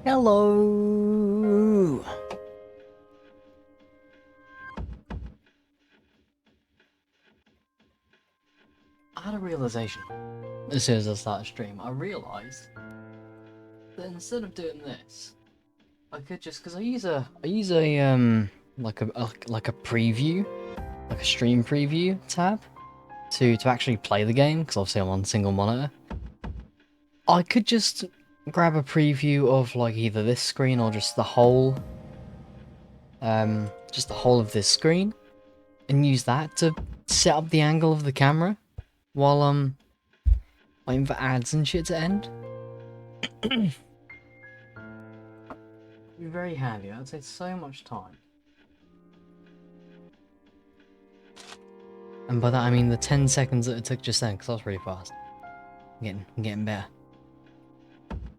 Hello! I had a realization as soon as I started stream. I realized that instead of doing this, I could just, because I use a like a preview, like a stream preview tab to actually play the game, because obviously I'm on single monitor. I could just grab a preview of like either this screen or just the whole of this screen and use that to set up the angle of the camera while waiting for ads and shit to end. It'd be very handy. That'd save so much time. And by that I mean the 10 seconds that it took just then, because that was really fast. I'm getting better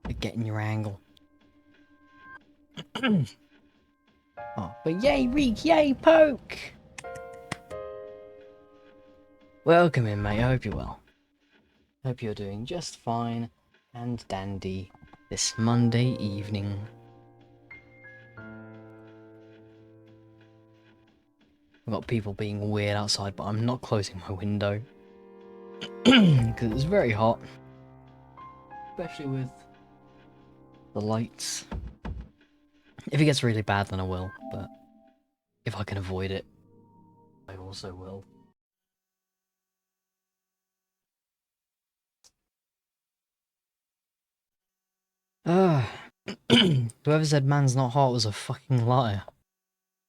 at getting your angle. Oh, but yay Reek, yay Poke! Welcome in, mate. I hope you're well. Hope you're doing just fine and dandy this Monday evening. I've got people being weird outside, but I'm not closing my window. Because it's very hot. Especially with the lights. If it gets really bad, then I will, but if I can avoid it, I also will. Whoever said man's not hot was a fucking liar.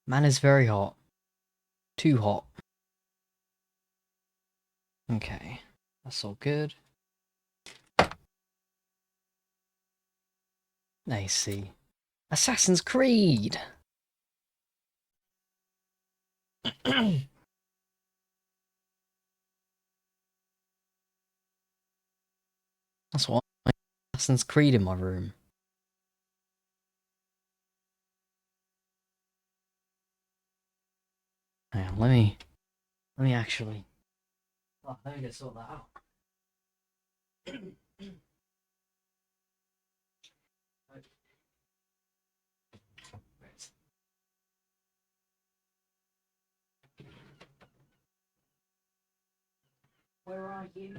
Man is very hot. Too hot. Okay, that's all good. I see. Assassin's Creed! That's what Assassin's Creed in my room. Hang on, let me actually... Oh, let me go sort that out. Where are you?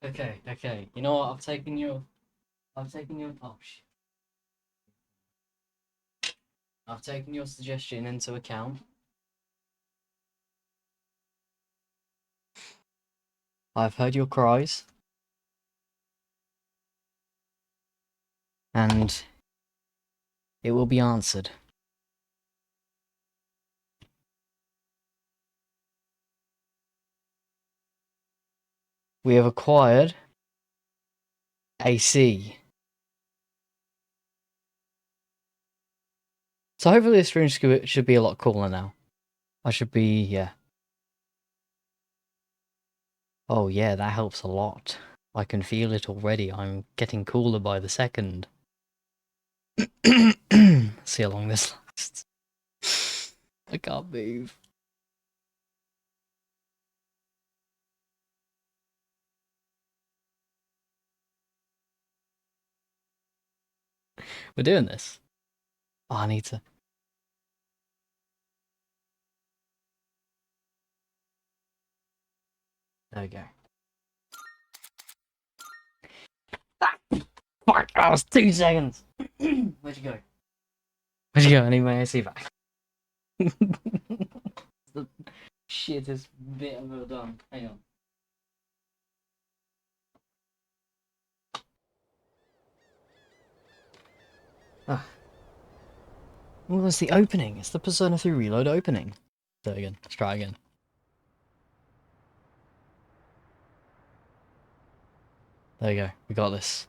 Okay. You know what? I've taken your. Oh shit. I've taken your suggestion into account. I've heard your cries. And it will be answered. We have acquired AC. So hopefully this stream should be a lot cooler now. Yeah. Oh yeah, that helps a lot. I can feel it already. I'm getting cooler by the second. See how long this lasts. I can't move. We're doing this. Oh, I need to... There we go. Ah, fuck, that was 2 seconds. Where'd you go? I need my AC back. The shittest bit I've ever done. Hang on. Ah. Well, that's the opening. It's the Persona 3 Reload opening. Do it again. Let's try again. There you go. We got this.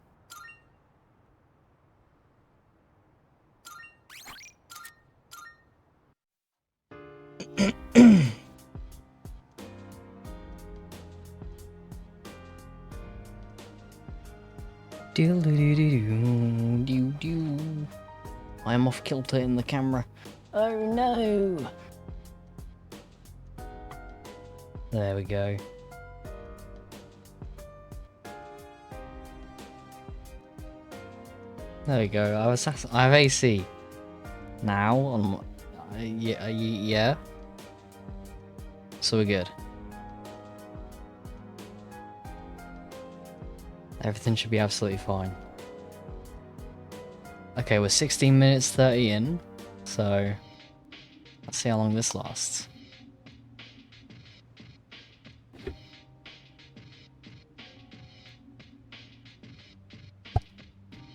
I am off kilter in the camera. Oh no! There we go. There we go. I have AC now on. Yeah. So we're good. Everything should be absolutely fine. Okay, we're 16 minutes 30 in, so let's see how long this lasts.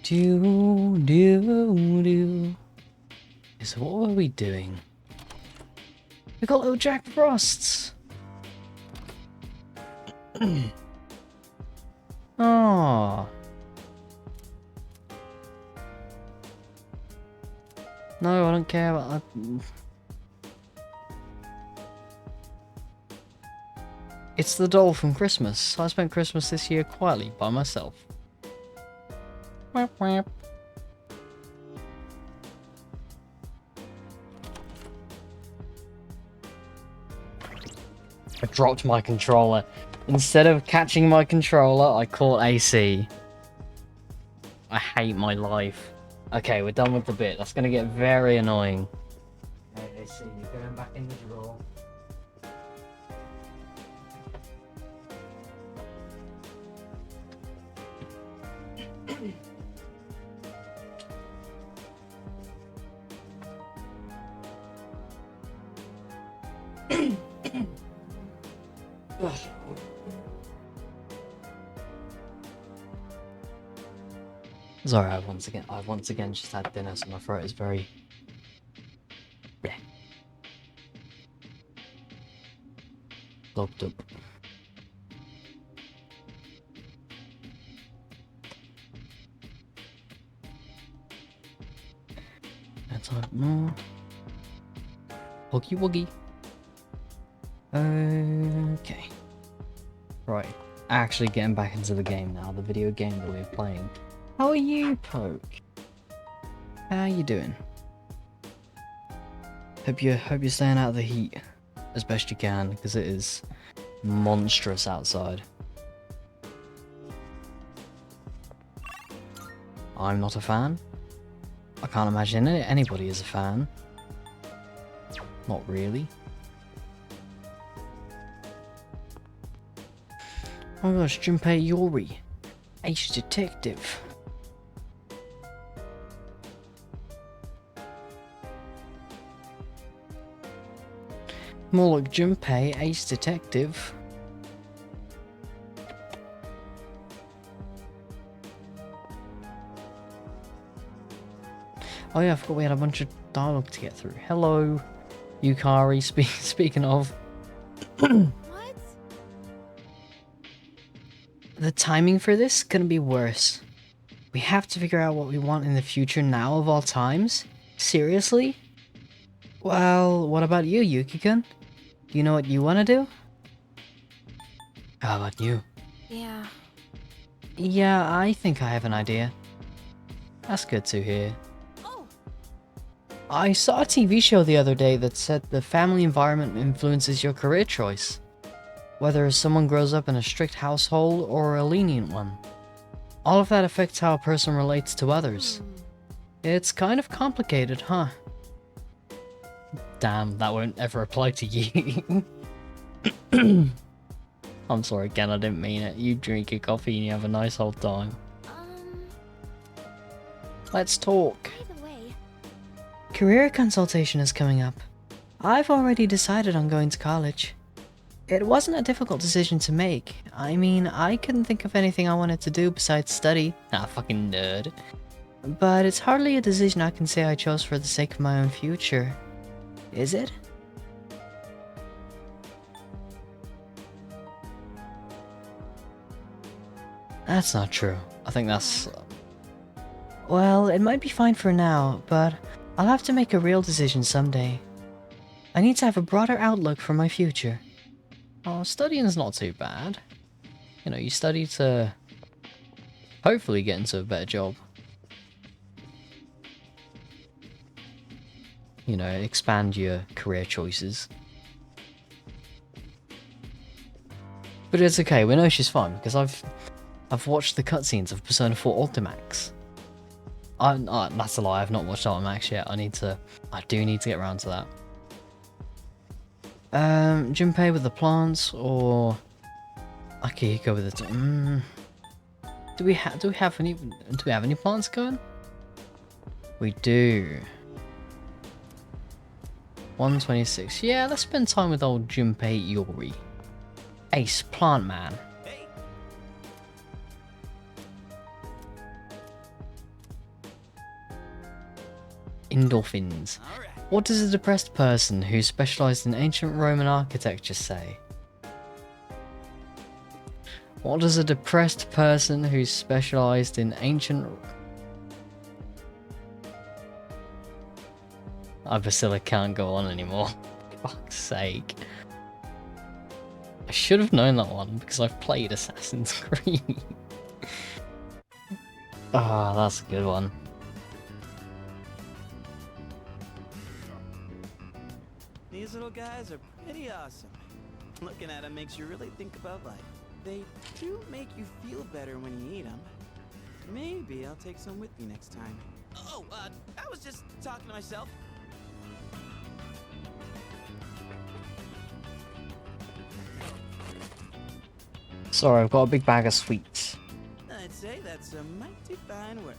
So what were we doing? We got little Jack Frosts! Oh. No, I don't care about that. It's the doll from Christmas. I spent Christmas this year quietly by myself. Whap, whap. I dropped my controller. Instead of catching my controller, I caught AC. I hate my life. Okay, we're done with the bit. That's gonna get very annoying. Okay, AC, you're going back in the drawer. Sorry, I've once again just had dinner, so my throat is very bleh. Clogged up. Let's have more. Huggy wuggy. Okay. Right. Actually getting back into the game now, the video game that we're playing. How are you, Poke? How you doing? Hope you're staying out of the heat as best you can, because it is monstrous outside. I'm not a fan. I can't imagine anybody is a fan. Not really. Oh my gosh, Junpei Yori, Ace Detective. More like Junpei, Ace Detective. Oh yeah, I forgot we had a bunch of dialogue to get through. Hello, Yukari, speaking of. What? The timing for this couldn't be worse. We have to figure out what we want in the future now of all times? Seriously? Well, what about you, Yuki-kun? Do you know what you want to do? How about you? Yeah. Yeah, I think I have an idea. That's good to hear. Oh. I saw a TV show the other day that said the family environment influences your career choice. Whether someone grows up in a strict household or a lenient one. All of that affects how a person relates to others. It's kind of complicated, huh? Damn, that won't ever apply to you. I'm sorry, Ken, I didn't mean it. You drink your coffee and you have a nice old time. Let's talk. By the way, Career consultation is coming up. I've already decided on going to college. It wasn't a difficult decision to make. I mean, I couldn't think of anything I wanted to do besides study. Ah, fucking nerd. But it's hardly a decision I can say I chose for the sake of my own future. Is it? That's not true. I think that's... Well, it might be fine for now, but I'll have to make a real decision someday. I need to have a broader outlook for my future. Oh, studying's not too bad. You know, you study to hopefully get into a better job. You know, expand your career choices. But it's okay, we know she's fine because I've watched the cutscenes of Persona 4 Ultimax. That's a lie, I've not watched Ultimax yet. I do need to get around to that. Junpei with the plants or Akihiko with the do we have any plants going? We do. 126. Yeah, let's spend time with old Junpei Iori. Ace Plant Man. Hey. Endorphins. All right. What does a depressed person who specialized in ancient Roman architecture say? What does a depressed person who specialized in ancient... Basila can't go on anymore. For fuck's sake. I should have known that one because I've played Assassin's Creed. Ah, that's a good one. These little guys are pretty awesome. Looking at them makes you really think about life. They do make you feel better when you eat them. Maybe I'll take some with me next time. Oh, I was just talking to myself. Sorry, I've got a big bag of sweets. I'd say that's a mighty fine work.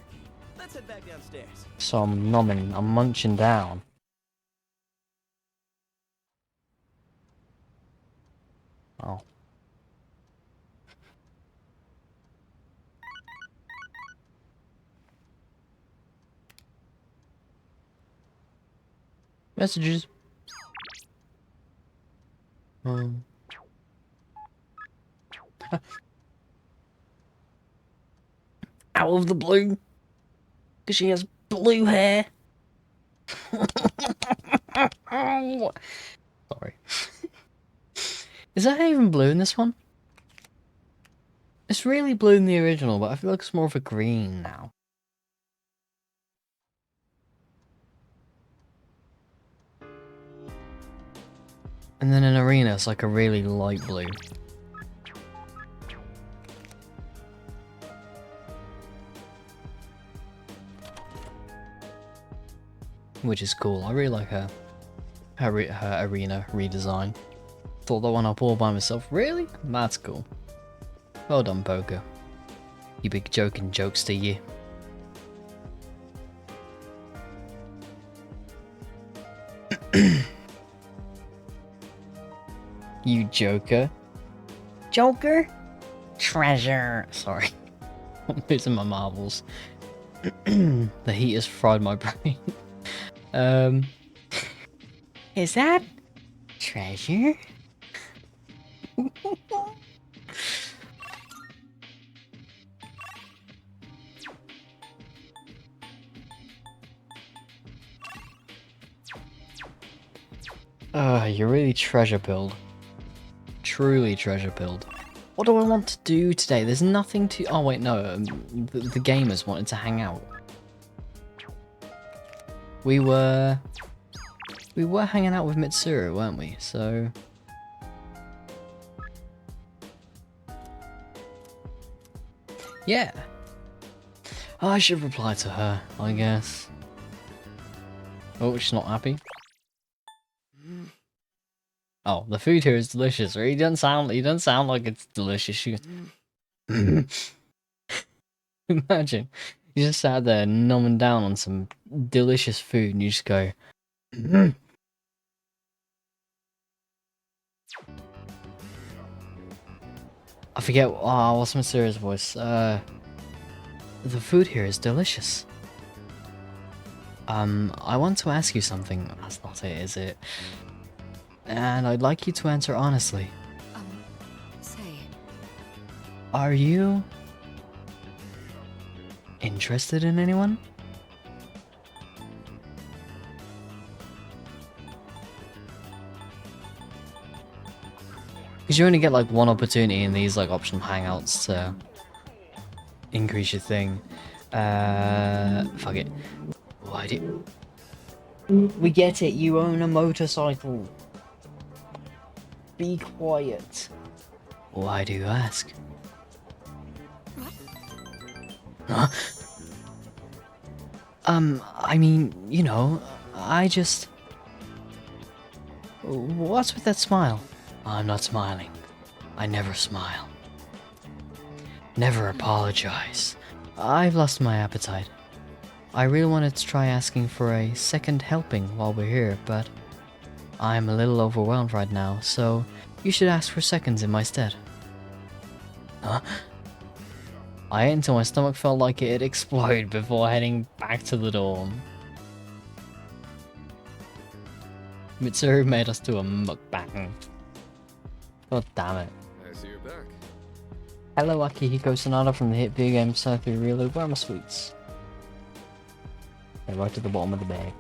Let's head back downstairs. So I'm nomming, I'm munching down. Oh. Messages. Out of the blue. Because she has blue hair. Sorry. Is that even blue in this one? It's really blue in the original, but I feel like it's more of a green now. And then in Arena, it's like a really light blue. Which is cool. I really like her Arena redesign. Thought that one up all by myself. Really? That's cool. Well done, Poker. You big joking jokester, you. You joker. Joker? Treasure. Sorry. I'm losing my marbles. The heat has fried my brain. Is that treasure? You're really treasure pilled. Truly treasure pilled. What do I want to do today? There's nothing to... Oh wait, no. The gamers wanted to hang out. We were hanging out with Mitsuru, weren't we? So... yeah. I should reply to her, I guess. Oh, she's not happy. Oh, the food here is delicious. Or he doesn't sound like it's delicious. You... Imagine. You just sat there numbing down on some delicious food and you just go... I forget, what's Mitsura's voice? The food here is delicious. I want to ask you something. That's not it, is it? And I'd like you to answer honestly. Say. Are you... interested in anyone? Because you only get like one opportunity in these like optional hangouts to increase your thing. Fuck it. Why do... We get it, you own a motorcycle. Be quiet. Why do you ask? Huh? I mean, you know, I just... What's with that smile? I'm not smiling. I never smile. Never apologize. I've lost my appetite. I really wanted to try asking for a second helping while we're here, but I'm a little overwhelmed right now, so you should ask for seconds in my stead. Huh? I ate until my stomach felt like it'd explode before heading back to the dorm. Mitsuru made us do a mukbang. God damn it. I see you're back. Hello, Akihiko Sonata from the hit video game S.E.E.S. Reload. Where are my sweets? They're right at the bottom of the bag.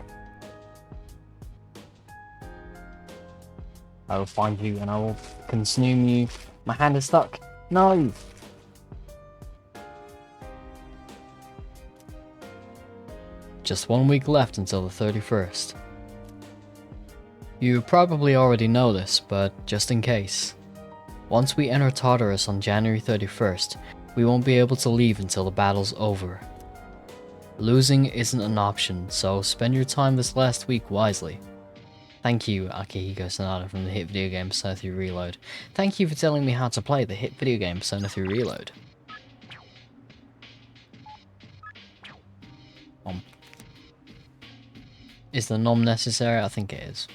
I will find you and I will consume you. My hand is stuck. No! Just 1 week left until the 31st. You probably already know this, but just in case. Once we enter Tartarus on January 31st, we won't be able to leave until the battle's over. Losing isn't an option, so spend your time this last week wisely. Thank you, Akihiko Sonata from the hit video game Persona 3 Reload. Thank you for telling me how to play the hit video game Persona 3 Reload. Is the nom necessary? I think it is.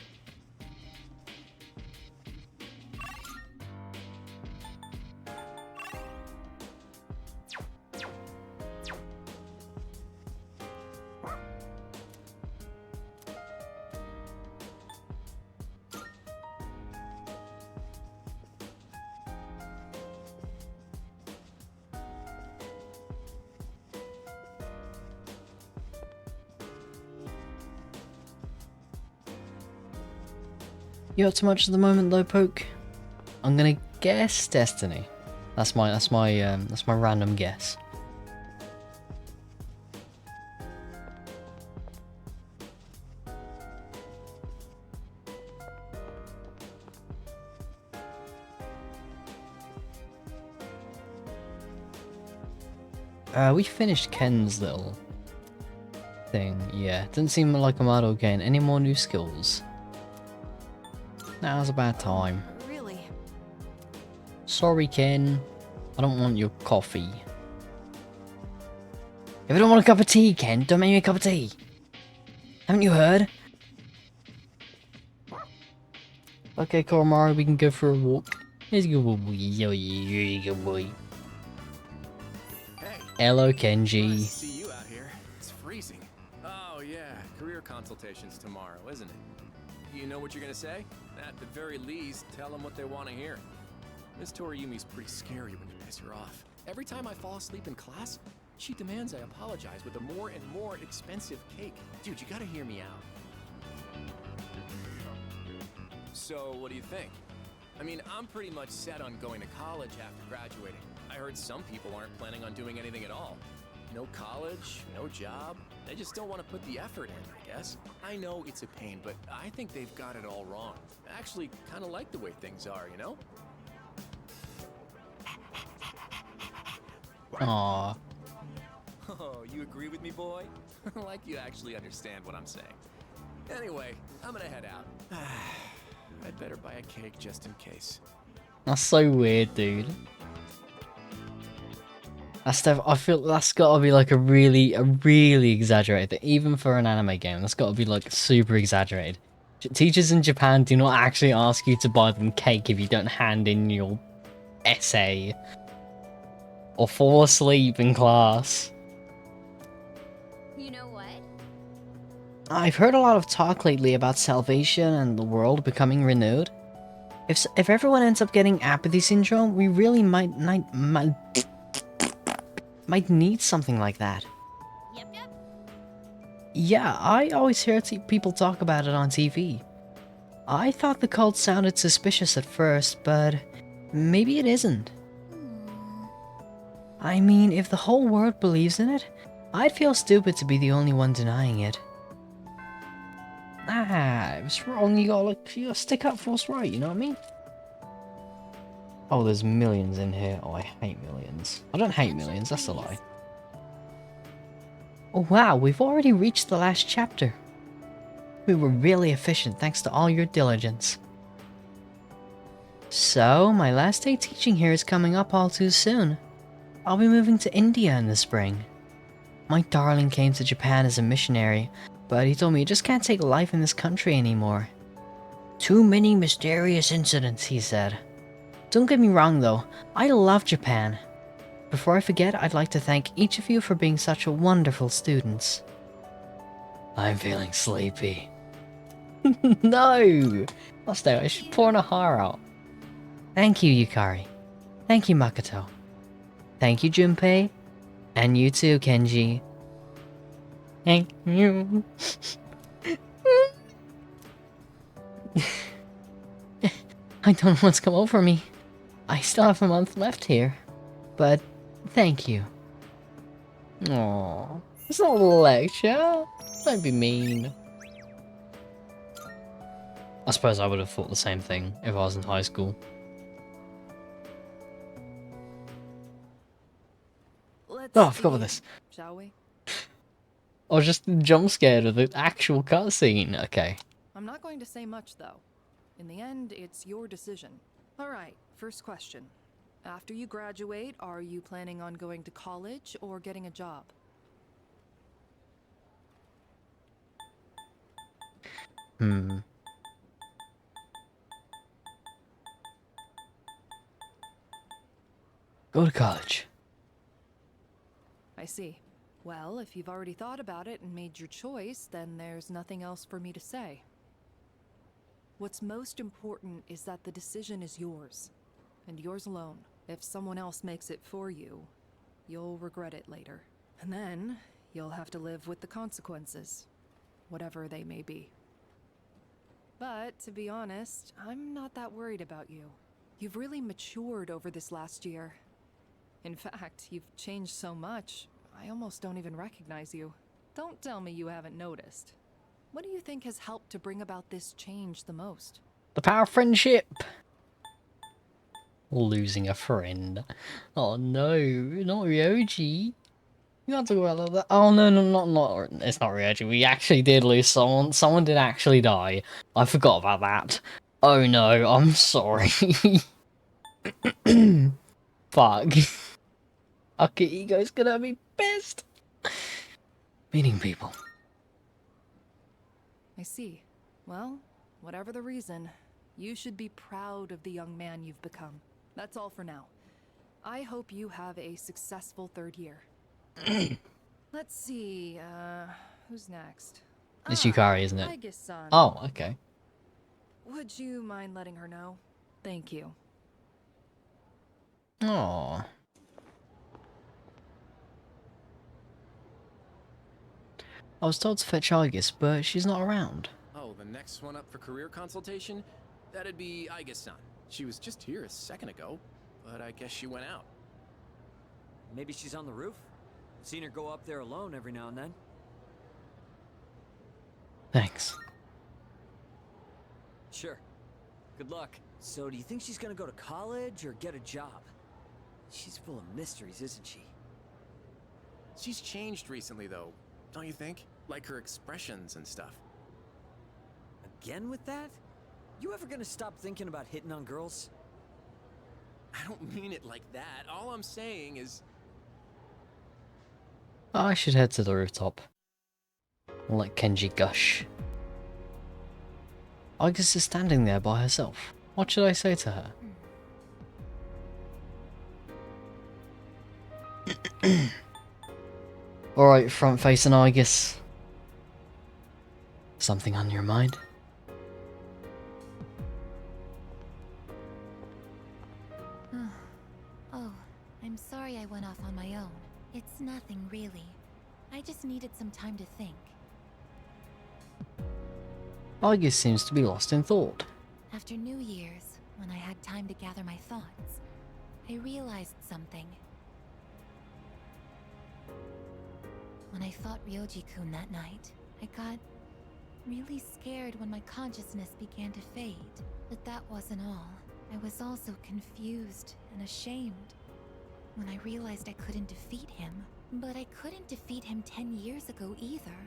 You up to much at the moment, though, Poke? I'm gonna guess Destiny. That's my random guess. We finished Ken's little thing. Yeah, didn't seem like I'm out of gain any more new skills. Now's about time. Really? Sorry, Ken. I don't want your coffee. If I don't want a cup of tea, Ken, don't make me a cup of tea. Haven't you heard? Okay, Koromaru, we can go for a walk. Here's a good boy. Yo, yeah, good boy. Hey. Hello, Nice to Kenji. see you out here. It's freezing. Oh yeah, career consultations tomorrow, isn't it? You know what you're gonna say? At the very least, tell them what they want to hear. Miss Toriumi's pretty scary when you piss her off. Every time I fall asleep in class, she demands I apologize with a more and more expensive cake. Dude, you gotta hear me out. So, what do you think? I mean, I'm pretty much set on going to college after graduating. I heard some people aren't planning on doing anything at all. No college, no job. They just don't want to put the effort in, I guess. I know it's a pain, but I think they've got it all wrong. I actually kind of like the way things are, you know? Aww. Oh, you agree with me, boy? Like you actually understand what I'm saying. Anyway, I'm gonna head out. I'd better buy a cake just in case. That's so weird, dude. I feel that's gotta be like a really exaggerated thing. Even for an anime game, that's gotta be like super exaggerated. Teachers in Japan do not actually ask you to buy them cake if you don't hand in your essay. Or fall asleep in class. You know what? I've heard a lot of talk lately about salvation and the world becoming renewed. If everyone ends up getting apathy syndrome, we really might need something like that. Yep. Yeah, I always hear people talk about it on TV. I thought the cult sounded suspicious at first, but maybe it isn't. I mean, if the whole world believes in it, I'd feel stupid to be the only one denying it. Ah, if it's wrong, you gotta stick up for what's right, you know what I mean? Oh, there's millions in here. Oh, I hate millions. I don't hate millions, that's a lie. Oh wow, we've already reached the last chapter. We were really efficient thanks to all your diligence. So, my last day teaching here is coming up all too soon. I'll be moving to India in the spring. My darling came to Japan as a missionary, but he told me he just can't take life in this country anymore. Too many mysterious incidents, he said. Don't get me wrong though, I love Japan. Before I forget, I'd like to thank each of you for being such wonderful students. I'm feeling sleepy. No! I'll stay out, I should pour a heart out. Thank you, Yukari. Thank you, Makoto. Thank you, Junpei. And you too, Kenji. Thank you. I don't know what's come over me. I still have a month left here. But, thank you. Aww. It's not a lecture. Don't be mean. I suppose I would have thought the same thing if I was in high school. Oh, I forgot about this. Shall we? I was just jump scared of the actual cutscene. Okay. I'm not going to say much, though. In the end, it's your decision. Alright, first question. After you graduate, are you planning on going to college or getting a job? Go to college. I see. Well, if you've already thought about it and made your choice, then there's nothing else for me to say. What's most important is that the decision is yours, and yours alone. If someone else makes it for you, you'll regret it later. And then, you'll have to live with the consequences, whatever they may be. But, to be honest, I'm not that worried about you. You've really matured over this last year. In fact, you've changed so much, I almost don't even recognize you. Don't tell me you haven't noticed. What do you think has helped to bring about this change the most? The power of friendship. Losing a friend. Oh no, not Ryoji. You can't talk about that. Oh no, not. It's not Ryoji. We actually did lose someone. Someone did actually die. I forgot about that. Oh no, I'm sorry. Fuck. Akihiko's gonna be pissed. Meeting people. I see. Well, whatever the reason, you should be proud of the young man you've become. That's all for now. I hope you have a successful third year. Let's see, who's next? It's Yukari, isn't it? Aigis-san. Oh, okay. Would you mind letting her know? Thank you. Aww. I was told to fetch Aigis, but she's not around. Oh, the next one up for career consultation? That'd be Aigis-san. She was just here a second ago, but I guess she went out. Maybe she's on the roof? Seen her go up there alone every now and then. Thanks. Sure. Good luck. So do you think she's gonna go to college or get a job? She's full of mysteries, isn't she? She's changed recently, though, don't you think? Like her expressions and stuff. Again with that? You ever gonna stop thinking about hitting on girls? I don't mean it like that. All I'm saying is... I should head to the rooftop. I'll let Kenji gush. Aigis is standing there by herself. What should I say to her? Alright, front facing Aigis. Something on your mind? Oh, I'm sorry I went off on my own. It's nothing really. I just needed some time to think. Aigis seems to be lost in thought. After New Year's, when I had time to gather my thoughts, I realized something. When I fought Ryoji-kun that night, I got really scared when my consciousness began to fade. But that wasn't all. I was also confused and ashamed when I realized I couldn't defeat him. But I couldn't defeat him 10 years ago either.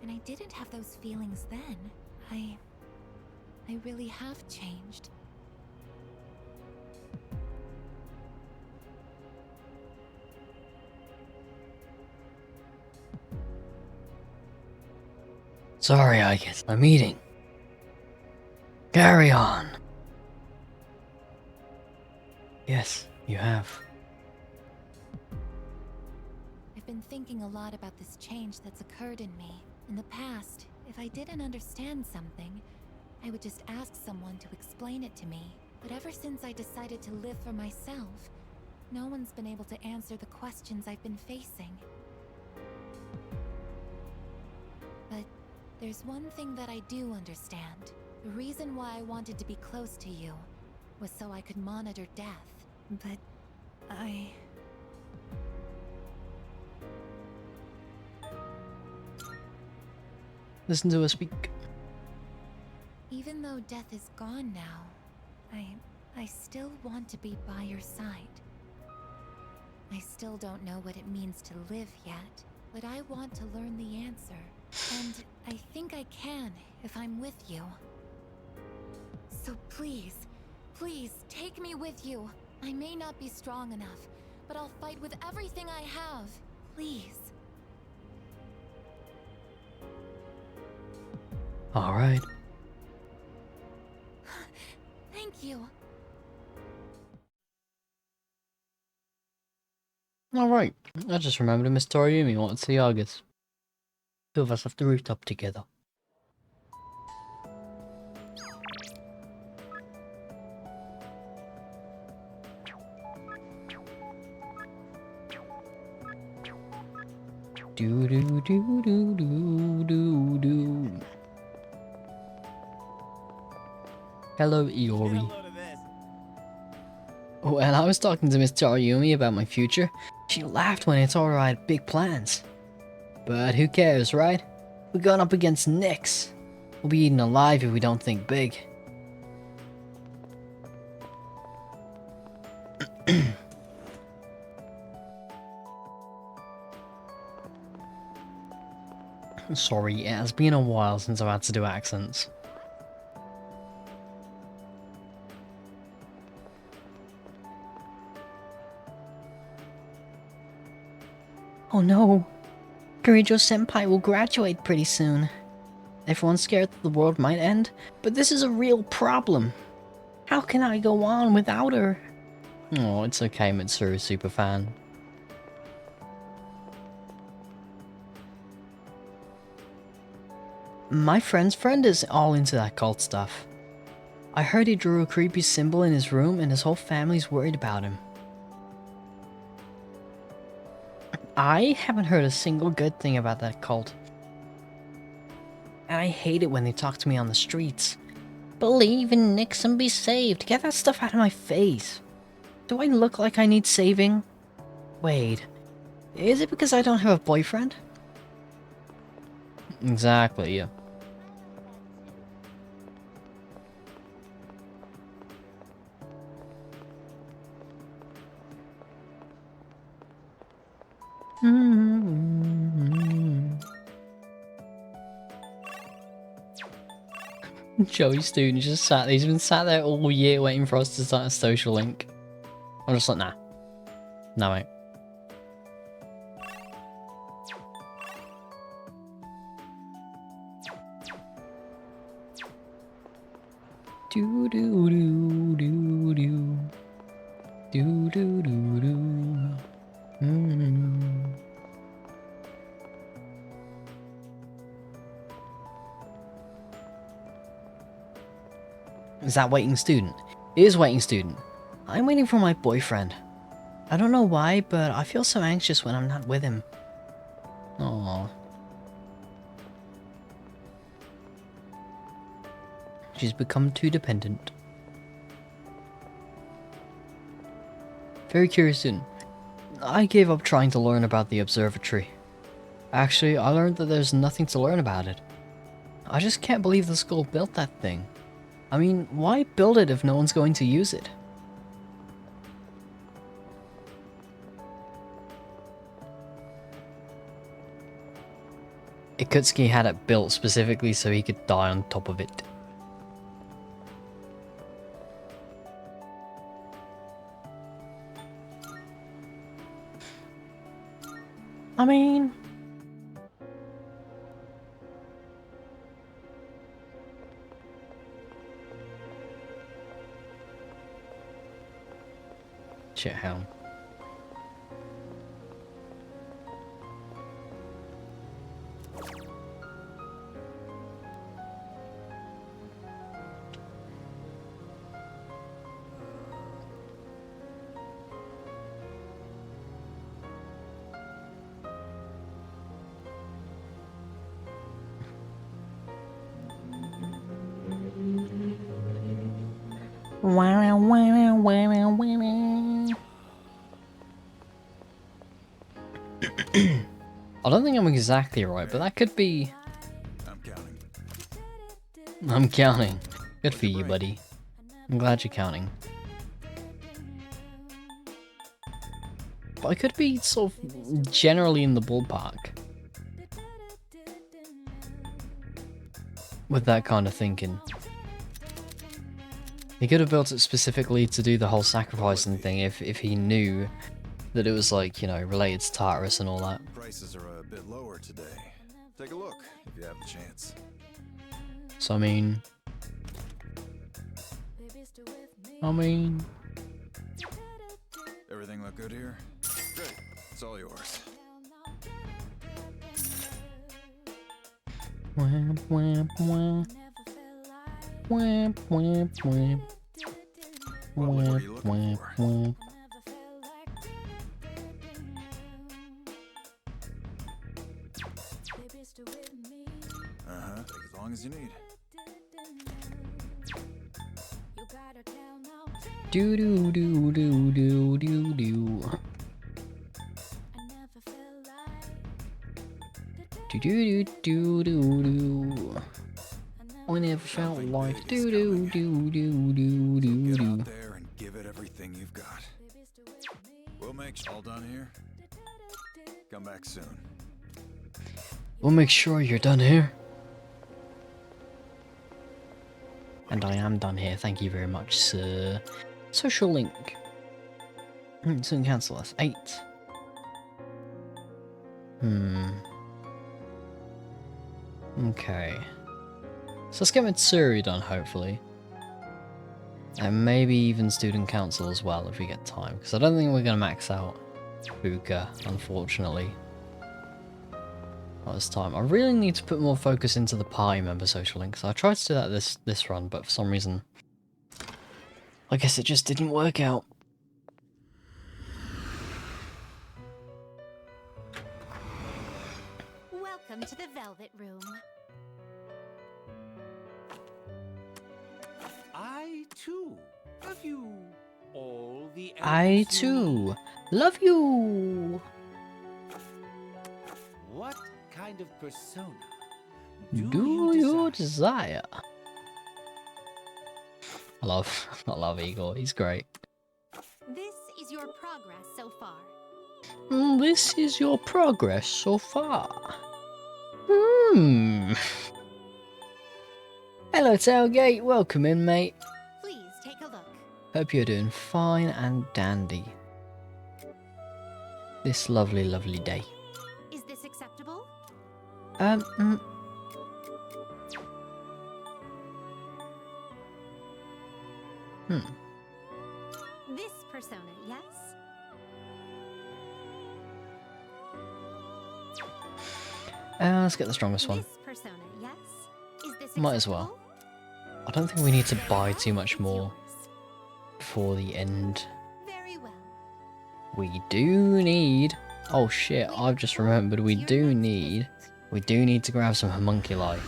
And I didn't have those feelings then. I really have changed. Sorry, I guess I'm eating. Carry on. Yes, you have. I've been thinking a lot about this change that's occurred in me. In the past, if I didn't understand something, I would just ask someone to explain it to me. But ever since I decided to live for myself, no one's been able to answer the questions I've been facing. But there's one thing that I do understand. The reason why I wanted to be close to you was so I could monitor death. But Listen to her speak. even though death is gone now, I still want to be by your side. I still don't know what it means to live yet, but I want to learn the answer. And I think I can if I'm with you. So please, please take me with you. I may not be strong enough, but I'll fight with everything I have. Please. Alright. Thank you. Alright. I just remembered Miss Toriumi wanted to see August. Two of us left the rooftop together. Do do do do do do do. Hello, Iori. When I was talking to Miss Toriumi about my future, she laughed when I told her I had big plans. But who cares, right? We're going up against Nyx. We'll be eaten alive if we don't think big. Sorry, it has been a while since I've had to do accents. Oh no! Kirijo-senpai will graduate pretty soon. Everyone's scared that the world might end, but this is a real problem. How can I go on without her? Oh, it's okay, Mitsuru superfan. My friend's friend is all into that cult stuff. I heard he drew a creepy symbol in his room and his whole family's worried about him. I haven't heard a single good thing about that cult. And I hate it when they talk to me on the streets. Believe in Nyx and be saved. Get that stuff out of my face. Do I look like I need saving? Wait, is it because I don't have a boyfriend? Exactly, yeah. Joey student just sat there. He's been sat there all year waiting for us to start a social link. I'm just like, nah. No, mate. Do do do do do. Do do do do. Is that waiting student? It is waiting student. I'm waiting for my boyfriend. I don't know why, but I feel so anxious when I'm not with him. Aww. She's become too dependent. Very curious student. I gave up trying to learn about the observatory. Actually, I learned that there's nothing to learn about it. I just can't believe the school built that thing. I mean, why build it if no one's going to use it? Ikutsuki had it built specifically so he could die on top of it. I mean... Shit, hound. I don't think I'm exactly right, but that could be... I'm counting. I'm counting. Good for you, buddy. I'm glad you're counting. But I could be sort of generally in the ballpark with that kind of thinking. He could have built it specifically to do the whole sacrificing thing if he knew that it was, like, you know, related to Tartarus and all that. Prices are a bit lower today. Take a look if you have the chance. So I mean... Everything look good here? Great. It's all yours. Wham, wham, wham. Wham, wham, wham. What are Wham, you looking wham, for? wham. Uh-huh. Take as long as you need. Do do do do do do do. Do do do do do do. I never felt Something like big do is do coming. do do do do Get do. out there and give it everything you've got. We'll make all done here. Come back soon. We'll make sure you're done here. And I am done here, thank you very much, sir. Social link. Soon cancel us. 8. Okay. So let's get Mitsuri done, hopefully. And maybe even student council as well, if we get time. Because I don't think we're going to max out Fuka, unfortunately. Not this time. I really need to put more focus into the party member social links. I tried to do that this run, but for some reason, I guess it just didn't work out. Welcome to the Velvet Room. I too love you. All the I elves you too meet. love you. What kind of persona Do you desire? desire? I love Igor. He's great. This is your progress so far. This is your progress so far. Hello, Tailgate. Welcome in, mate. Please take a look. Hope you're doing fine and dandy. This lovely, lovely day. Is this acceptable? This persona, yes? Let's get the strongest one. This persona, yes? Is this Might as well. acceptable? I don't think we need to buy too much It's more yours. before the end. Very well. We do need... Oh shit, I've just remembered we do need to grab some homunculi.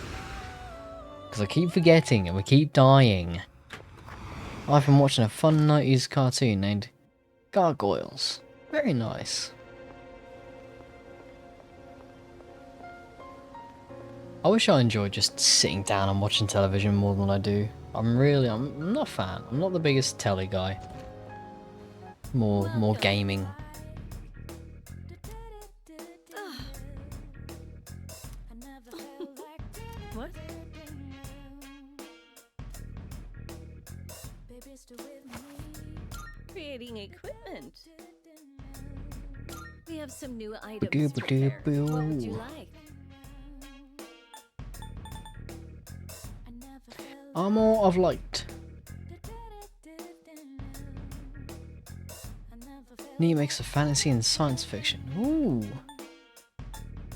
Because I keep forgetting and we keep dying. I've been watching a fun 90s cartoon named Gargoyles. Very nice. I wish I enjoyed just sitting down and watching television more than I do. I'm not a fan. I'm not the biggest telly guy. More gaming. What? Creating equipment. We have some new items prepared. What would you like? Armor of Light. Neat mix of fantasy and science fiction. Ooh.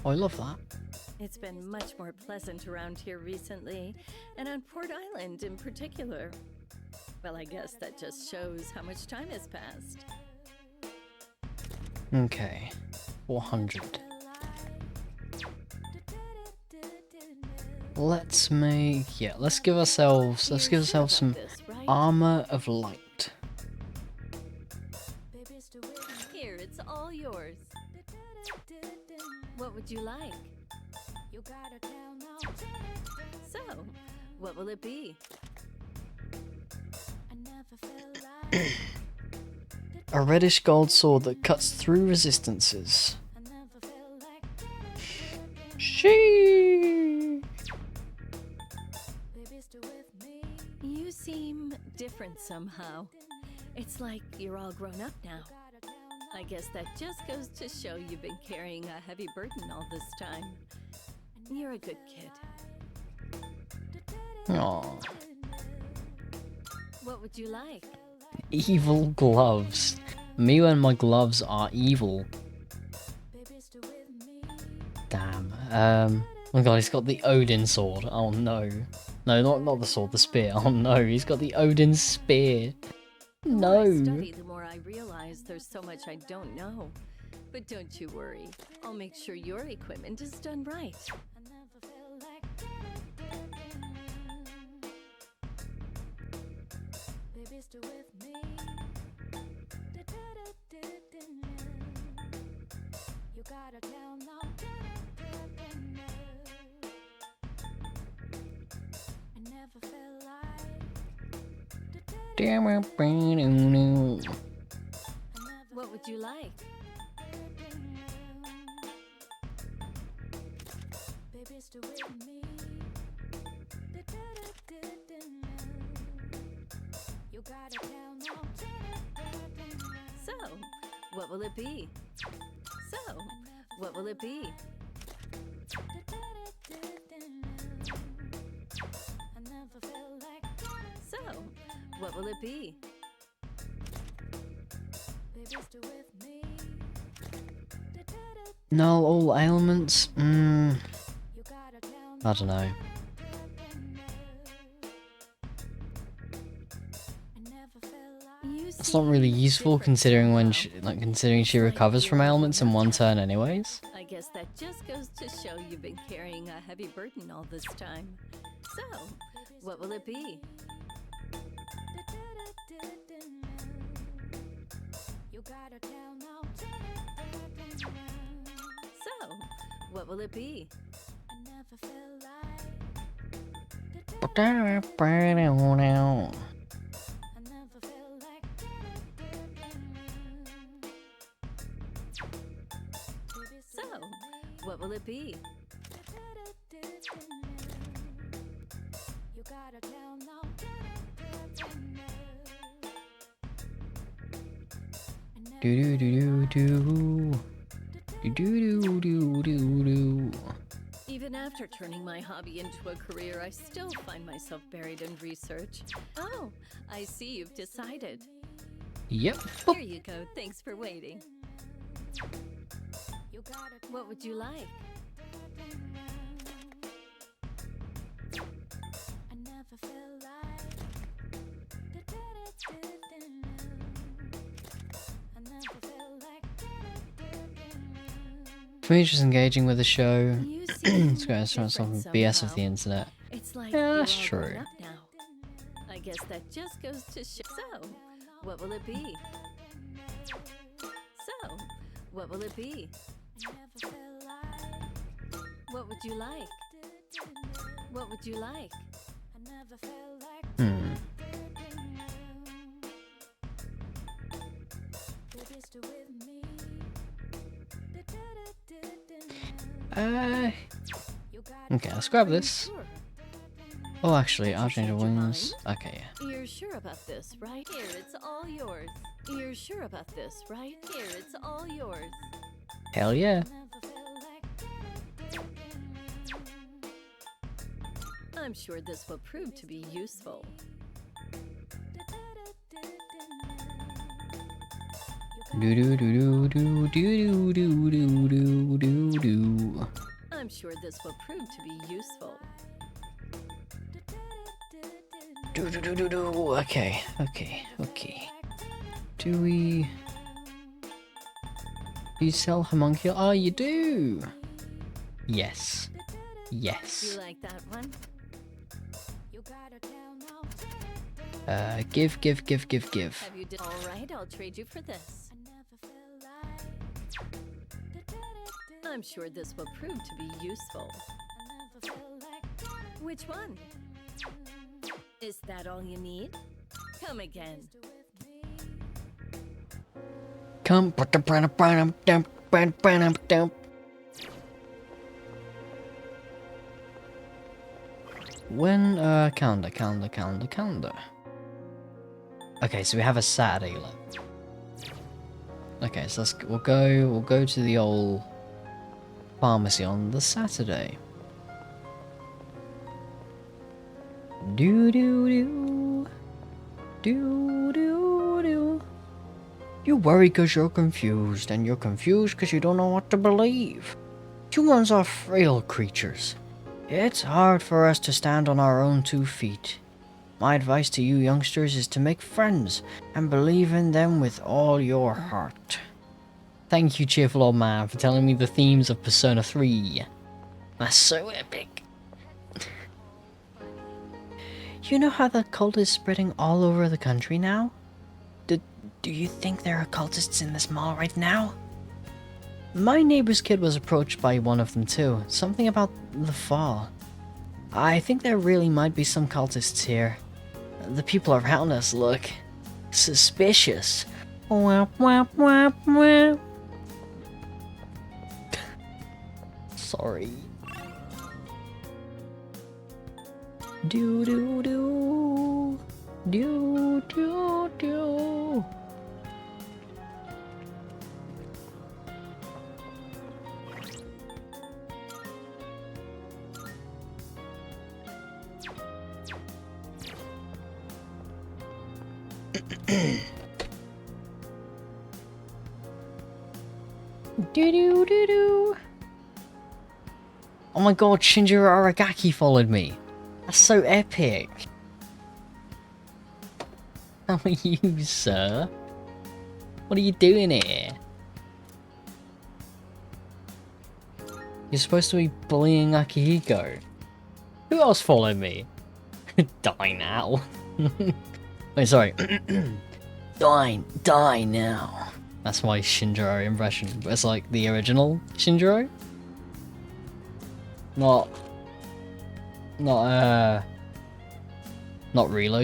I love that. It's been much more pleasant around here recently, and on Port Island in particular. Well, I guess that just shows how much time has passed. Okay. 400. Let's give ourselves some armor of light. Here, it's all yours. What would you like? So, what will it be? A reddish gold sword that cuts through resistances. She. You seem different somehow. It's like you're all grown up now. I guess that just goes to show you've been carrying a heavy burden all this time. You're a good kid. Aww. What would you like? Evil gloves. Me when my gloves are evil. Damn. Oh my god, he's got the Odin sword. Oh no. No, not the sword, the spear. Oh no, he's got the Odin spear. The more I No. study, the more I realize there's so much I don't know. But don't you worry. I'll make sure your equipment is done right. What would you like? So, what will it be? So, what will it be? So, what will it be? Null all ailments? I don't know. It's not really useful considering considering she recovers from ailments in one turn anyways. I guess that just goes to show you've been carrying a heavy burden all this time. So, what will it be? So, what will it be? So, what will it be? Do do do do do do do do do. Even after turning my hobby into a career, I still find myself buried in research. Oh, I see you've decided. Yep. Here you go. Thanks for waiting. What would you like? For me, just engaging with the show. You seem It's going to start different some BS of somehow. the internet. It's like Yeah, you're that's all true. grown up now. I guess that just goes to show. So, what will it be? So, what will it be? What would you like? What would you like? Hmm. Okay, let's grab this. Sure. Oh, actually, I'll change the Change your wings. Okay, yeah. You're sure about this, right? Here, it's all yours. You're sure about this, right? Here, it's all yours. Hell yeah. I'm sure this will prove to be useful. Do do do do do do do do do do do. I'm sure this will prove to be useful. Do do do do do. Okay, okay, okay. Do we? Do you sell homunculi? Oh, you do. Yes. Yes. You like that one? Give. Have you done all right? I'll trade you for this. I'm sure this will prove to be useful. Which one? Is that all you need? Come again. Come. When, calendar. Okay, so we have a Saturday left. Okay, so we'll go to the old pharmacy on the Saturday. Do do do. Do do do. You worry because you're confused, and you're confused because you don't know what to believe. Humans are frail creatures. It's hard for us to stand on our own 2 feet. My advice to you youngsters is to make friends and believe in them with all your heart. Thank you, cheerful old man, for telling me the themes of Persona 3. That's so epic. You know how the cult is spreading all over the country now? Do you think there are cultists in this mall right now? My neighbor's kid was approached by one of them too. Something about the fall. I think there really might be some cultists here. The people around us look suspicious. Wap, wap, wap, wap. Sorry. Do do do. Do do do. Do do do do. Oh my god, Shinjiro Aragaki followed me. That's so epic. How are you, sir? What are you doing here? You're supposed to be bullying Akihiko. Who else followed me? Die now. Wait, sorry. Die now. That's my Shinjiro impression. But it's like the original Shinjiro. Not Reload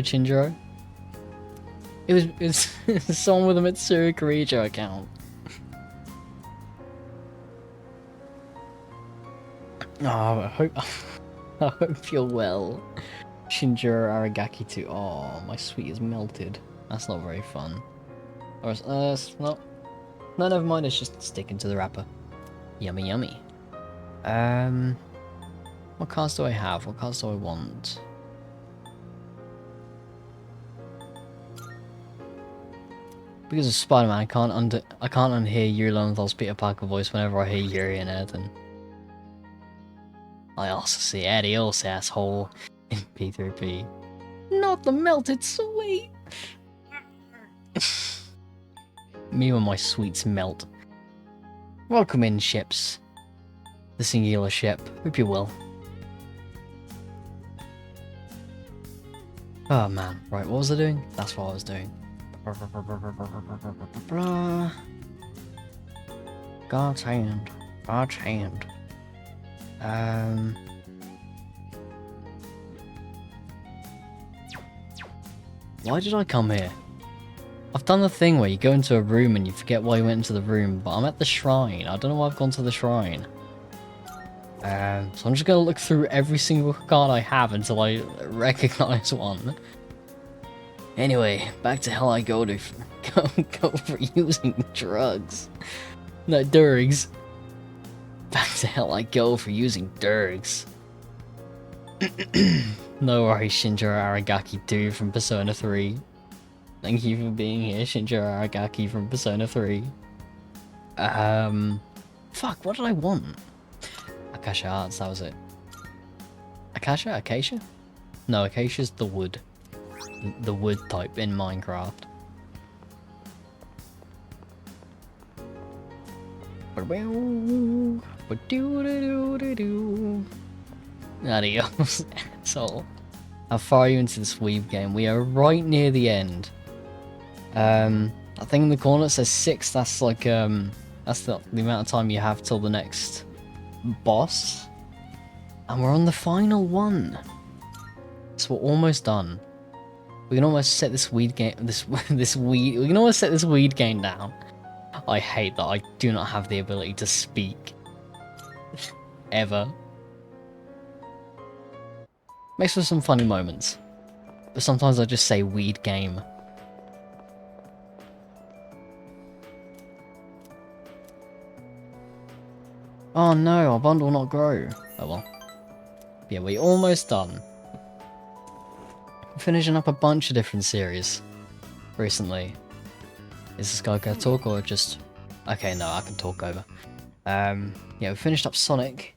Shinjiro. It was someone with a Mitsuru Kirijo account. Oh, I hope you're well. Shinjiro Aragaki too. Oh, my sweet is melted. That's not very fun. Or no, never mind. It's just sticking to the wrapper. Yummy, yummy. What cards do I have? What cards do I want? Because of Spider-Man, I can't unhear Yuri Lowenthal's Peter Parker voice whenever I hear Yuri and Eden. I also see Adios, asshole, in P3P. Not the melted sweet! Me when my sweets melt. Welcome in, ships. The singular ship. Hope you will. Oh man, right, what was I doing? That's what I was doing. God's hand. God's hand. Why did I come here? I've done the thing where you go into a room and you forget why you went into the room, but I'm at the shrine. I don't know why I've gone to the shrine. So I'm just gonna look through every single card I have until I recognize one. Anyway, back to hell I go to go for using drugs. No, durgs. Back to hell I go for using durgs. No worries, Shinjiro Aragaki 2 from Persona 3. Thank you for being here, Shinjiro Aragaki from Persona 3. Fuck, what did I want? Akasha Arts, that was it. Akasha? Acacia? No, Acacia's the wood. The wood type in Minecraft. Adios. So, how far are you into this weave game? We are right near the end. That thing in the corner that says 6, that's like, that's the amount of time you have till the next boss. And we're on the final one. So we're almost done. We can almost set this weed game, we can almost set this weed game down. I hate that I do not have the ability to speak. Ever. Makes for some funny moments. But sometimes I just say weed game. Oh no, our bond will not grow. Oh well. Yeah, we're almost done. We're finishing up a bunch of different series recently. Is this guy gonna talk or just... Okay, no, I can talk over. Yeah, we finished up Sonic.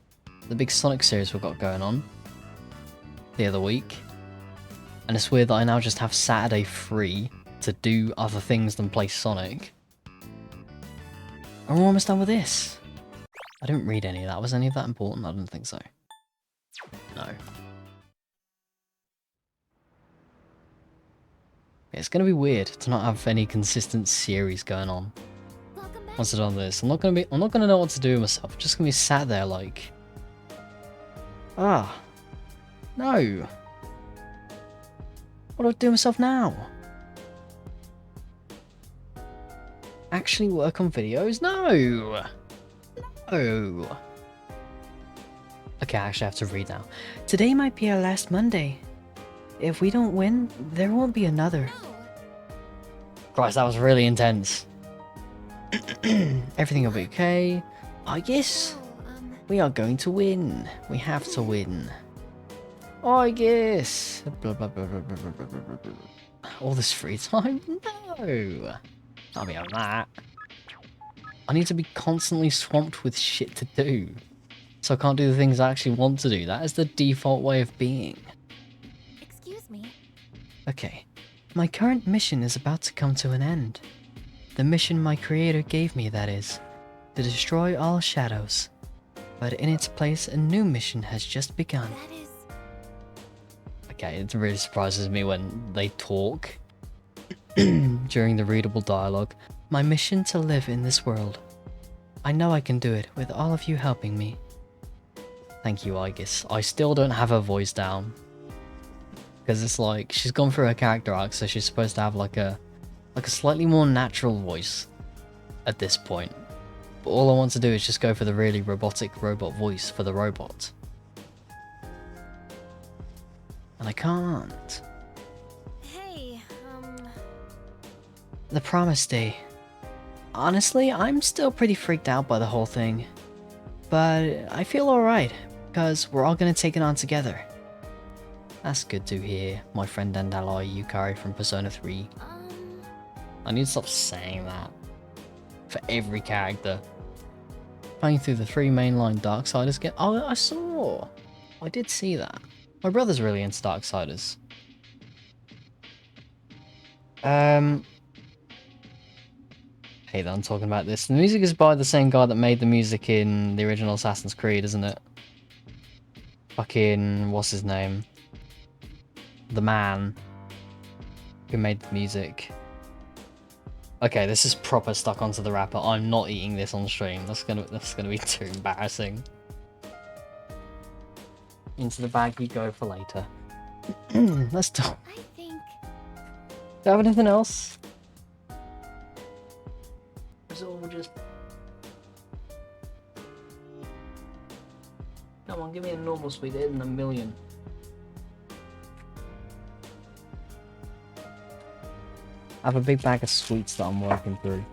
The big Sonic series we've got going on. The other week. And it's weird that I now just have Saturday free to do other things than play Sonic. And we're almost done with this. I didn't read any of that. Was any of that important? I don't think so. No. It's gonna be weird to not have any consistent series going on. Once I've done this, I'm not gonna know what to do with myself. I'm just gonna be sat there like, ah, no. What do I do with myself now? Actually work on videos? No. No. Okay, I actually have to read now. Today might be our last Monday. If we don't win, there won't be another. Christ, that was really intense. Everything will be okay. I guess we are going to win. We have to win. I guess. Blah, blah, blah, blah, blah, blah, blah, blah. All this free time? No. I'll be on that. I need to be constantly swamped with shit to do. So I can't do the things I actually want to do. That is the default way of being. Excuse me. Okay. My current mission is about to come to an end. The mission my creator gave me, that is. To destroy all shadows. But in its place, a new mission has just begun. That is... Okay, it really surprises me when they talk during the readable dialogue. My mission to live in this world. I know I can do it with all of you helping me. Thank you, Aegis. I still don't have her voice down. Because it's like, she's gone through her character arc, so she's supposed to have like a slightly more natural voice at this point. But all I want to do is just go for the really robotic robot voice for the robot. And I can't. Hey, The promise day. Honestly, I'm still pretty freaked out by the whole thing. But I feel alright, because we're all gonna take it on together. That's good to hear, my friend and ally Yukari from Persona 3. I need to stop saying that. For every character. Playing through the 3 mainline Darksiders game. Oh, I saw! I did see that. My brother's really into Darksiders. Hey, that I'm talking about this. The music is by the same guy that made the music in the original Assassin's Creed, isn't it? Fucking, what's his name? The man who made the music. Okay, this is proper stuck onto the wrapper. I'm not eating this on stream. That's gonna be too embarrassing. Into the bag we go for later. Let's talk. I think... Do I have anything else? Is it all just... Come on, give me a normal sweet, it isn't a million. I have a big bag of sweets that I'm working through.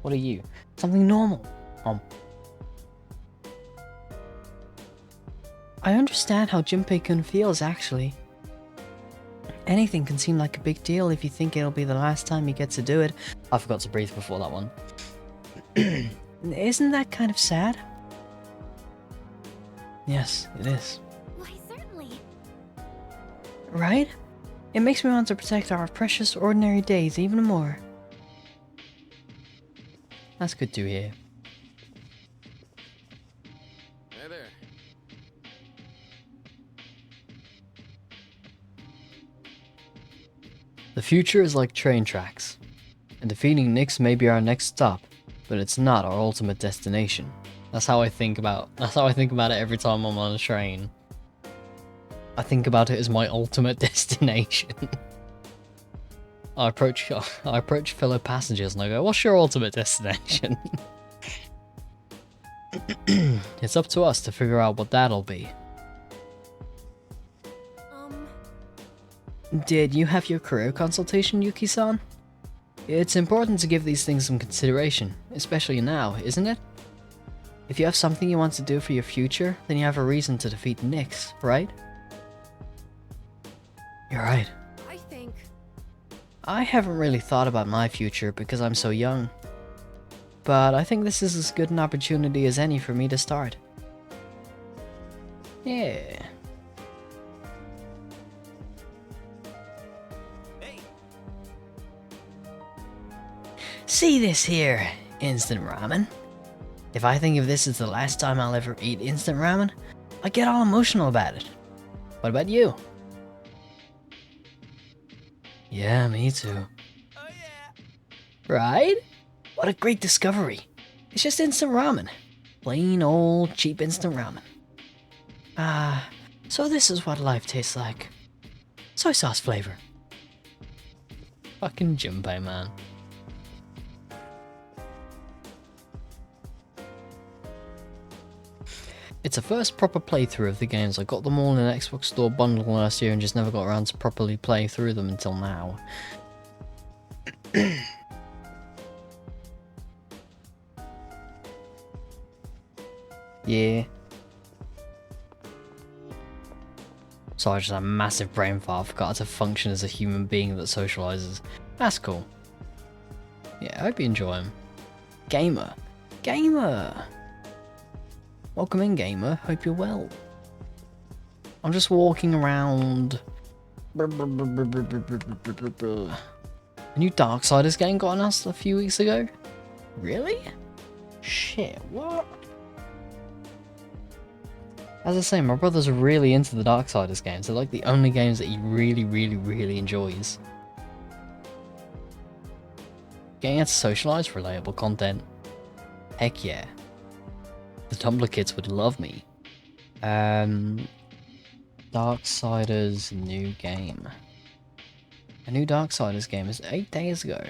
What are you? Something normal. I understand how Junpei-kun feels, actually. Anything can seem like a big deal if you think it'll be the last time you get to do it. I forgot to breathe before that one. Isn't that kind of sad? Yes, it is. Why, certainly. Right? It makes me want to protect our precious ordinary days even more. That's good to hear. Hey there. The future is like train tracks, and defeating Nyx may be our next stop, but it's not our ultimate destination. That's how I think about it every time I'm on a train. I think about it as my ultimate destination. I approach fellow passengers and I go, "What's your ultimate destination?" It's up to us to figure out what that'll be. Did you have your career consultation, Yuki-san? It's important to give these things some consideration, especially now, isn't it? If you have something you want to do for your future, then you have a reason to defeat Nyx, right? You're right. I haven't really thought about my future because I'm so young. But I think this is as good an opportunity as any for me to start. Yeah. See this here, instant ramen. If I think if this is the last time I'll ever eat instant ramen, I get all emotional about it. What about you? Yeah, me too. Oh yeah. Right? What a great discovery. It's just instant ramen. Plain old cheap instant ramen. Ah, so this is what life tastes like. Soy sauce flavor. Fucking Junpei, man. It's a first proper playthrough of the games. I got them all in an Xbox Store bundle last year and just never got around to properly play through them until now. Yeah. So I just had a massive brain fart. I forgot how to function as a human being that socializes. That's cool. Yeah, I hope you enjoy them. Gamer. Gamer! Welcome in, gamer. Hope you're well. I'm just walking around. A new Darksiders game got announced a few weeks ago? Really? Shit, what? As I say, my brother's really into the Darksiders games. They're like the only games that he really enjoys. Getting out to socialise, relatable content. Heck yeah. The Tumblr kids would love me. Darksiders new game. A new Darksiders game is 8 days ago.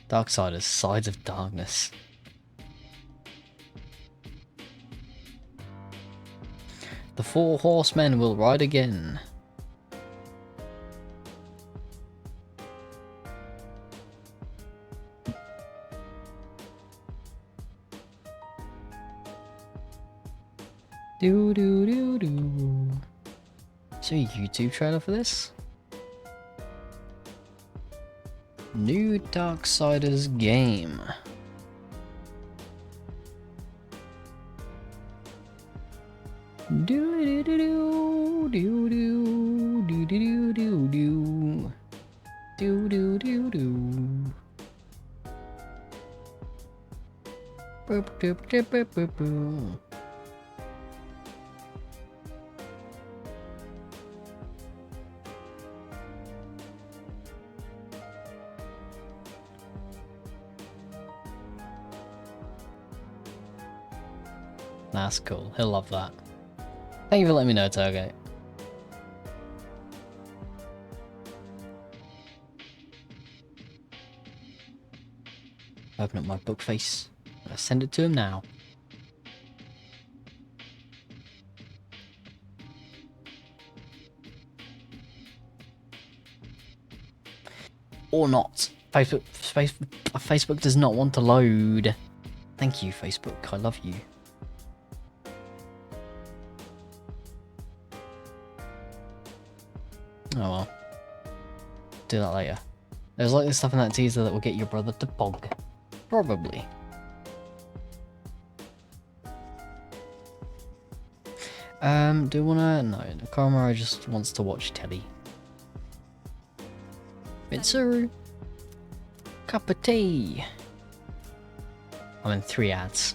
Darksiders, Sides of Darkness. The 4 horsemen will ride again. Do do do do. Is there a YouTube trailer for this? New Darksiders game. Do do do do do do do do do do do do do do. Boop boop boop boop boop boop. That's cool. He'll love that. Thank you for letting me know, Turgate. Open up my book face. I send it to him now. Or not. Facebook does not want to load. Thank you, Facebook. I love you. Oh well. Do that later. There's like this stuff in that teaser that will get your brother to bog. Probably. Do you wanna? No, Karma just wants to watch telly. Mitsuru. Cup of tea. I'm in 3 ads.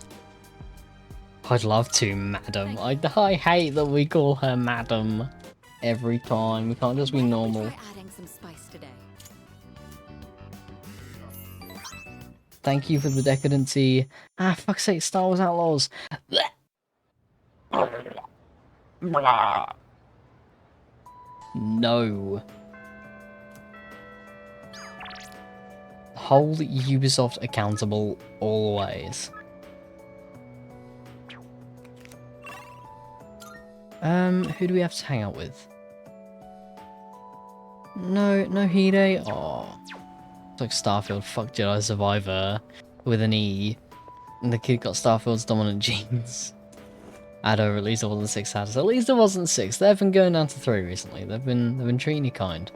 I'd love to, madam. I hate that we call her madam every time. We can't just be normal. Try adding some spice today. Thank you for the decadency. Ah, fuck's sake, Star Wars Outlaws. No. Hold Ubisoft accountable always. Who do we have to hang out with? No Hide. Oh, it's like Starfield. Fuck Jedi Survivor with an E, and the kid got Starfield's dominant genes. At least it wasn't 6 ads. At least it wasn't 6. They've been going down to 3 recently. They've been treating you kind.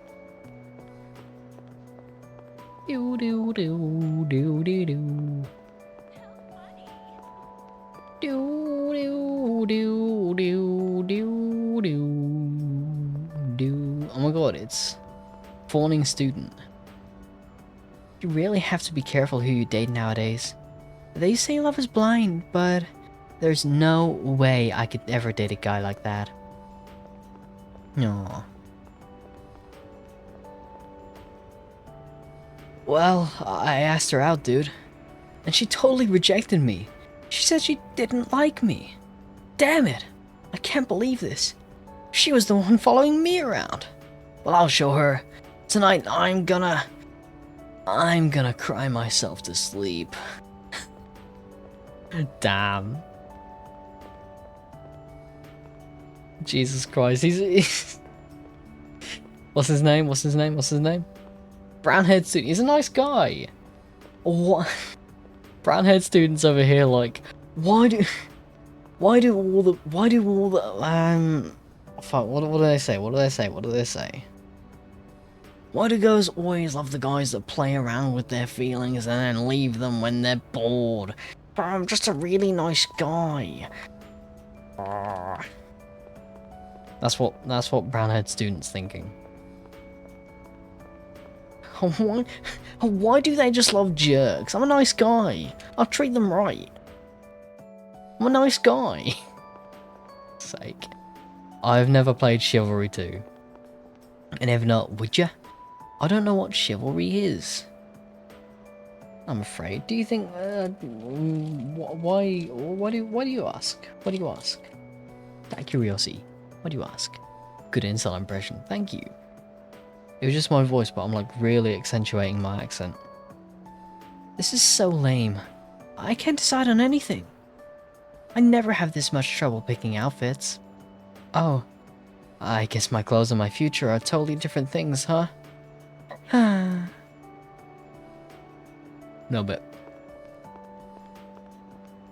Do do do do do do. Do do do do do do. Oh my god, it's fawning student. You really have to be careful who you date nowadays. They say love is blind, but there's no way I could ever date a guy like that. No. Well, I asked her out, dude. And she totally rejected me. She said she didn't like me. Damn it! I can't believe this. She was the one following me around. Well, I'll show her. Tonight, I'm gonna cry myself to sleep. Damn. Jesus Christ, he's What's his name? Brown-haired student. He's a nice guy. What? Brown-haired students over here, like, why do all the fuck, what do they say? Why do girls always love the guys that play around with their feelings and then leave them when they're bored? But I'm just a really nice guy. That's what brown-haired students thinking. Why do they just love jerks? I'm a nice guy. I'll treat them right. I'm a nice guy. Sake. I've never played Chivalry 2. And if not, would ya? I don't know what chivalry is. I'm afraid. Do you think? Why do you ask? What do you ask? Out of curiosity. What do you ask? Good inside impression. Thank you. It was just my voice, but I'm like really accentuating my accent. This is so lame. I can't decide on anything. I never have this much trouble picking outfits. Oh, I guess my clothes and my future are totally different things, huh? No bit.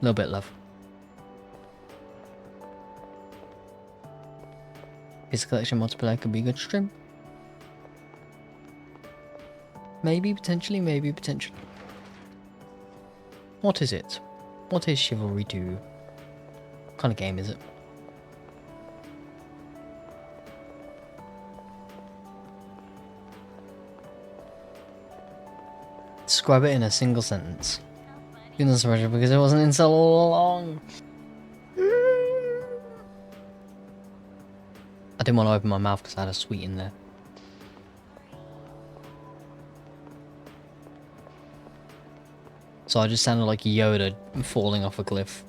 No bit, love. His collection multiplier could be a good stream. Maybe, potentially, maybe, potentially. What is it? What is Chivalry 2? What kind of game is it? Describe it in a single sentence. Goodness gracious, because it wasn't incel all along. I didn't want to open my mouth because I had a sweet in there. So I just sounded like Yoda falling off a cliff.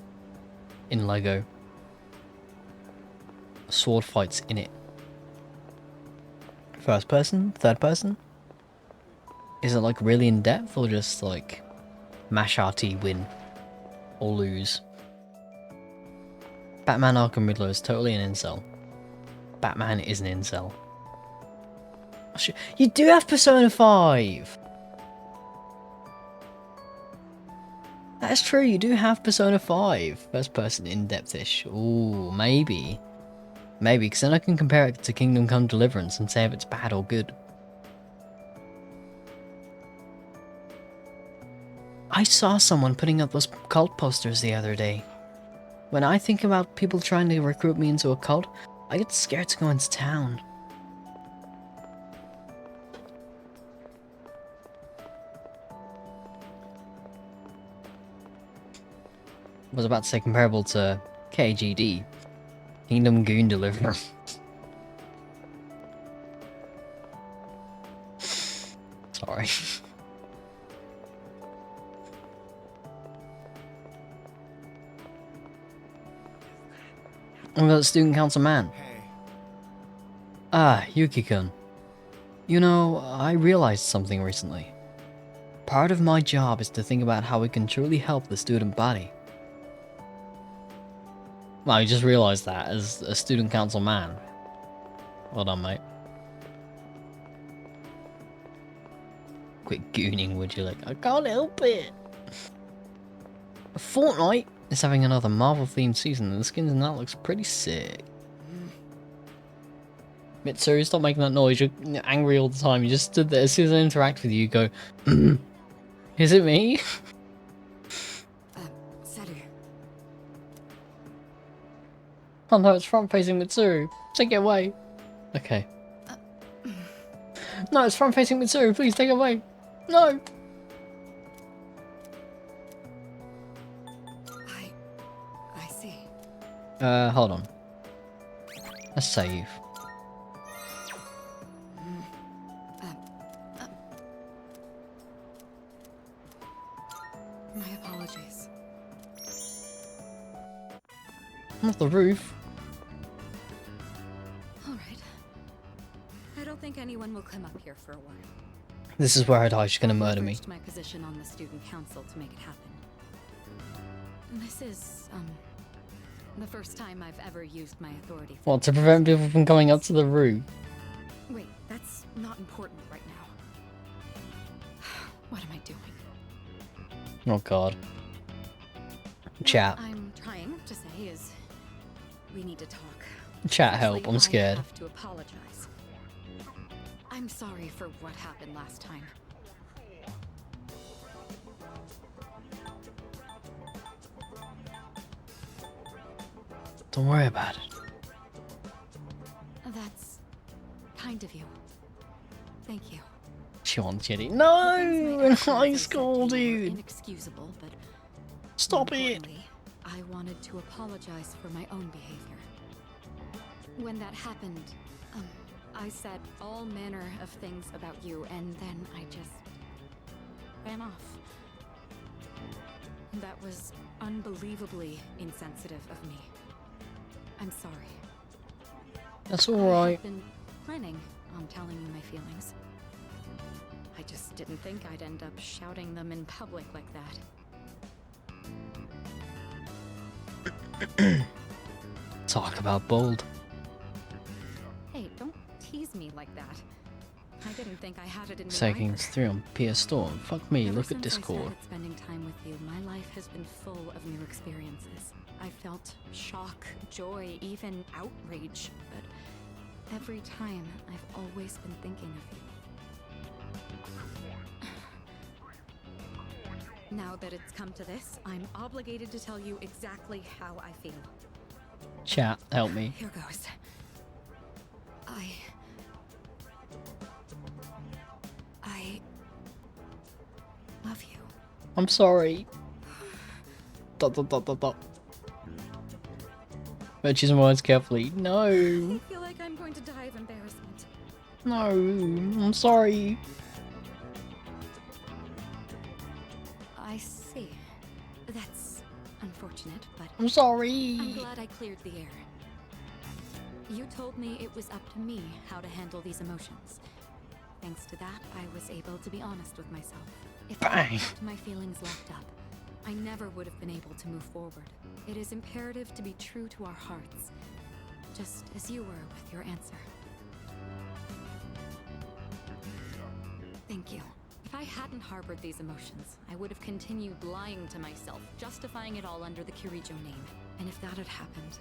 in Lego. Sword fights in it. First person? Third person? Is it like really in depth or just like mash RT win or lose? Batman Arkham Riddler is totally an incel. Batman is an incel. You do have Persona 5! That's true, you do have Persona 5. First person in-depth-ish. Ooh, maybe. Maybe, because then I can compare it to Kingdom Come Deliverance and say if it's bad or good. I saw someone putting up those cult posters the other day. When I think about people trying to recruit me into a cult, I get scared to go into town. I was about to say comparable to KGD. Kingdom Goon Deliverance. Sorry. I'm the student council man. Ah, Yuki-kun. You know, I realized something recently. Part of my job is to think about how we can truly help the student body. Well, you just realized that as a student council man. Well done, mate. Quit gooning, would you? Like, I can't help it. Fortnite is having another Marvel-themed season, and the skins in that looks pretty sick. Mitsuru, stop making that noise. You're angry all the time. You just stood there. As soon as I interact with you, you go, is it me? Oh no, it's front-facing Mitsuru. Take it away. Okay. No, it's front-facing Mitsuru. Please take it away. No. I see. Hold on. Let's save. My apologies. Not the roof. Alright. I don't think anyone will come up here for a while. This is where I die. She's gonna murder me. My position on the student council to make it happen. This is, the first time I've ever used my authority. What, to prevent people from coming up to the roof? Wait, that's not important right now. What am I doing? Oh god. Chat. What I'm trying to say is, we need to talk. Chat, help. I'm scared. I have to apologize. I'm sorry for what happened last time. Don't worry about it. That's kind of you. Thank you. She wants Yeti. No! In high school, dude! Inexcusable, but stop it! I wanted to apologize for my own behavior. When that happened, I said all manner of things about you, and then I just ran off. That was unbelievably insensitive of me. I'm sorry. That's alright. I've been planning on telling you my feelings. I just didn't think I'd end up shouting them in public like that. Talk about bold. Hey, don't tease me like that. I didn't think I had it in me Taking either. 3 on PS4. Fuck me, Ever look at since I Discord. started spending time with you, my life has been full of new experiences. I felt shock, joy, even outrage, but every time I've always been thinking of you. Now that it's come to this, I'm obligated to tell you exactly how I feel. Chat, help me. Here goes. I love you. I'm sorry. Dot dot dot dot dot. But choose my words carefully. No. I feel like I'm going to die of embarrassment. No. I'm sorry. I see. That's unfortunate. unfortunate, but I'm sorry. I'm glad I cleared the air. You told me it was up to me how to handle these emotions. Thanks to that, I was able to be honest with myself. If I had kept my feelings locked up, I never would have been able to move forward. It is imperative to be true to our hearts, just as you were with your answer. Thank you. If I hadn't harbored these emotions, I would have continued lying to myself, justifying it all under the Kirijo name. And if that had happened,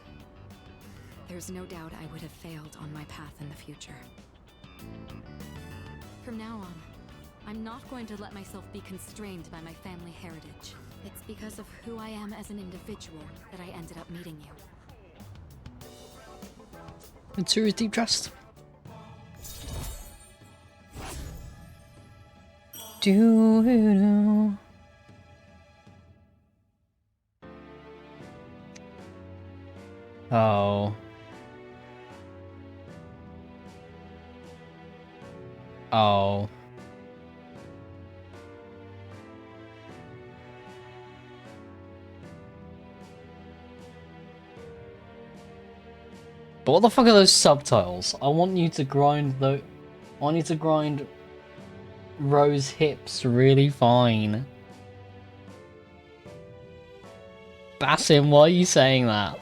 there's no doubt I would have failed on my path in the future. From now on, I'm not going to let myself be constrained by my family heritage. It's because of who I am as an individual that I ended up meeting you. Mitsuru's deep trust. Do. Oh. Oh. But what the fuck are those subtitles? I want you to grind I want you to grind Rose hips really fine. Basim, why are you saying that?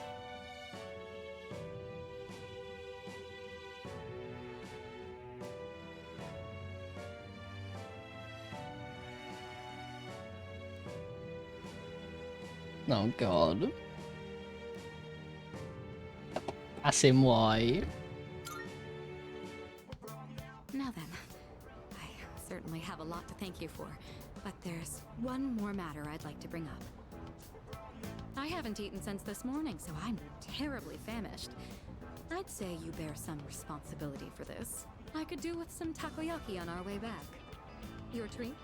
Oh god. Basim, why? Now then, I certainly have a lot to thank you for, but there's one more matter I'd like to bring up. I haven't eaten since this morning, so I'm terribly famished. I'd say you bear some responsibility for this. I could do with some takoyaki on our way back. Your treat?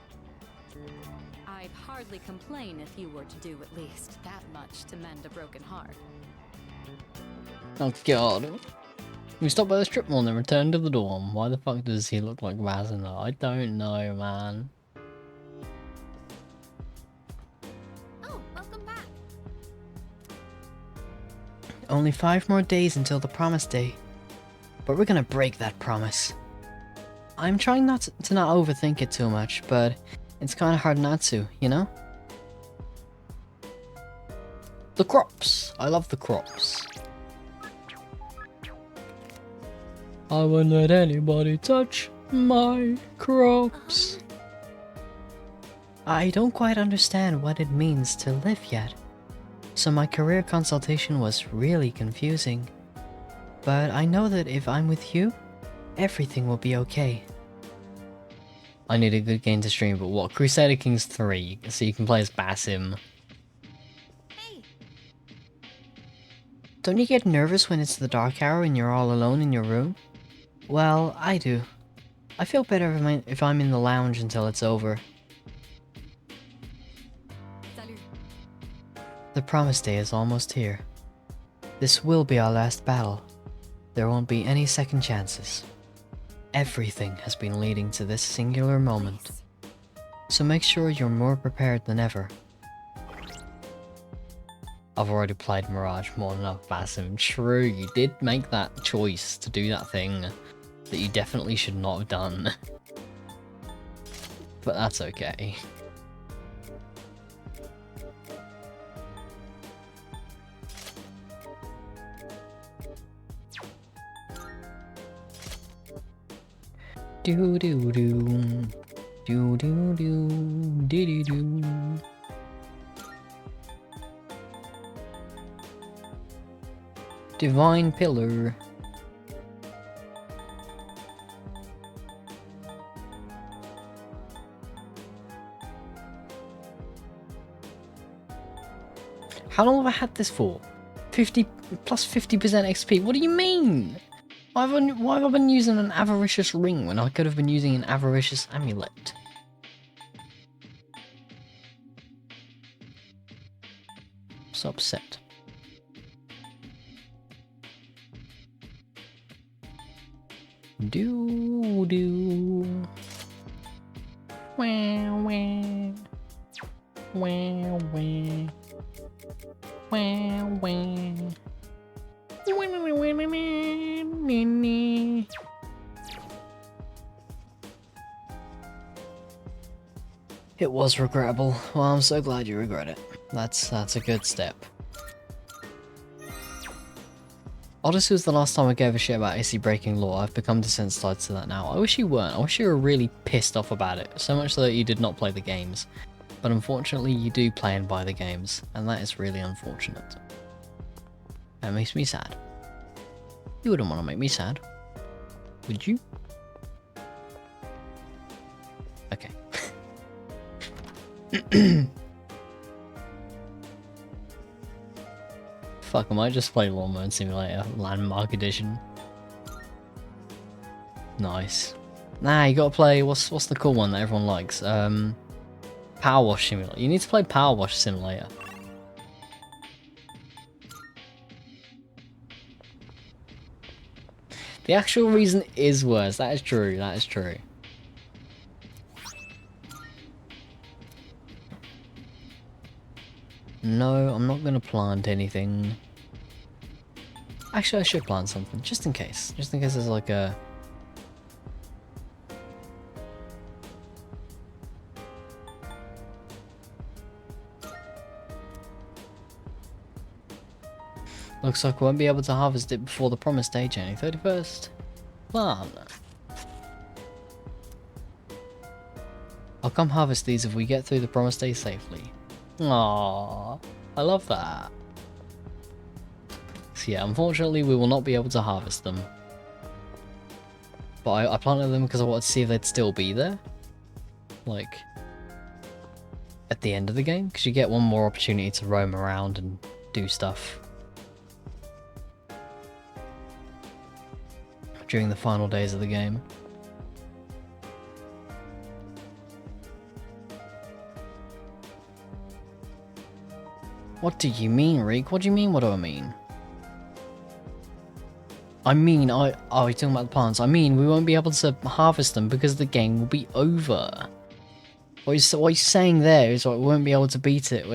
I'd hardly complain if you were to do at least that much to mend a broken heart. Oh god. We stopped by the strip mall and then returned to the dorm. Why the fuck does he look like Vazina? I don't know, man. Oh, welcome back. Only 5 more days until the promise day. But we're gonna break that promise. I'm trying not to not overthink it too much, but it's kinda hard not to, you know? The crops! I love the crops. I won't let anybody touch my crops. I don't quite understand what it means to live yet. So my career consultation was really confusing. But I know that if I'm with you, everything will be okay. I need a good game to stream, but what? Crusader Kings 3, so you can play as Basim. Hey. Don't you get nervous when it's the dark hour and you're all alone in your room? Well, I do. I feel better if I'm in the lounge until it's over. Salut. The promise day is almost here. This will be our last battle. There won't be any second chances. Everything has been leading to this singular moment. Please. So make sure you're more prepared than ever. I've already played Mirage more than enough, Basim. True, you did make that choice to do that thing that you definitely should not have done. But that's okay. Do do do. Do do do. Do do do. Divine Pillar. How long have I had this for? 50 plus 50% XP. What do you mean? Why have I been using an avaricious ring when I could have been using an avaricious amulet? I'm so upset. Do do. Wah wah. Wah wah. Wah, wah. It was regrettable. Well, I'm so glad you regret it. That's a good step. Odyssey was the last time I gave a shit about AC breaking law. I've become desensitized to that now. I wish you weren't. I wish you were really pissed off about it. So much so that you did not play the games. But unfortunately you do play and buy the games. And that is really unfortunate. That makes me sad. You wouldn't want to make me sad. Would you? Okay. Fuck, I might just play Lawnmower Simulator Landmark Edition. Nice. Nah, you gotta play, what's the cool one that everyone likes? Power Wash Simulator. You need to play Power Wash Simulator. The actual reason is worse, that is true, that is true. No, I'm not gonna plant anything. Actually, I should plant something, just in case. Just in case there's like a... Looks like we won't be able to harvest it before the promised day, January 31st. Plan. I'll come harvest these if we get through the promised day safely. Aww, I love that. So yeah, unfortunately we will not be able to harvest them. But I planted them because I wanted to see if they'd still be there. Like, at the end of the game, because you get one more opportunity to roam around and do stuff. During the final days of the game. What do you mean, Reek? What do you mean, what do I mean? I mean, oh, you're talking about the plants. I mean, we won't be able to harvest them because the game will be over. What you're saying there is like, we won't be able to beat it.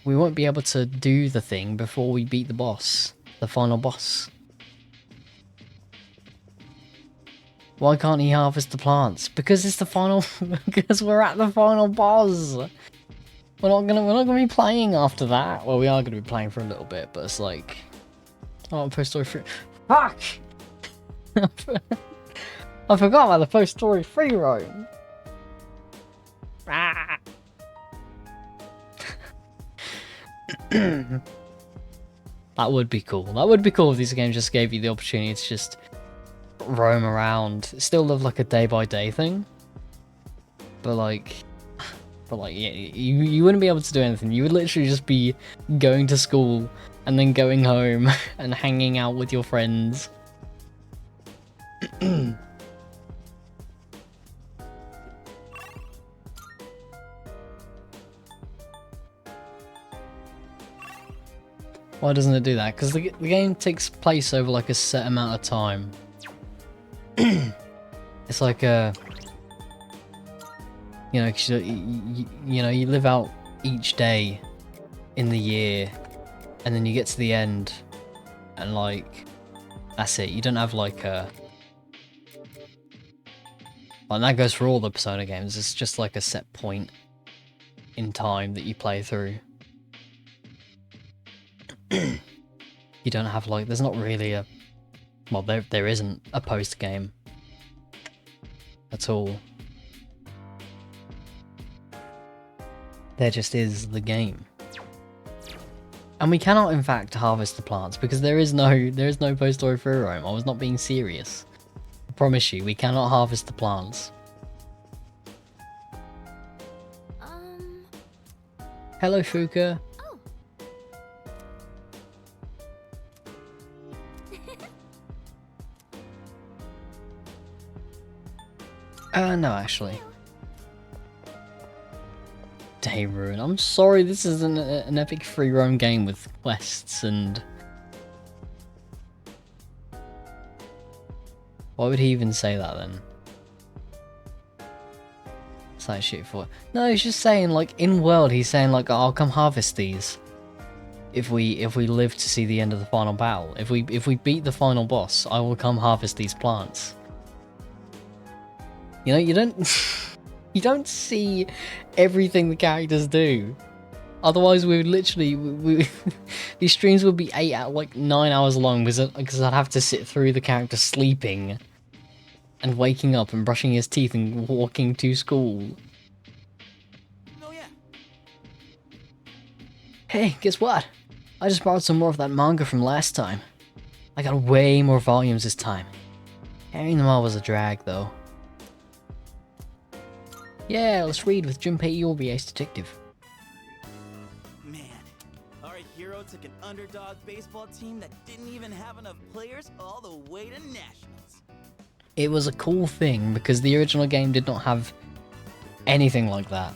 We won't be able to do the thing before we beat the boss. The final boss. Why can't he harvest the plants? Because it's the final... because we're at the final boss! We're not gonna be playing after that. Well, we are gonna be playing for a little bit, but it's like... Oh, post-story free... Fuck! I forgot about the post-story free roam. Ah. That would be cool. That would be cool if these games just gave you the opportunity to just roam around. Still live like a day-by-day thing. But like, yeah, you wouldn't be able to do anything. You would literally just be going to school and then going home and hanging out with your friends. Why doesn't it do that? Because the game takes place over like a set amount of time. It's like a... You know, 'cause you live out each day in the year, and then you get to the end, and like, that's it. You don't have like a... Well, and that goes for all the Persona games. It's just like a set point in time that you play through. You don't have like... There's not really a... Well, there isn't a post-game at all. There just is the game. And we cannot in fact harvest the plants because there is no post-story free roam. I was not being serious. I promise you, we cannot harvest the plants. Hello, Fuka. No, actually. Day Ruin. I'm sorry, this is an epic free roam game with quests and... Why would he even say that then? What's that shit for? No, he's just saying like, in world, he's saying like, oh, I'll come harvest these. if we live to see the end of the final battle. If we beat the final boss, I will come harvest these plants. You know, you don't you don't see everything the characters do. Otherwise, we would literally these streams would be 9 hours long because I'd have to sit through the character sleeping and waking up and brushing his teeth and walking to school. Oh yeah. Hey, guess what? I just borrowed some more of that manga from last time. I got way more volumes this time. Carrying them all was a drag, though. Yeah, let's read with Junpei Yorbi, Ace Detective. Man, our hero took an underdog baseball team that didn't even have enough players all the way to nationals. It was a cool thing because the original game did not have anything like that.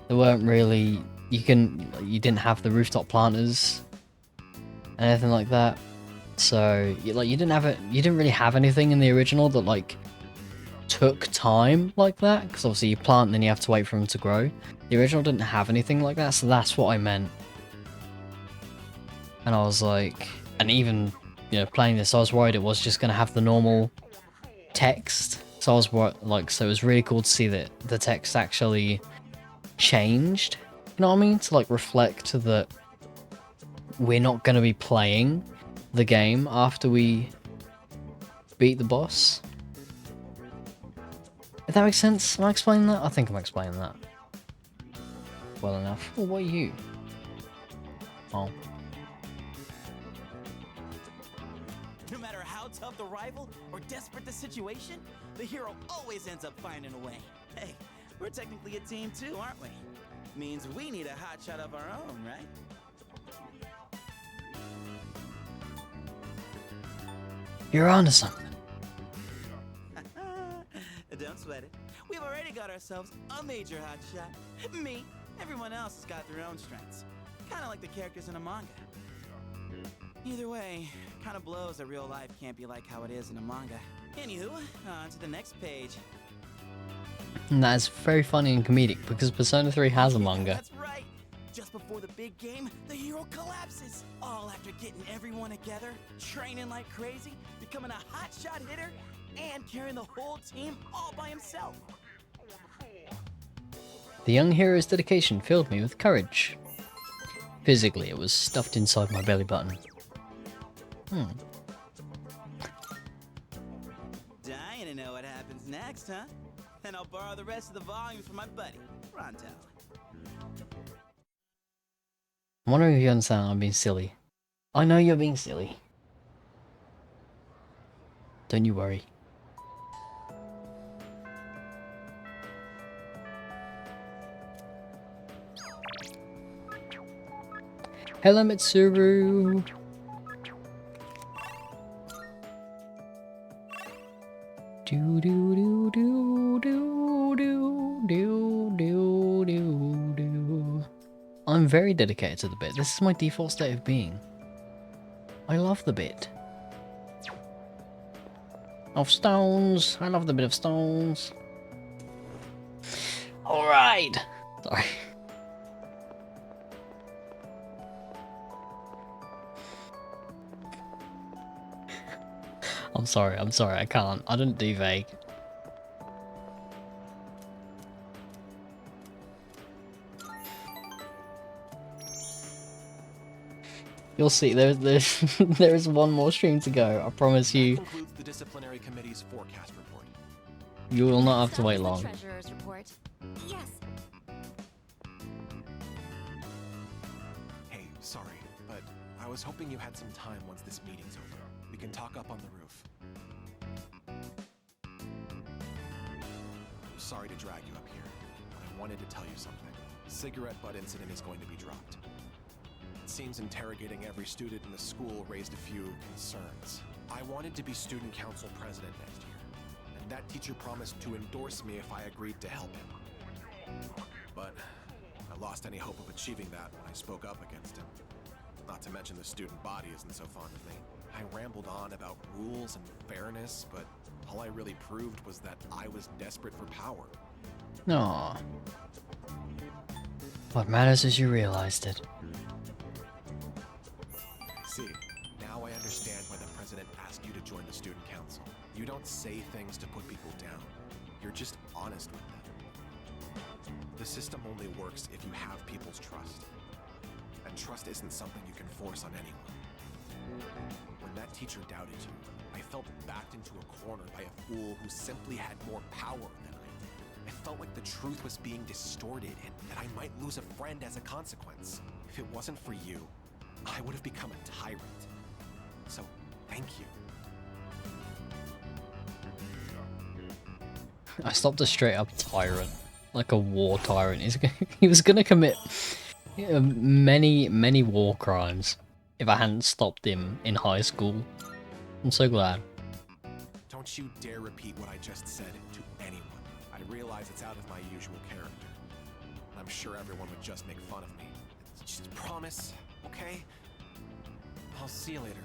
There weren't really... You didn't have the rooftop planters, anything like that. So, you didn't really have anything in the original that, like, took time like that, because obviously you plant and then you have to wait for them to grow. The original didn't have anything like that, so that's what I meant. And I was like, and even, you know, playing this, I was worried it was just going to have the normal text. So I was like, so it was really cool to see that the text actually changed, you know what I mean? To like reflect that we're not going to be playing the game after we beat the boss. If that makes sense? Am I explaining that? I think I'm explaining that well enough. Oh, what are you? Oh. No matter how tough the rival or desperate the situation, the hero always ends up finding a way. Hey, we're technically a team too, aren't we? Means we need a hotshot of our own, right? You're onto something. Don't sweat it. We've already got ourselves a major hotshot. Me. Everyone else has got their own strengths. Kind of like the characters in a manga. Either way, kind of blows that real life can't be like how it is in a manga. Anywho, on to the next page. And that is very funny and comedic because Persona 3 has a manga. That's right. Just before the big game, the hero collapses. All after getting everyone together, training like crazy, becoming a hotshot hitter, and carrying the whole team all by himself. The young hero's dedication filled me with courage. Physically, it was stuffed inside my belly button. Dying to know what happens next, huh? And I'll borrow the rest of the volumes from my buddy, Ronto. I'm wondering if you understand I'm being silly. I know you're being silly. Don't you worry. Hello, Mitsuru. Do do do do do do do do do do. I'm very dedicated to the bit. This is my default state of being. I love the bit. Of stones. I love the bit of stones. Alright. Sorry. I'm sorry, I can't. I don't do vague. You'll see, there is one more stream to go, I promise you. That concludes the disciplinary committee's forecast report. You will not have to wait long. Treasurer's report. Yes. Hey, sorry, but I was hoping you had some time once this meeting's over. We can talk up on the roof. Sorry to drag you up here, but I wanted to tell you something. Cigarette butt incident is going to be dropped. It seems interrogating every student in the school raised a few concerns. I wanted to be student council president next year, and that teacher promised to endorse me if I agreed to help him. But I lost any hope of achieving that when I spoke up against him. Not to mention the student body isn't so fond of me. I rambled on about rules and fairness, but all I really proved was that I was desperate for power. Aww. What matters is you realized it. see. Now I understand why the president asked you to join the student council. You don't say things to put people down. You're just honest with them. The system only works if you have people's trust. And trust isn't something you can force on anyone. When that teacher doubted you, I felt backed into a corner by a fool who simply had more power than I did. I felt like the truth was being distorted and that I might lose a friend as a consequence. If it wasn't for you, I would have become a tyrant. So, thank you. I stopped a straight up tyrant. Like a war tyrant. He was gonna commit many war crimes if I hadn't stopped him in high school. I'm so glad. Don't you dare repeat what I just said to anyone. I realize it's out of my usual character. I'm sure everyone would just make fun of me. Just promise, okay? I'll see you later.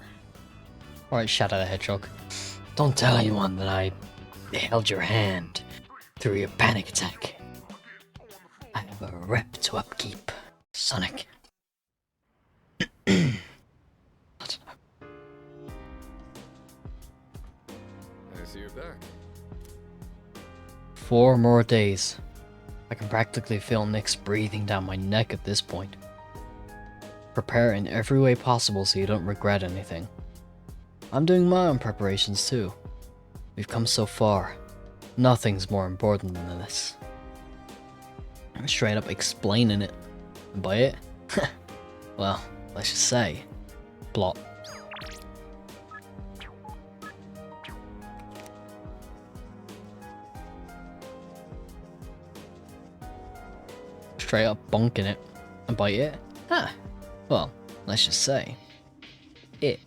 Alright, Shadow the Hedgehog. Don't tell anyone that I held your hand through your panic attack. I have a rep to upkeep, Sonic. I don't know. I see you're back. 4 more days. I can practically feel Nick's breathing down my neck at this point. Prepare in every way possible so you don't regret anything. I'm doing my own preparations too. We've come so far. Nothing's more important than this. I'm straight up explaining it. And by it? Well, let's just say, plot. Straight up bonking it. And by it? Huh. Well, let's just say, it. Hey.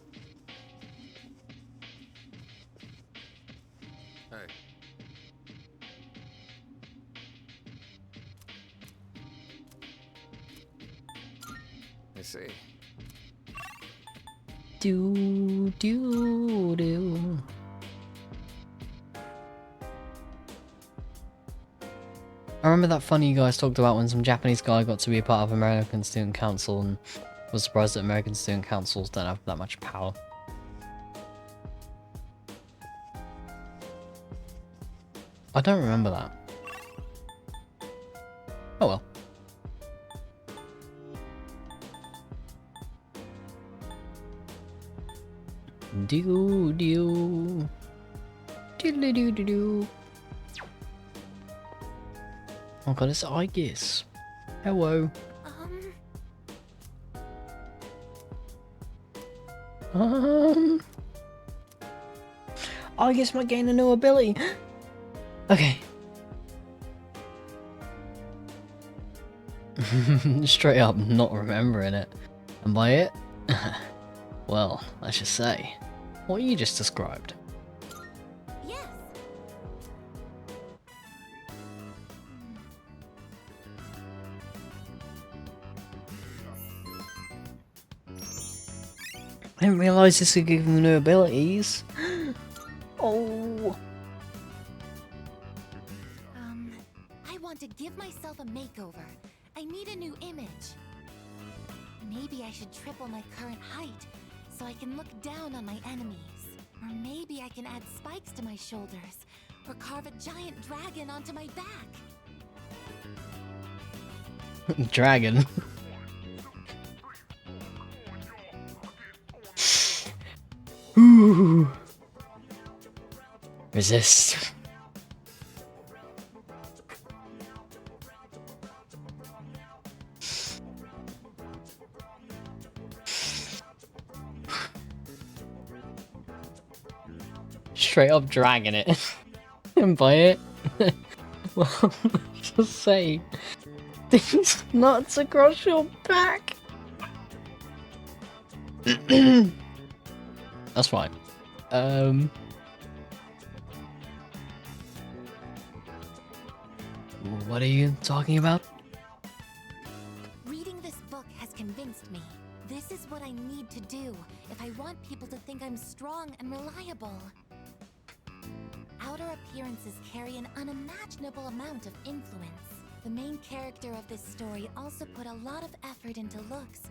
I see. Do. I remember that funny you guys talked about when some Japanese guy got to be a part of American Student Council and was surprised that American Student Councils don't have that much power. I don't remember that. Oh well. Do. Oh god, it's I-Guess. Hello. I-Guess might gain a new ability. Okay. Straight up not remembering it. And by it, well, let's just say, what you just described. Yes. I didn't realise this would give me new abilities. Oh. I want to give myself a makeover. I need a new image. Maybe I should triple my current height so I can look down on my enemies. Or maybe I can add spikes to my shoulders or carve a giant dragon onto my back. Dragon. Ooh. Resist. Straight up dragging it. And by it, well, just say these nuts across your back. That's fine. What are you talking about? Reading this book has convinced me. This is what I need to do if I want people to think I'm strong and reliable. Outer appearances carry an unimaginable amount of influence. The main character of this story also put a lot of effort into looks,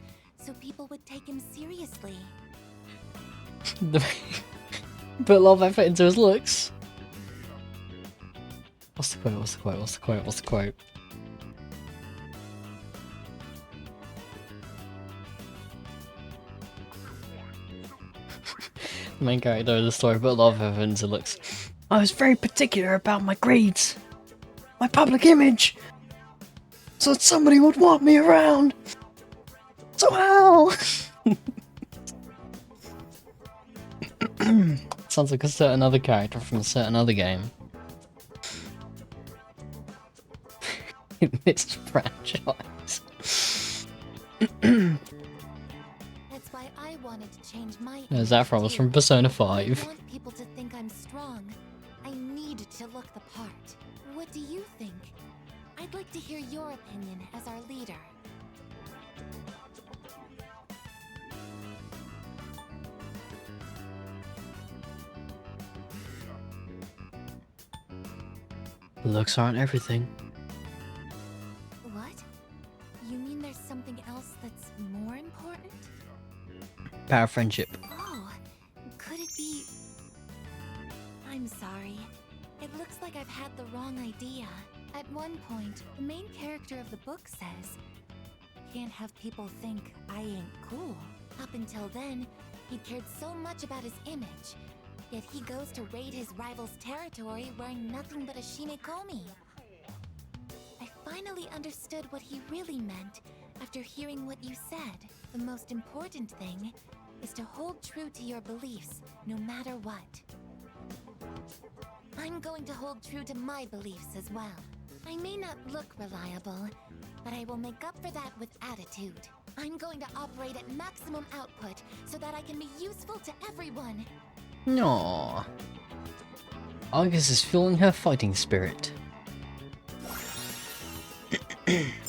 so people would take him seriously. Put a lot of effort into his looks. What's the quote? What's the quote? What's the quote? What's the quote? The main character of the story put a lot of effort into looks. I was very particular about my grades, my public image, so that somebody would want me around. So how? Sounds like a certain other character from a certain other game. In this franchise. That's why I wanted to change my There's that from us from Persona 5. I want people to think I'm strong. I need to look the part. What do you think? I'd like to hear your opinion as our leader. Looks aren't everything. What? You mean there's something else that's more important? Power friendship. Oh, could it be... I'm sorry. It looks like I've had the wrong idea. At one point, the main character of the book says, "Can't have people think I ain't cool." Up until then, he cared so much about his image. Yet he goes to raid his rival's territory wearing nothing but a shimekomi. I finally understood what he really meant after hearing what you said. The most important thing is to hold true to your beliefs, no matter what. I'm going to hold true to my beliefs as well. I may not look reliable, but I will make up for that with attitude. I'm going to operate at maximum output so that I can be useful to everyone. Aww. Argus is fueling her fighting spirit.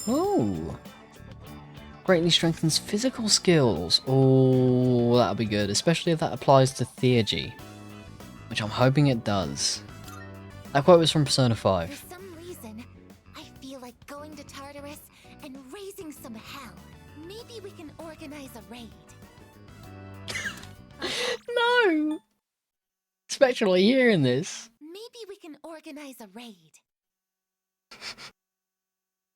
Ooh. Greatly strengthens physical skills. Oh, that'll be good, especially if that applies to theurgy, which I'm hoping it does. That quote was from Persona 5. For some reason, I feel like going to Tartarus and raising some hell. Maybe we can organize a raid. No! Especially hearing this. Maybe we can organize a raid.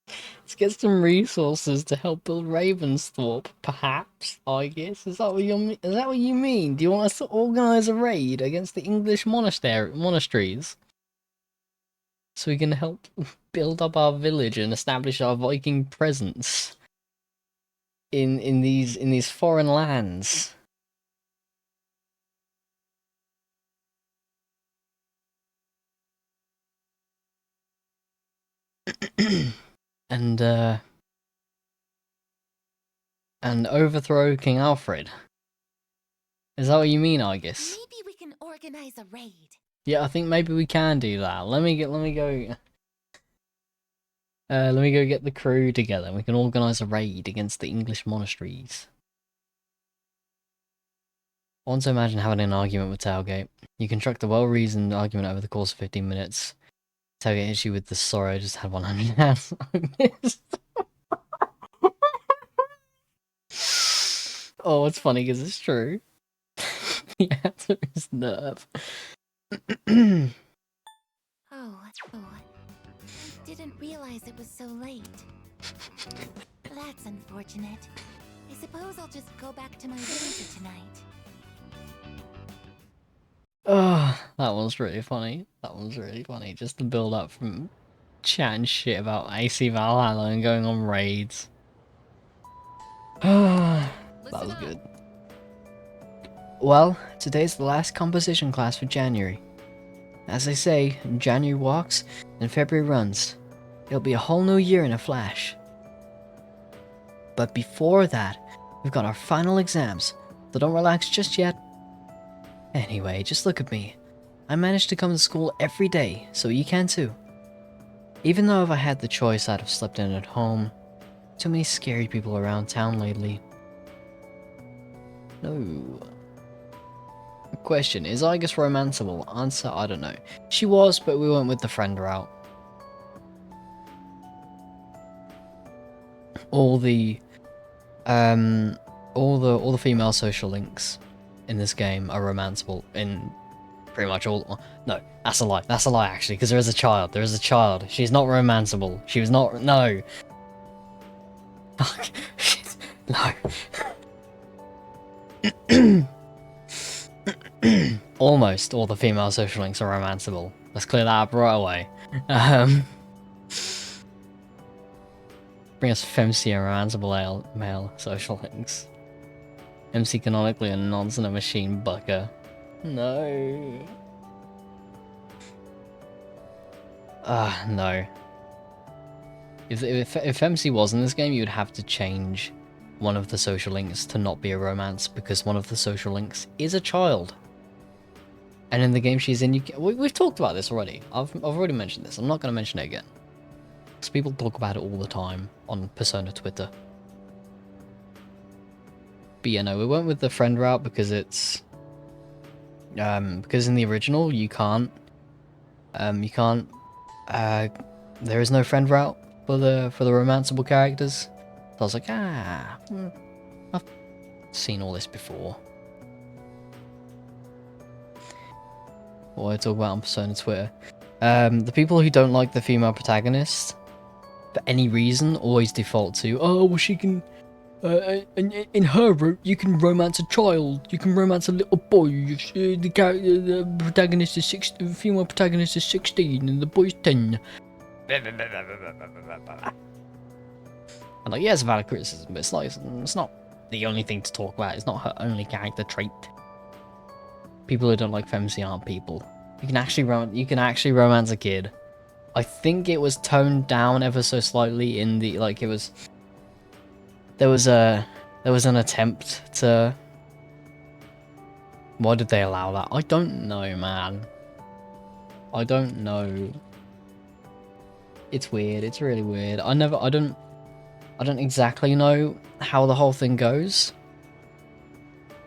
Let's get some resources to help build Ravensthorpe, perhaps, I guess. Is that what you mean? Do you want us to organise a raid against the English monasteries? So we can help build up our village and establish our Viking presence in these foreign lands. and overthrow King Alfred. Is that what you mean, I guess? Maybe we can organize a raid. Yeah, I think maybe we can do that. Let me go get the crew together and we can organise a raid against the English monasteries. I want to imagine having an argument with Tailgate. You construct a well-reasoned argument over the course of 15 minutes. Tailgate hits you with the sorry, I just had 100 hands. Oh, it's funny because it's true. The answer is nerve. Oh, I didn't realize it was so late. That's unfortunate. I suppose I'll just go back to my room for tonight. Oh, that one's really funny. That one's really funny. Just the build up from chatting shit about AC Valhalla and going on raids. That was good. Well, today's the last composition class for January. As they say, January walks and February runs. It'll be a whole new year in a flash. But before that, we've got our final exams, so don't relax just yet. Anyway, just look at me. I managed to come to school every day, so you can too. Even though if I had the choice, I'd have slept in at home. Too many scary people around town lately. No. Question, is Argus romanceable? Answer, I don't know. She was, but we went with the friend route. All the all the female social links in this game are romanceable in pretty much all. No, that's a lie. That's a lie actually, because there is a child. There is a child. She's not romanceable. She was not. No. Fuck. No. Almost all the female social links are romanceable. Let's clear that up right away. Bring us femc and romanceable male social links. MC canonically a nonce and a machine bucker. No. No. If MC was in this game, you'd have to change one of the social links to not be a romance, because one of the social links is a child. And in the game she's in, we've talked about this already. I've already mentioned this. I'm not going to mention it again. Because people talk about it all the time on Persona Twitter. But yeah, no, we went with the friend route because it's... because in the original, you can't... there is no friend route for the romanceable characters. So I was like, I've seen all this before. What I talk about on Persona Twitter. The people who don't like the female protagonist, for any reason, always default to, oh, well, she can... in her route, you can romance a child. You can romance a little boy. The protagonist is the female protagonist is 16 and the boy's 10. I'm like, yeah, it's a valid criticism, but it's not the only thing to talk about. It's not her only character trait. People who don't like femc aren't people. You can actually romance a kid. I think it was toned down ever so slightly in the there was an attempt to... Why did they allow that? I don't know, man. I don't know. It's weird. It's really weird. I don't exactly know how the whole thing goes.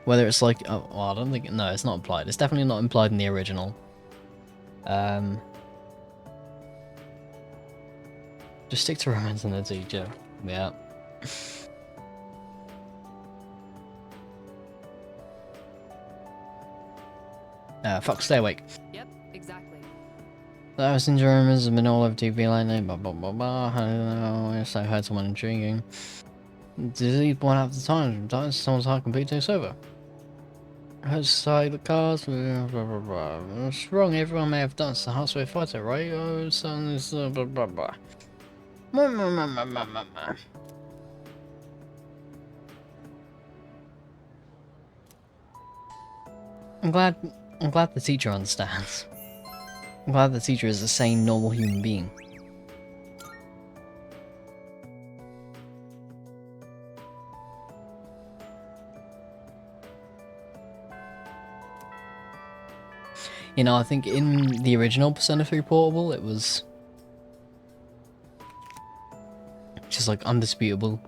Whether it's like, oh, well, I don't think, no, it's not implied. It's definitely not implied in the original. Just stick to romance and the teacher. Yeah. Fuck, stay awake. Yep, exactly. I was in rumors have been all over TV lately, blah blah blah blah. I don't know, yes, I heard someone intriguing. Disease born after time, sometimes someone's heart completely takes over. Hurts side the cars, blah blah blah. What's wrong? Everyone may have done. It's the heart's way fighter, right? Oh, son is blah blah blah. I'm glad the teacher understands. I'm glad the teacher is a sane, normal human being. You know, I think in the original Persona 3 Portable, it was just like undisputable.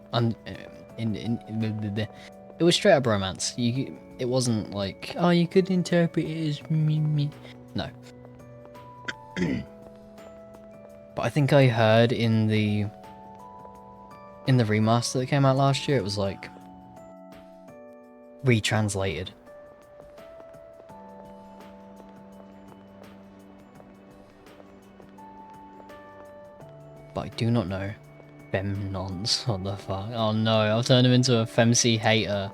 It was straight up romance. It wasn't like, oh, you could interpret it as me. No. But I think I heard in the remaster that came out last year, it was like retranslated. But I do not know. Femnons, what the fuck? Oh no, I've turned him into a femc hater.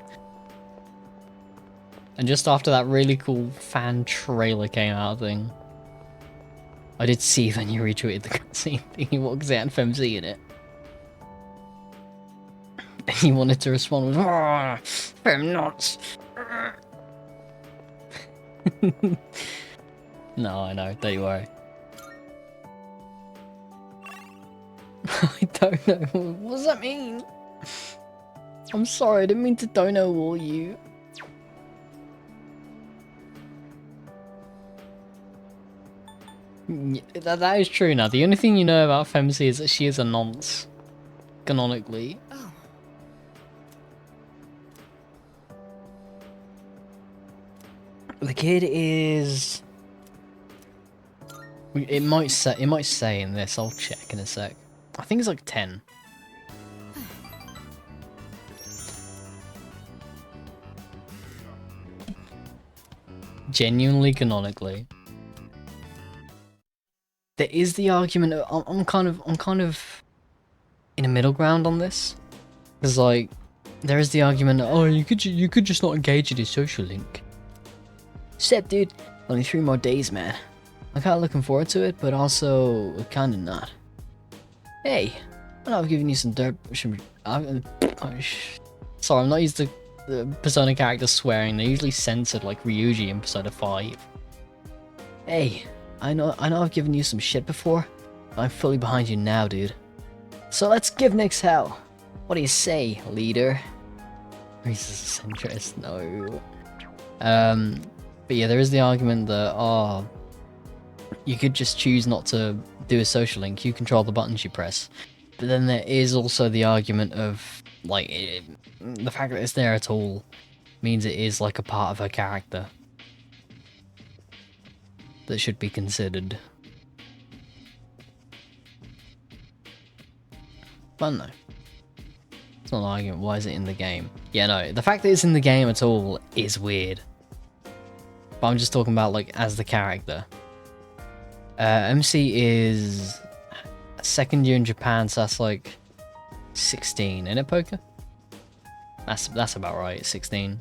And just after that really cool fan trailer came out thing, I did see when you retweeted the cutscene thing, he walks out and femc in it. And he wanted to respond with, oh, femnots. No, I know, don't you worry. I don't know. What does that mean? I'm sorry, I didn't mean to dono wall you. That is true now. The only thing you know about femc is that she is a nonce. Canonically. Oh. The kid is... It might say in this, I'll check in a sec. I think it's like 10. genuinely canonically. There is the argument of, I'm kind of in a middle ground on this. Because like, there is the argument, oh, you could just not engage in his social link. Except, dude, only 3 more days, man. I'm kinda looking forward to it, but also kinda not. Hey, I know I've given you some dirt. Sorry, I'm not used to the Persona characters swearing. They're usually censored like Ryuji in Persona 5. Hey, I know I've given you some shit before, but I'm fully behind you now, dude. So let's give Nyx hell. What do you say, leader? Reese is a centrist, no. But yeah, there is the argument that, oh, you could just choose not to do a social link, you control the buttons you press. But then there is also the argument of, like, the fact that it's there at all means it is like a part of her character that should be considered. But no. It's not an argument, why is it in the game? Yeah, no, the fact that it's in the game at all is weird. But I'm just talking about, like, as the character. MC is 2nd year in Japan, so that's like 16, isn't it, Poker? That's about right, 16.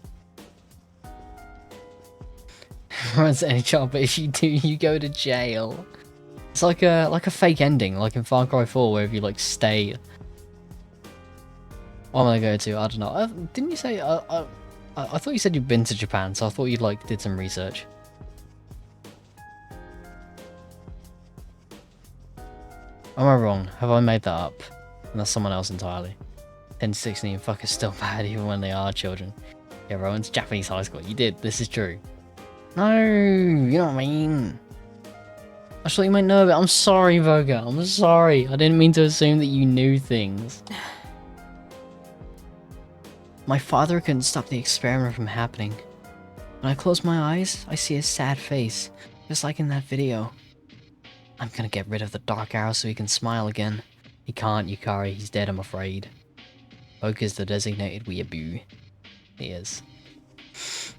Runs any job, but if you do, you go to jail. It's like a fake ending, like in Far Cry 4, where if you like stay. What am I going to? I don't know. Didn't you say? I thought you said you'd been to Japan, so I thought you like did some research. Am I wrong? Have I made that up? And that's someone else entirely. 10 to 16, fuck, is still bad even when they are children. Yeah, bro, it's Japanese high school. You did. This is true. No, you know what I mean. Actually, you might know, but I'm sorry, Voga. I'm sorry. I didn't mean to assume that you knew things. My father couldn't stop the experiment from happening. When I close my eyes, I see his sad face, just like in that video. I'm gonna get rid of the dark arrow so he can smile again. He can't, Yukari. He's dead, I'm afraid. Voga's the designated weeaboo. He is.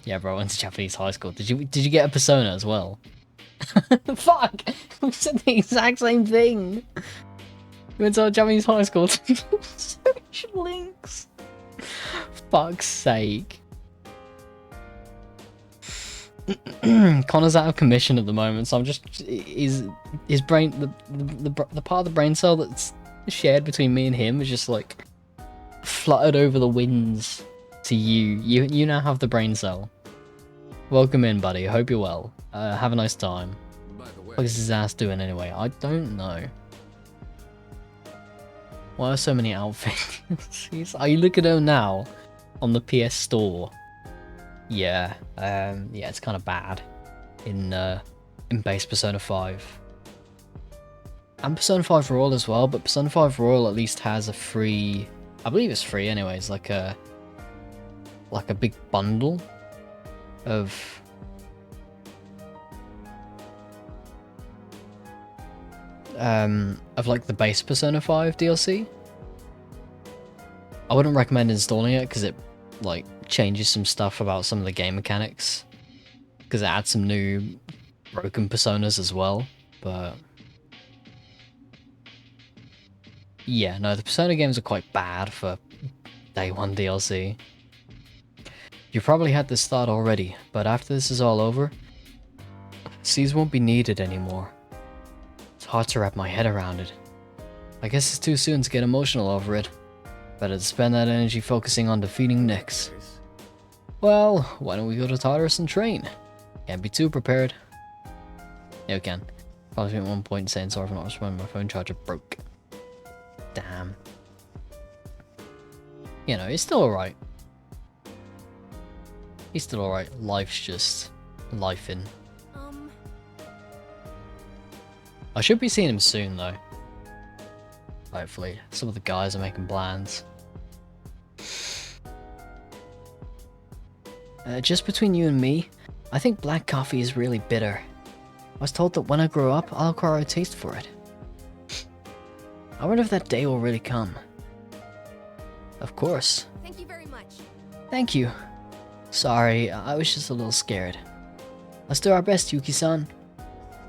Yeah, bro, I went to Japanese high school. Did you get a Persona as well? Fuck! We said the exact same thing! We went to a Japanese high school. Social links! Fuck's sake. Connor's out of commission at the moment, so I'm just... His brain... The part of the brain cell that's shared between me and him is just like... fluttered over the winds to you. You now have the brain cell. Welcome in, buddy. I hope you're well. Have a nice time. What is his ass doing anyway? I don't know. Why are so many outfits? Are you looking at him now on the PS Store? Yeah, yeah, it's kind of bad in base Persona 5. And Persona 5 Royal as well, but Persona 5 Royal at least has a free, I believe it's free anyways, like a big bundle of like the base Persona 5 DLC. I wouldn't recommend installing it because it like changes some stuff about some of the game mechanics, because it adds some new broken personas as well. But yeah, no, the Persona games are quite bad for day 1 DLC. You probably had this thought already, but after this is all over, S.E.E.S won't be needed anymore. It's hard to wrap my head around it. I guess it's too soon to get emotional over it. Better to spend that energy focusing on defeating Nyx. Well, why don't we go to Tartarus and train? Can't be too prepared. Yeah, we can. Probably at one point saying sorry for not responding, my phone charger broke. Damn. You know, it's still alright. He's still alright. Life's just life-in. I should be seeing him soon though. Hopefully. Some of the guys are making plans. Just between you and me, I think black coffee is really bitter. I was told that when I grow up, I'll acquire a taste for it. I wonder if that day will really come. Of course. Thank you very much. Thank you. Sorry, I was just a little scared. Let's do our best, Yuki-san.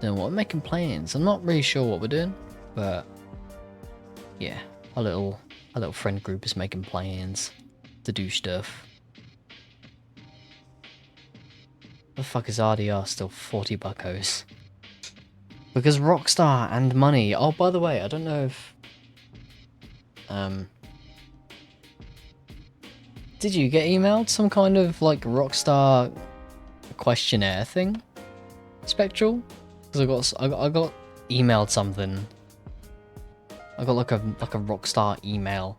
Then what? We're making plans. I'm not really sure what we're doing, but yeah, our little friend group is making plans to do stuff. The fuck is RDR still 40 buckos? Because Rockstar and money. Oh, by the way, I don't know if did you get emailed some kind of like Rockstar questionnaire thing, Spectral? Because I got emailed something. I got like a Rockstar email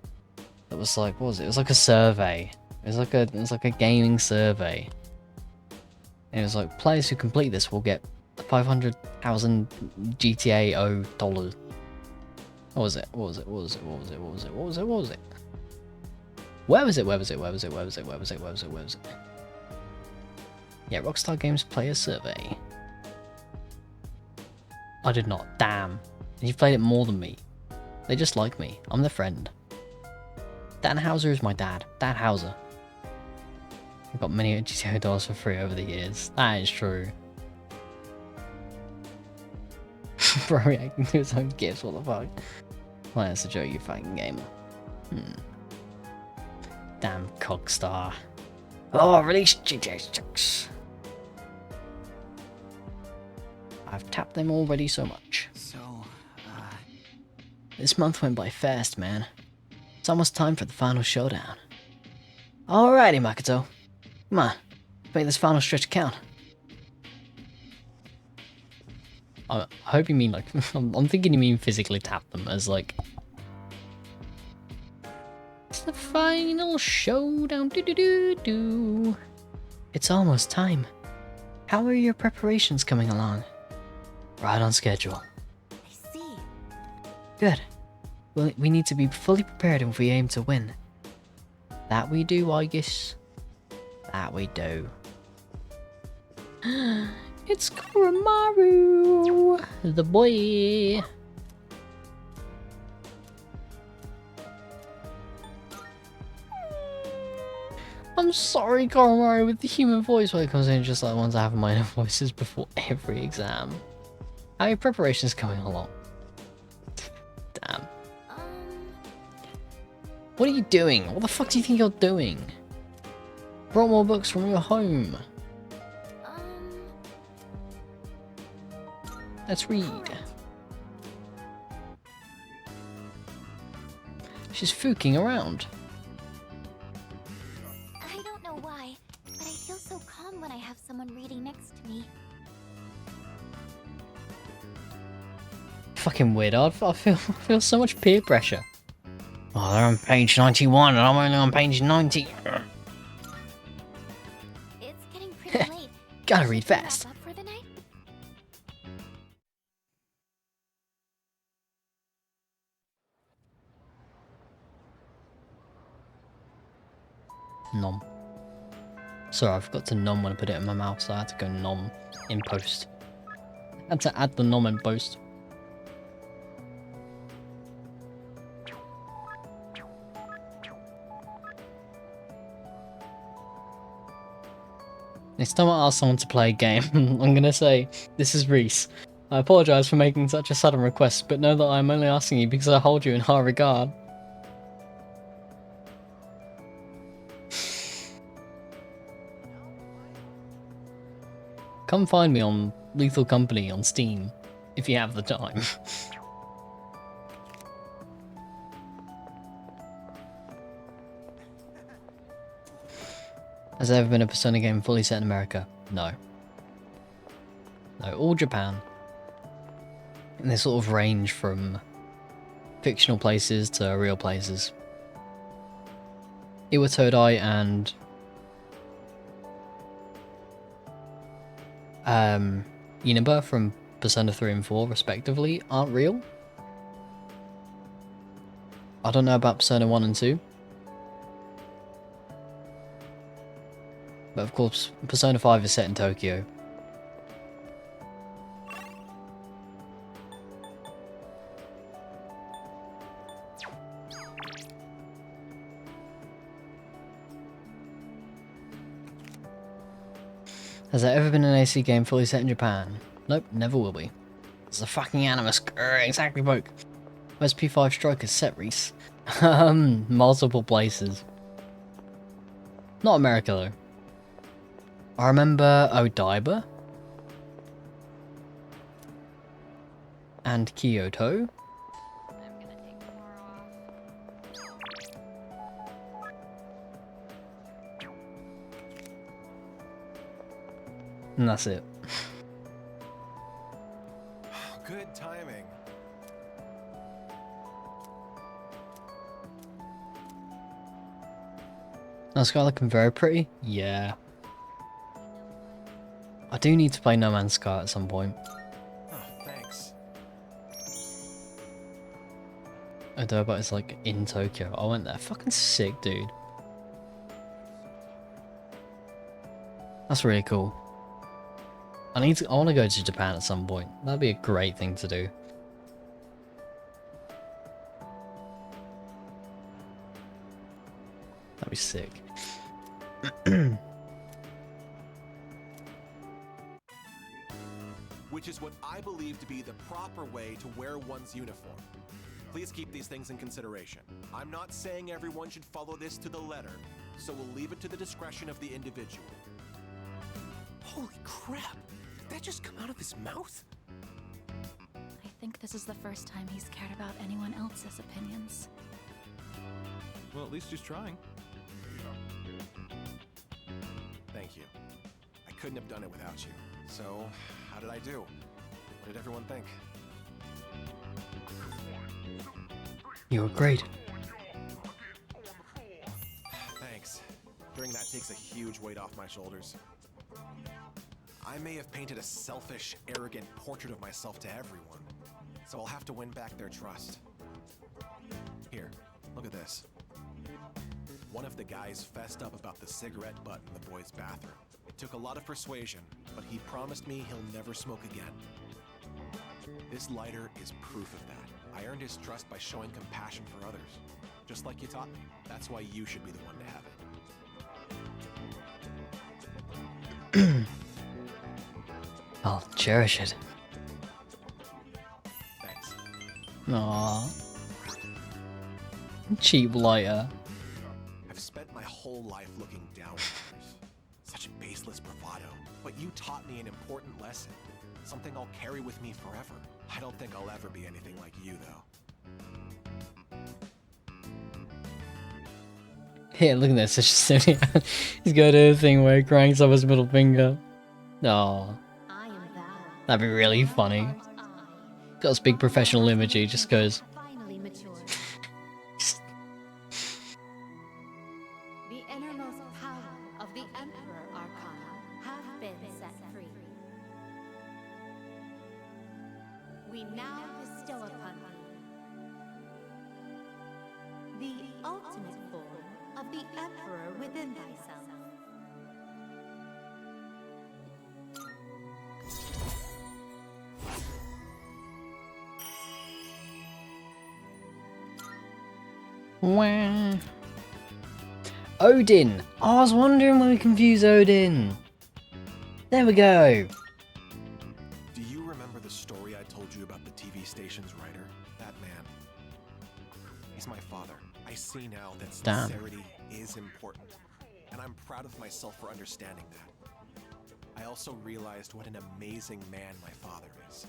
that was like, what was it? It was like a survey. It was like a gaming survey. And it was like, players who complete this will get 500,000 GTA $0. What was it? What was it? What was it? What was it? What was it? What was it? What was it? Where was it? Where was it? Where was it? Where was it? Where was it? Where was it? Where was it? Yeah, Rockstar Games Player Survey. I did not. Damn. And you've played it more than me. They just like me. I'm their friend. Dan Houser is my dad. Dad Houser. I've got many GTA dollars for free over the years. That is true. Bro reacting to his own gifts, what the fuck? Well, that's a joke, you fucking gamer. Damn Cogstar. Oh, release GTA 6. I've tapped them already so much. So, This month went by fast, man. It's almost time for the final showdown. Alrighty, Makoto. Come on, make this final stretch count. I hope you mean like, I'm thinking you mean physically tap them as like... It's the final showdown, do-do-do-do. It's almost time. How are your preparations coming along? Right on schedule. I see. Good. Well, we need to be fully prepared if we aim to win. That we do, I guess. That we do. It's Koromaru, the boy. I'm sorry, Koromaru, with the human voice when it comes in, just like ones I have minor voices before every exam. How are your preparations coming along? Damn. What are you doing? What the fuck do you think you're doing? Brought more books from your home. Let's read. She's fooking around. I don't know why, but I feel so calm when I have someone reading next to me. Fucking weird. I feel so much peer pressure. Oh, they're on page 91 and I'm only on page 90. It's getting pretty late. Gotta read fast. Wrap up for the night? Nom. Sorry, I forgot to nom when I put it in my mouth, so I had to go nom in post. I had to add the nom in post. Next time I ask someone to play a game, I'm gonna say, "This is Reece. I apologise for making such a sudden request, but know that I'm only asking you because I hold you in high regard." Come find me on Lethal Company on Steam, if you have the time. Has there ever been a Persona game fully set in America? No. No, all Japan. And they sort of range from fictional places to real places. Iwatodai and Inaba from Persona 3 and 4 respectively aren't real. I don't know about Persona 1 and 2. But of course, Persona 5 is set in Tokyo. Has there ever been an AC game fully set in Japan? Nope, never will be. It's a fucking animus. Exactly, bloke. Where's P5 Strikers set, Reece? Multiple places. Not America, though. I remember Odaiba. And Kyoto. And that's it. Good timing. Now, Sky looking very pretty? Yeah. I do need to play No Man's Sky at some point. Oh, thanks. Odaiba is like in Tokyo. I went there. Fucking sick, dude. That's really cool. I want to go to Japan at some point. That'd be a great thing to do. That'd be sick. Which is what I believe to be the proper way to wear one's uniform. Please keep these things in consideration. I'm not saying everyone should follow this to the letter, so we'll leave it to the discretion of the individual. Holy crap! Did that just come out of his mouth? I think this is the first time he's cared about anyone else's opinions. Well, at least he's trying. Thank you. I couldn't have done it without you. So, how did I do? What did everyone think? You were great. Thanks. Hearing that takes a huge weight off my shoulders. I may have painted a selfish, arrogant portrait of myself to everyone, so I'll have to win back their trust. Here, look at this. One of the guys fessed up about the cigarette butt in the boys' bathroom. It took a lot of persuasion, but he promised me he'll never smoke again. This lighter is proof of that. I earned his trust by showing compassion for others, just like you taught me. That's why you should be the one to have it. I'll cherish it. Thanks. Aww. Cheap lighter. I've spent my whole life looking down on others. Such baseless bravado. But you taught me an important lesson. Something I'll carry with me forever. I don't think I'll ever be anything like you, though. Yeah, look at this. It's just sitting. He's got a thing where he cranks up his middle finger. Aww. That'd be really funny. Got this big professional image, he just goes. The innermost power of the Emperor Arcana have been set free. We now bestow upon thee the ultimate form of the Emperor within thyself. Wah. Odin! Oh, I was wondering why we confuse Odin. There we go. Do you remember the story I told you about the TV station's writer? That man. He's my father. I see now that sincerity is important, and I'm proud of myself for understanding that. I also realized what an amazing man my father is.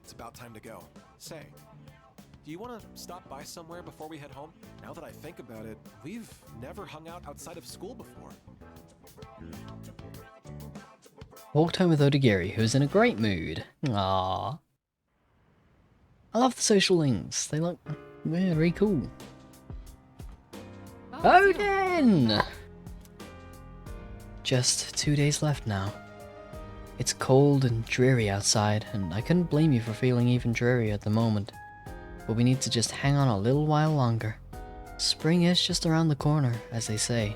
It's about time to go. Say, do you want to stop by somewhere before we head home? Now that I think about it, we've never hung out outside of school before. Walked home with Odagiri, who was in a great mood. Aww. I love the social links. They look very cool. Odin! Just 2 days left now. It's cold and dreary outside, and I couldn't blame you for feeling even dreary at the moment. But we need to just hang on a little while longer. Spring is just around the corner, as they say.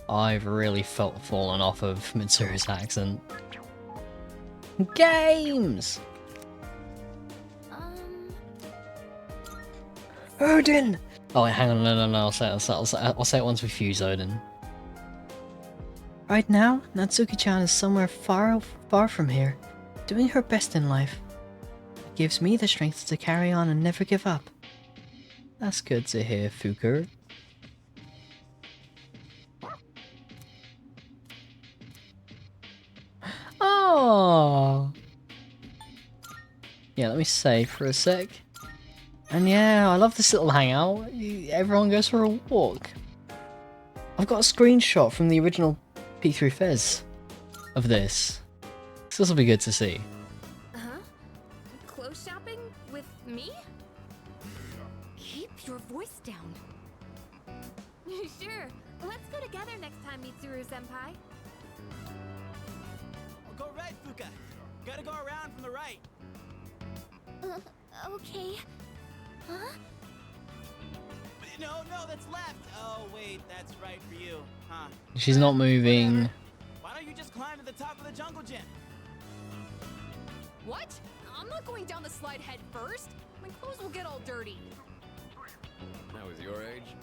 I've really felt fallen off of Mitsuru's accent. Games! Odin! Oh wait, hang on, no, I'll say it once we fuse Odin. Right now, Natsuki-chan is somewhere far, far from here, doing her best in life. It gives me the strength to carry on and never give up. That's good to hear, Fuku. Oh! Yeah, let me save for a sec. And yeah, I love this little hangout. Everyone goes for a walk. I've got a screenshot from the original P3 Fez of this. So this will be good to see. Huh? Clothes shopping with me? Keep your voice down. Sure. Let's go together next time, Mitsuru-senpai. I'll go right, Fuka. Gotta go around from the right. Okay. Huh? No, that's left. Oh, wait, that's right for you, huh? She's not moving. Whatever. Why don't you just climb to the top of the jungle gym? What? I'm not going down the slide head first. My clothes will get all dirty. That was your age?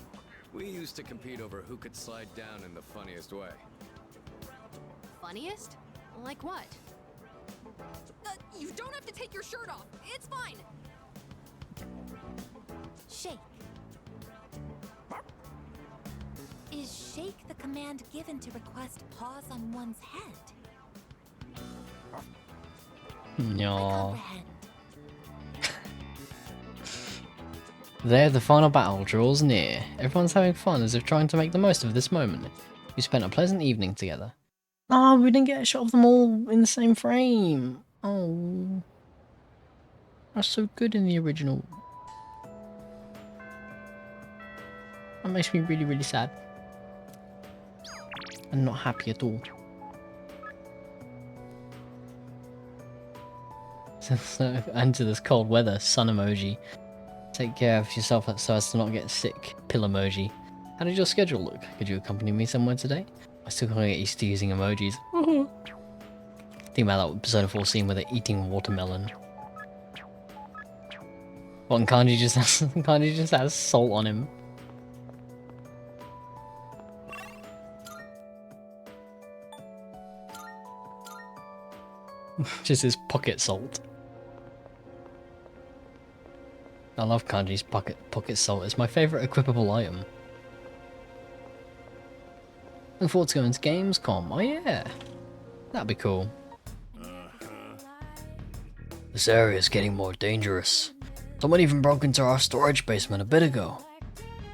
We used to compete over who could slide down in the funniest way. Funniest? Like what? You don't have to take your shirt off. It's fine. Shake. Is shake the command given to request pause on one's head? No. There, the final battle draws near. Everyone's having fun as if trying to make the most of this moment. We spent a pleasant evening together. Oh, we didn't get a shot of them all in the same frame. Oh. That's so good in the original. That makes me really, really sad. I'm not happy at all. So, into this cold weather, sun emoji. Take care of yourself so as to not get sick, pill emoji. How did your schedule look? Could you accompany me somewhere today? I still can't get used to using emojis. Think about that Persona 4 scene where they're eating watermelon. What, Kanji just has salt on him. Just his pocket salt. I love Kanji's pocket salt. It's my favourite equipable item. Looking forward to going to Gamescom. Oh yeah, that'd be cool. This area is getting more dangerous. Someone even broke into our storage basement a bit ago.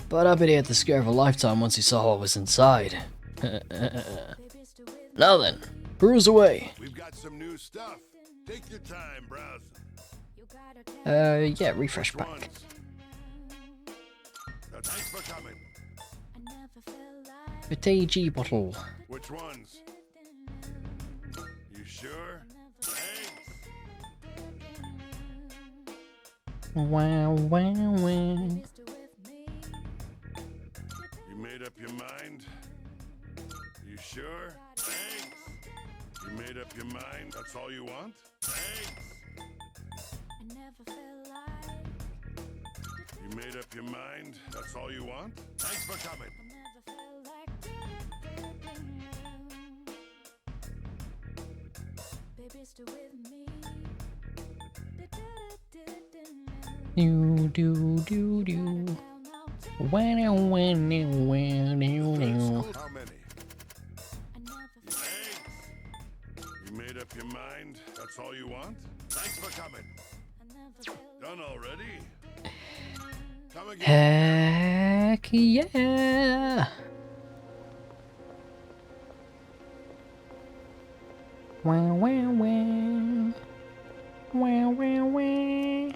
But I bet he had the scare of a lifetime once he saw what was inside. Now then, cruise away. We've got some new stuff. Take your time, browse. Yeah, refresh back. Thanks for coming. Vitae bottle. Which ones? You sure? Thanks. Wow, wow, wow. You made up your mind? You sure? Thanks. You made up your mind? That's all you want? Thanks. You made up your mind? That's all you want? Thanks for coming. Do do do do. When How many? Thanks. You made up your mind? That's all you want? Thanks for coming. Done already? Come again. Heck yeah! Wow, wow, wow. Wow, wow, wow.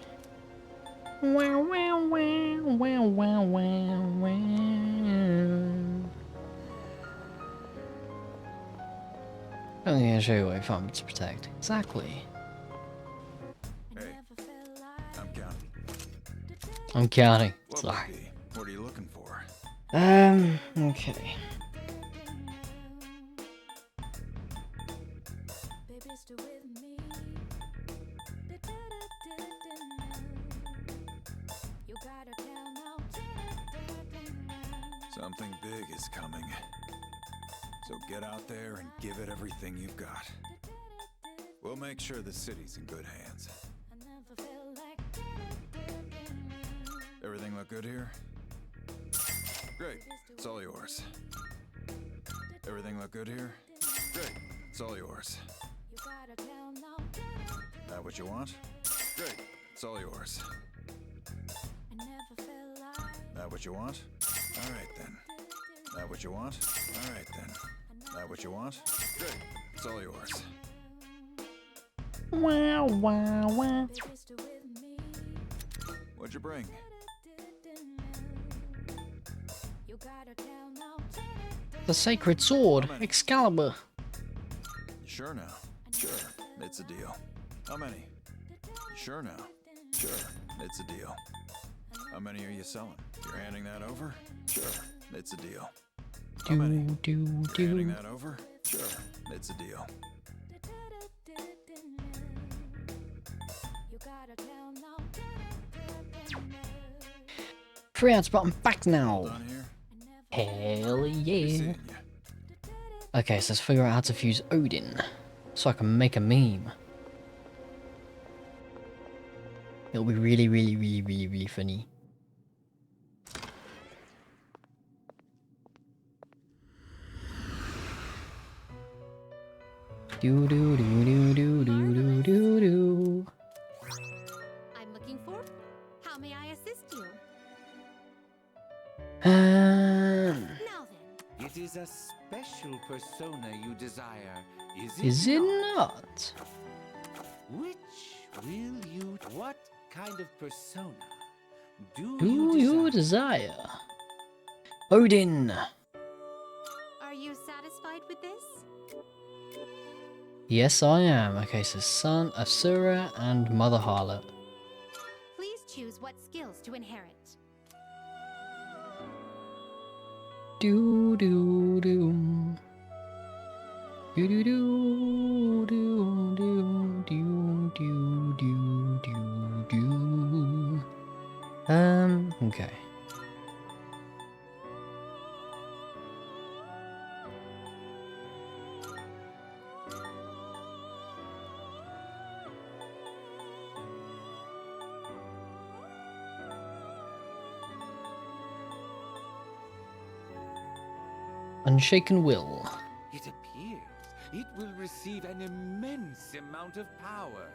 Wow, wow, wow, wow, wow, wow, wow. I'm gonna show you what I found to protect. Exactly. Hey, I'm counting. I'm counting. What Sorry. would be? What are you looking for? Okay. Something big is coming. So get out there and give it everything you've got. We'll make sure the city's in good hands. Everything look good here? Great, it's all yours. Everything look good here? Great, it's all yours. That what you want? Great, it's all yours. That what you want? All right then. That what you want? All right then. That what you want? Great, it's all yours. Wow, wow, wow. What'd you bring? The sacred sword, Excalibur. Sure now. Sure, it's a deal. How many? Sure now. Sure, it's a deal. How many are you selling? You're handing that over? Sure, it's a deal. How many? You're handing that over? Sure, it's a deal. Free ads, but I'm back now. Done here? Hell Be yeah. seeing ya. Okay, so let's figure out how to fuse Odin so I can make a meme. It'll be really, really, really, really, really funny. Do do do do do do do do do. I'm looking for. How may I assist you? Um, Now then. It is a special persona you desire, is it not? Which will you... What kind of persona do Do you desire? desire? Odin! Are you satisfied with this? Yes, I am. Okay, so Son, Asura, and Mother Harlot. Please choose what skills to inherit. Do do do. Do do do do do do do do do do. Okay. Unshaken will. It appears it will receive an immense amount of power.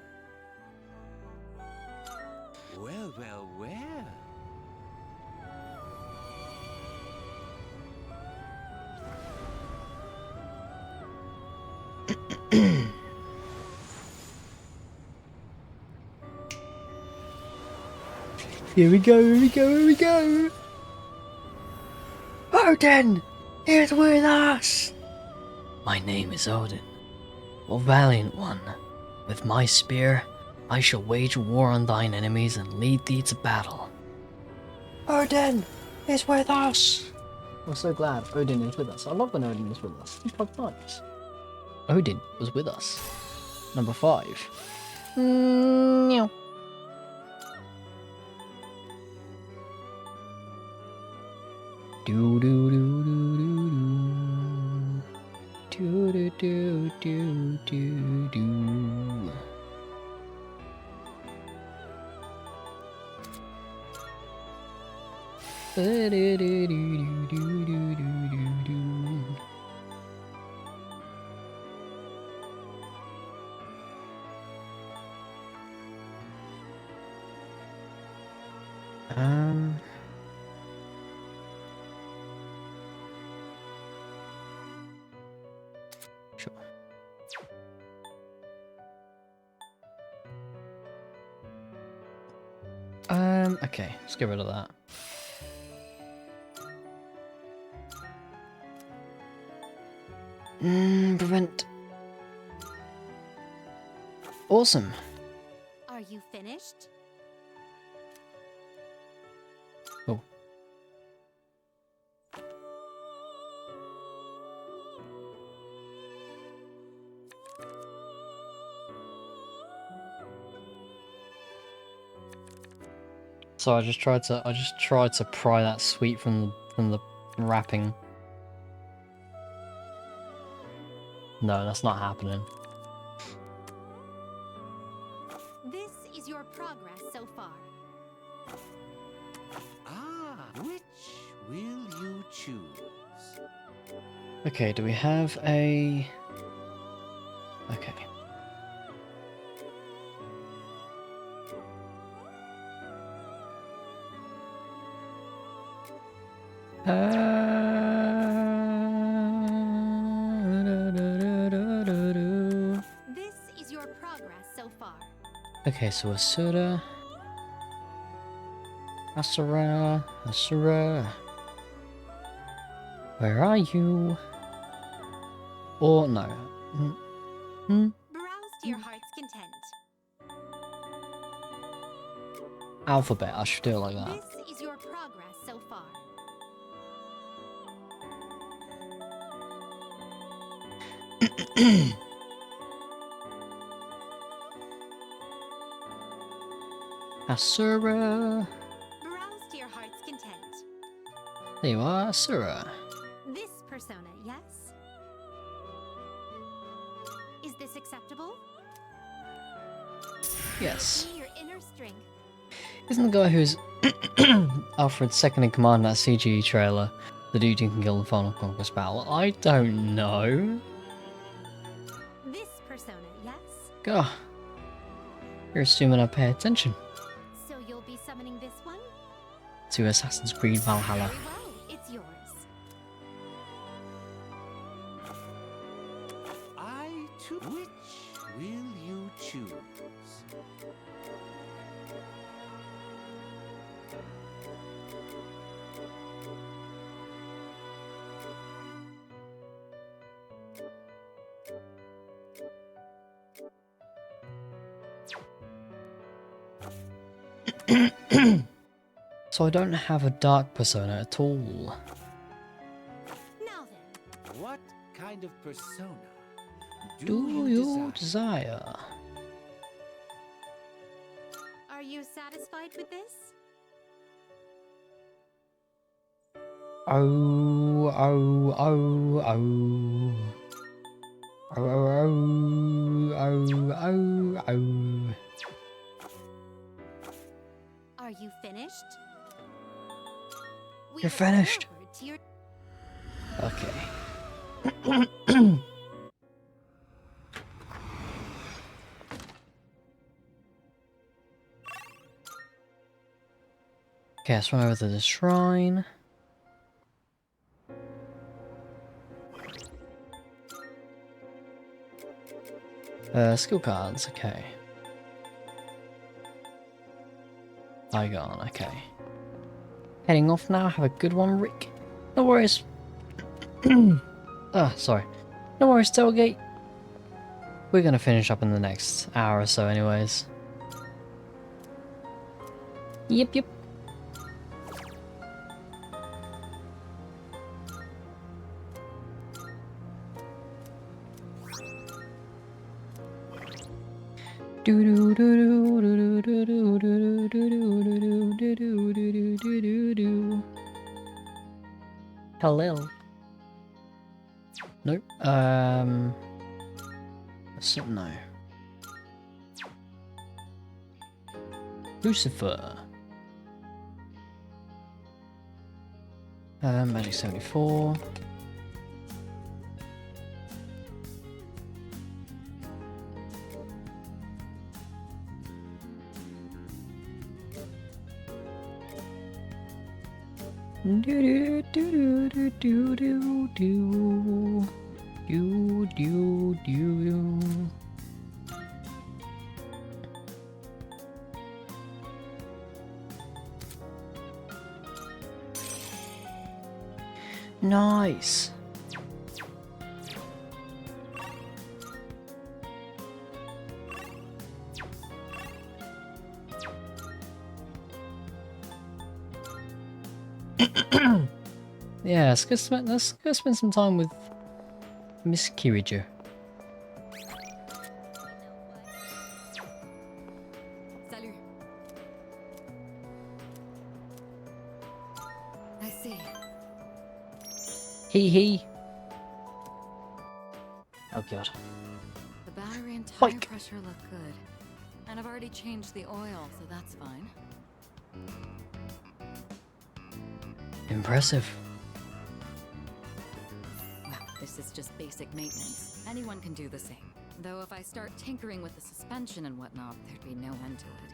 Well, well, well. Here we go, here we go, here we go! Odin is with us! My name is Odin, O valiant one. With my spear, I shall wage war on thine enemies and lead thee to battle. Odin is with us! We're so glad Odin is with us. I love when Odin is with us. He's quite nice. Odin was with us. Number 5. Meow. Do do do do do do do do do do. Do do do do do do do do. Sure. Okay, let's get rid of that. Prevent. Awesome. Are you finished? Oh. So I just tried to pry that sweet from the wrapping. No, that's not happening. This is your progress so far. Ah, which will you choose? Okay, do we have a... Okay. This is your progress so far. Okay, so Asura. Asura. Where are you? Or no. Browse to your heart's content. Alphabet, I should do it like that. This is your progress so far. Asura. Browse to your heart's content. There you are, Asura. This persona, yes? Is this acceptable? Yes. Be your inner strength. Isn't the guy who's Alfred's second in command in that CG trailer the dude you can kill in the Final Conquest battle? I don't know. This persona, yes? God. You're assuming I pay attention So you'll be summoning this one? to Assassin's Creed Valhalla. Very well, it's yours. I too. Which will you choose? So I don't have a dark persona at all. Now then. What kind of persona Do you desire? Are you satisfied with this? Oh, oh, oh, oh. Oh, oh, oh, oh, oh. Are you finished? We You're look finished. forward to your... Okay. Okay, let's run over to the shrine. Skill cards, okay. Bygone, okay. Heading off now, have a good one, Rick. No worries. Sorry. No worries, Tailgate. We're gonna finish up in the next hour or so anyways. Yep. Hello. Nope. No. Lucifer. Magic 74. Nice. Yeah, let's go spend some time with Miss Kiriju. Salut. I see. Hee hee. Oh god. The battery and tire Bike. pressure look good. And I've already changed the oil, so that's fine. Impressive. Well, this is just basic maintenance. Anyone can do the same. Though if I start tinkering with the suspension and whatnot, there'd be no end to it.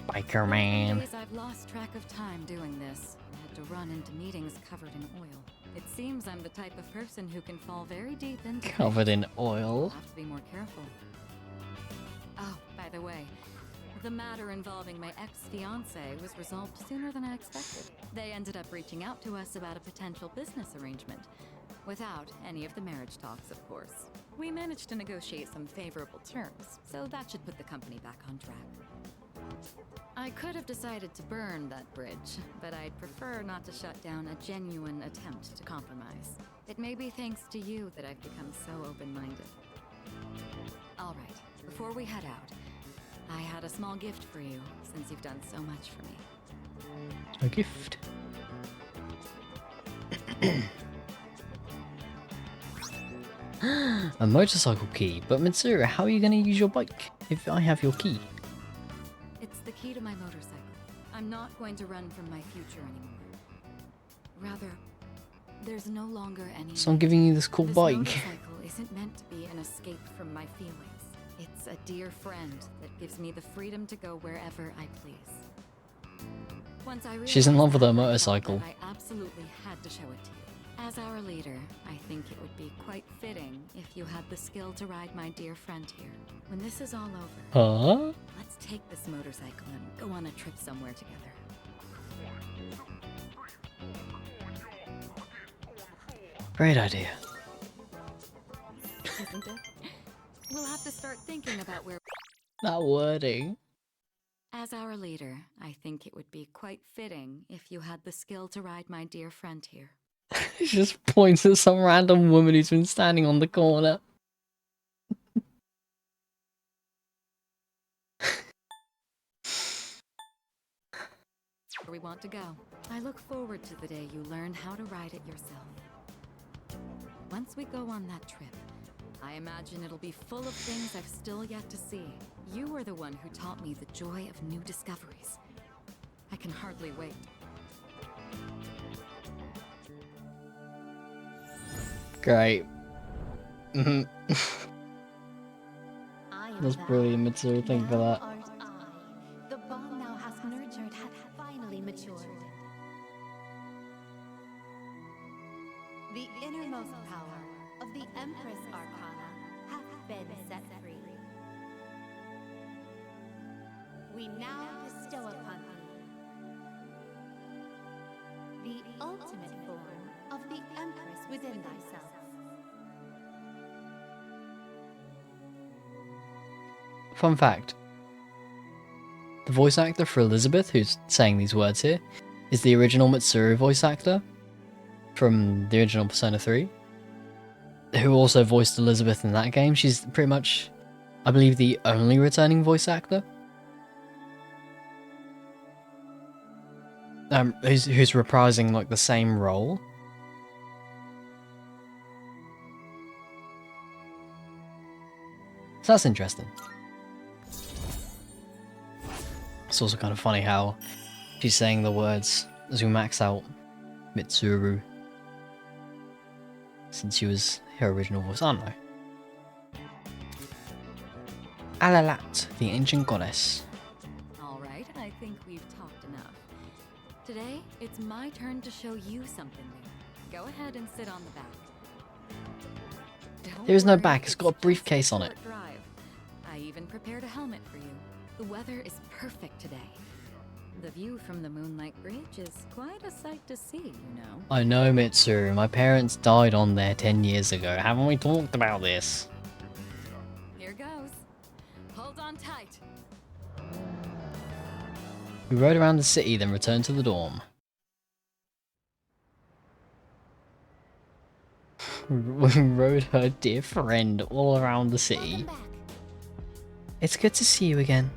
Biker man. Days I've lost track of time doing this. I had to run into meetings covered in oil. It seems I'm the type of person who can fall very deep into Covered in oil. I'll have to be more careful. Oh, by the way, the matter involving my ex-fiance was resolved sooner than I expected. They ended up reaching out to us about a potential business arrangement, without any of the marriage talks, of course. We managed to negotiate some favorable terms, so that should put the company back on track. I could have decided to burn that bridge, but I'd prefer not to shut down a genuine attempt to compromise. It may be thanks to you that I've become so open-minded. All right, before we head out, I had a small gift for you, since you've done so much for me. A gift. A motorcycle key. But Mitsuru, how are you going to use your bike if I have your key? It's the key to my motorcycle. I'm not going to run from my future anymore. Rather, there's no longer any... So I'm giving you this cool This bike. motorcycle isn't meant to be an escape from my feelings. It's a dear friend that gives me the freedom to go wherever I please. Once I She's in love with her realized that, motorcycle. I absolutely had to show it to you. As our leader, I think it would be quite fitting if you had the skill to ride my dear friend here. When this is all over, Huh? let's take this motorcycle and go on a trip somewhere together. Great idea. Isn't it? We'll have to start thinking about where... That wording. As our leader, I think it would be quite fitting if you had the skill to ride my dear friend here. She just points at some random woman who's been standing on the corner. Where we want to go. I look forward to the day you learn how to ride it yourself. Once we go on that trip, I imagine it'll be full of things I've still yet to see. You were the one who taught me the joy of new discoveries. I can hardly wait. Great. That's brilliant, Mitsuru. Thank you for that. The bond thou hast nurtured hath finally matured. The innermost power of the Empress Arcana hath been set free. We now bestow upon thee the ultimate form of the Empress within thyself. Fun fact. The voice actor for Elizabeth, who's saying these words here, is the original Mitsuru voice actor from the original Persona 3, who also voiced Elizabeth in that game. She's pretty much, I believe, the only returning voice actor. Who's reprising like the same role. So that's interesting. It's also kind of funny how she's saying the words as we max out Mitsuru, since she was her original voice. I don't know. Alalat, the ancient goddess. All right, I think we've talked enough. Today, it's my turn to show you something new. Go ahead and sit on the back. Don't There is no worry, back, it's got a briefcase on it. short drive. I even prepared a helmet for you. The weather is perfect today. The view from the Moonlight Bridge is quite a sight to see, you know. I know, Mitsuru. My parents died on there 10 years ago. Haven't we talked about this? Here goes. Hold on tight. We rode around the city, then returned to the dorm. We rode her dear friend all around the city. It's good to see you again.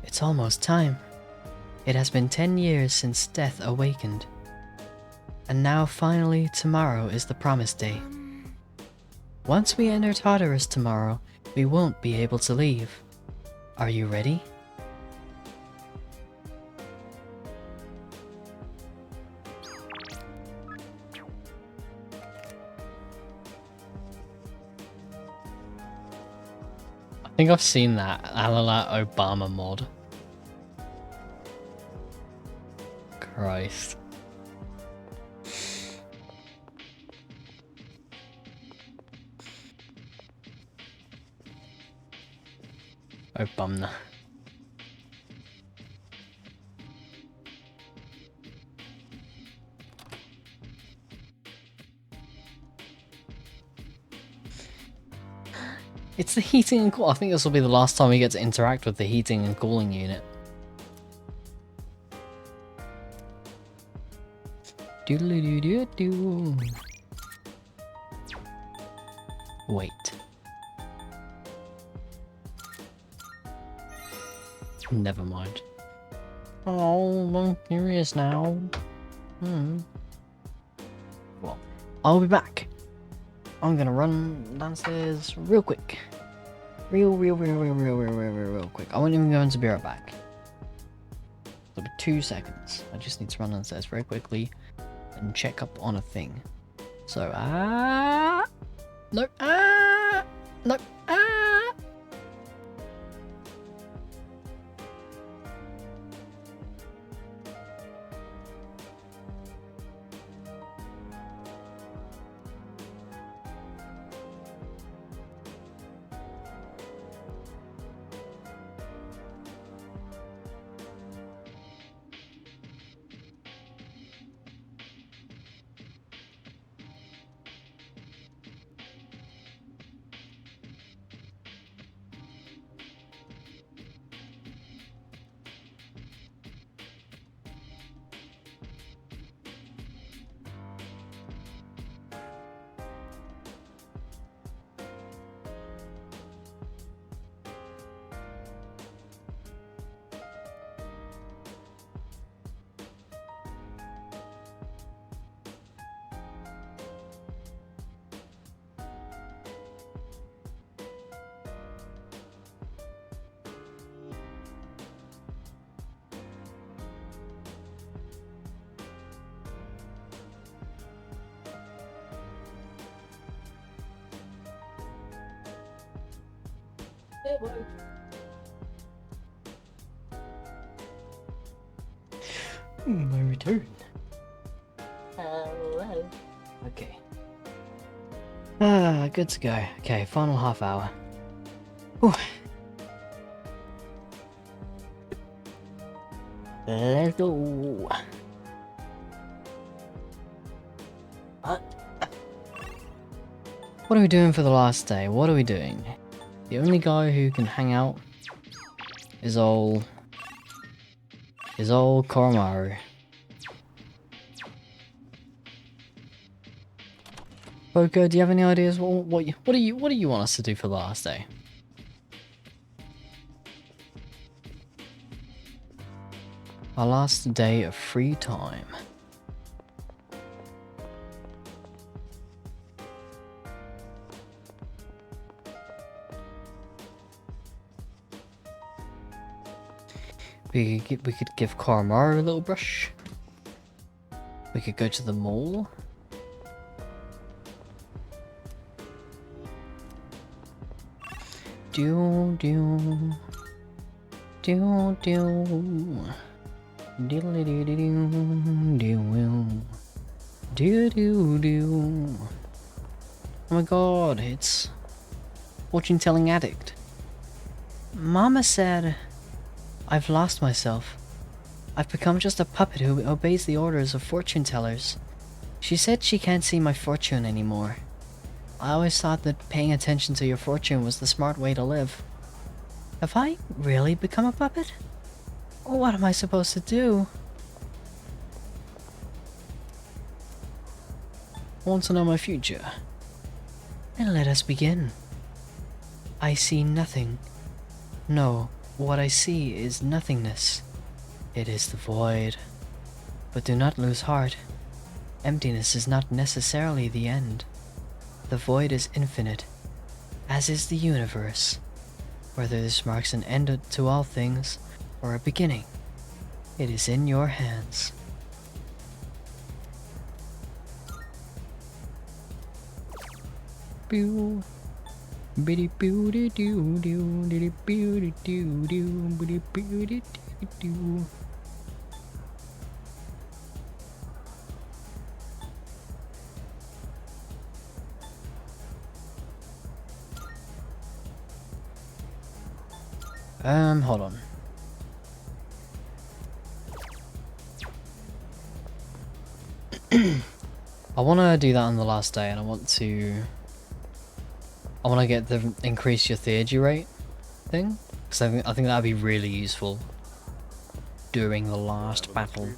It's almost time. It has been 10 years since death awakened. And now finally tomorrow is the promised day. Once we enter Tartarus tomorrow, we won't be able to leave. Are you ready? I think I've seen that Alala Obama mod. Christ. Obama. It's the heating and cool. I think this will be the last time we get to interact with the heating and cooling unit. Doodly-doo-doo-doo. Wait. Never mind. Oh, I'm curious now. Well, I'll be back. I'm gonna run downstairs real quick. Real quick. I won't even go into be right back. It'll be 2 seconds. I just need to run downstairs very quickly and check up on a thing. So, nope, nope, my return. Hello. Okay. Good to go. Okay, final half hour. Whew. Let's go. What are we doing for the last day? What are we doing? The only guy who can hang out is old Koromaru. Boko, do you have any ideas? What do you want us to do for the last day? Our last day of free time. We could give Koromaru a little brush. We could go to the mall. Do do do do diddly do do do do do. Oh my god, it's fortune telling addict. Mama said I've lost myself. I've become just a puppet who obeys the orders of fortune tellers. She said she can't see my fortune anymore. I always thought that paying attention to your fortune was the smart way to live. Have I really become a puppet? What am I supposed to do? Want to know my future? Then let us begin. I see nothing. No, what I see is nothingness. It is the void. But do not lose heart. Emptiness is not necessarily the end. The void is infinite, as is the universe. Whether this marks an end to all things, or a beginning, it is in your hands. Pew. Biddy pew doo doo doo diddy pew doo doo doo biddy pew doo doo doo. Hold on. I want to do that on the last day, and I want to get the increase your theurgy rate thing, because I think that'd be really useful during the last battle.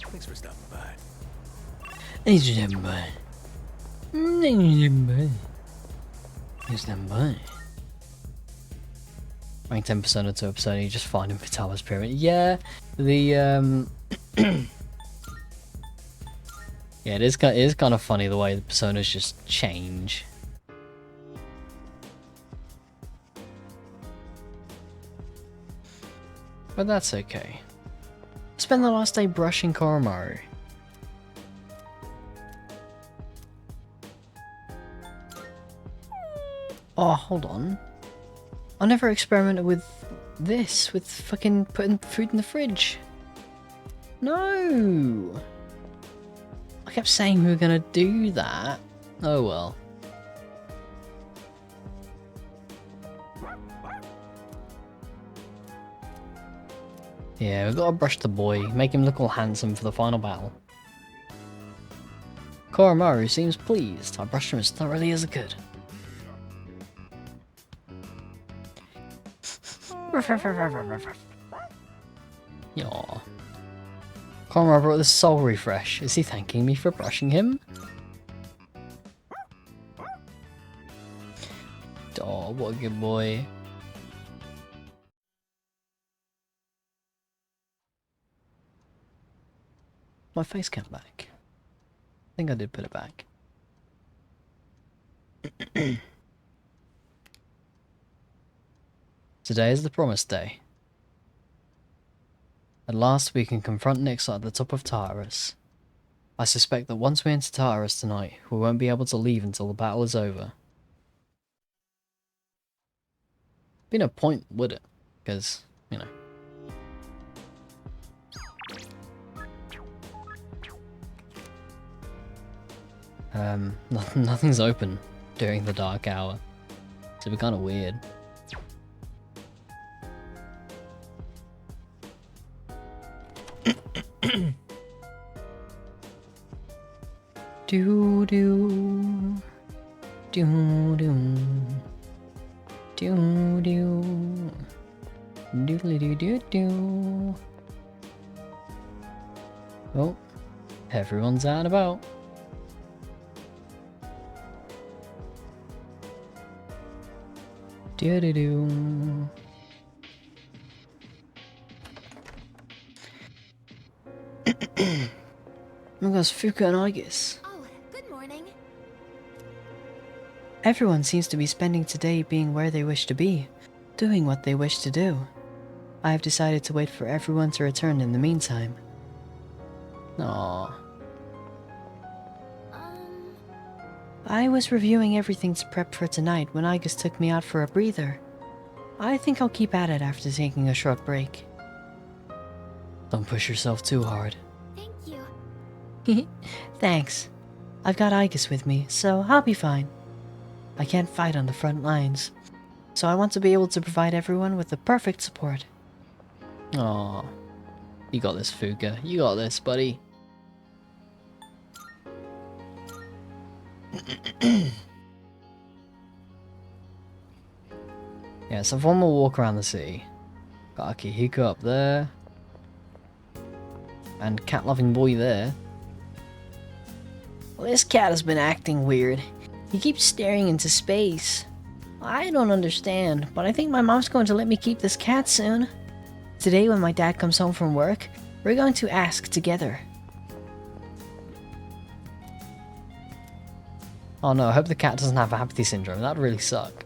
Thanks for stopping by. Thanks for stopping by. Rank 10% of 2%, you just find him Vitalis Pyramid. Yeah, the yeah, it is kind of funny the way the personas just change. But that's okay. Spend the last day brushing Koromaru. Oh, hold on. I never experimented with this, with fucking putting food in the fridge. No! I kept saying we were gonna do that. Oh well. Yeah, we've got to brush the boy, make him look all handsome for the final battle. Koromaru seems pleased. I brushed him as thoroughly as I could. Yaw. Koromaru brought the soul refresh. Is he thanking me for brushing him? Oh, what a good boy. My face cam back. I think I did put it back. Today is the promised day. At last we can confront Nixa at the top of Tartarus. I suspect that once we enter Tartarus tonight, we won't be able to leave until the battle is over. Be no point, would it? Because, you know. Nothing's open during the dark hour. So it'd be kind of weird. Do do do do do do doodly do do do. Oh, everyone's out and about. Do do do. Oh my gosh, Fuka and Aigis. Oh, good morning. Everyone seems to be spending today being where they wish to be, doing what they wish to do. I have decided to wait for everyone to return in the meantime. Aww. I was reviewing everything to prep for tonight when Aigis took me out for a breather. I think I'll keep at it after taking a short break. Don't push yourself too hard. Thank you. Thanks. I've got Aigis with me, so I'll be fine. I can't fight on the front lines, so I want to be able to provide everyone with the perfect support. Aww. You got this, Fuka. You got this, buddy. Yeah, so one more walk around the city. Got Akihiko up there. And cat-loving boy there. Well, this cat has been acting weird. He keeps staring into space. I don't understand, but I think my mom's going to let me keep this cat soon. Today when my dad comes home from work, we're going to ask together. Oh no, I hope the cat doesn't have apathy syndrome. That'd really suck.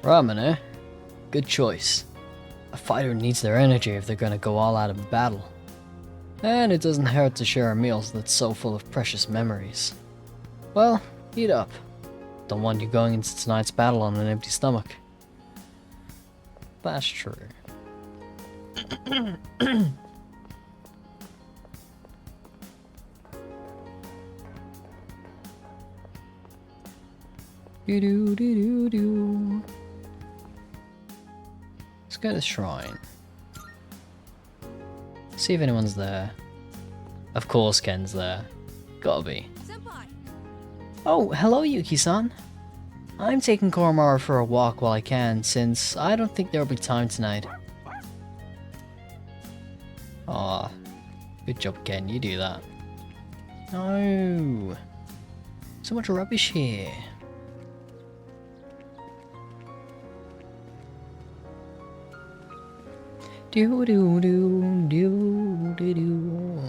Ramune, good choice. A fighter needs their energy if they're gonna go all out in battle. And it doesn't hurt to share a meal that's so full of precious memories. Well, eat up. Don't want you going into tonight's battle on an empty stomach. That's true. Do-do-do-do-do. Let's go to the shrine. See if anyone's there. Of course Ken's there. Gotta be. Oh, hello Yuki-san. I'm taking Koromaru for a walk while I can, since I don't think there'll be time tonight. Aw, good job Ken, you do that. No. So much rubbish here. Do do do do do do.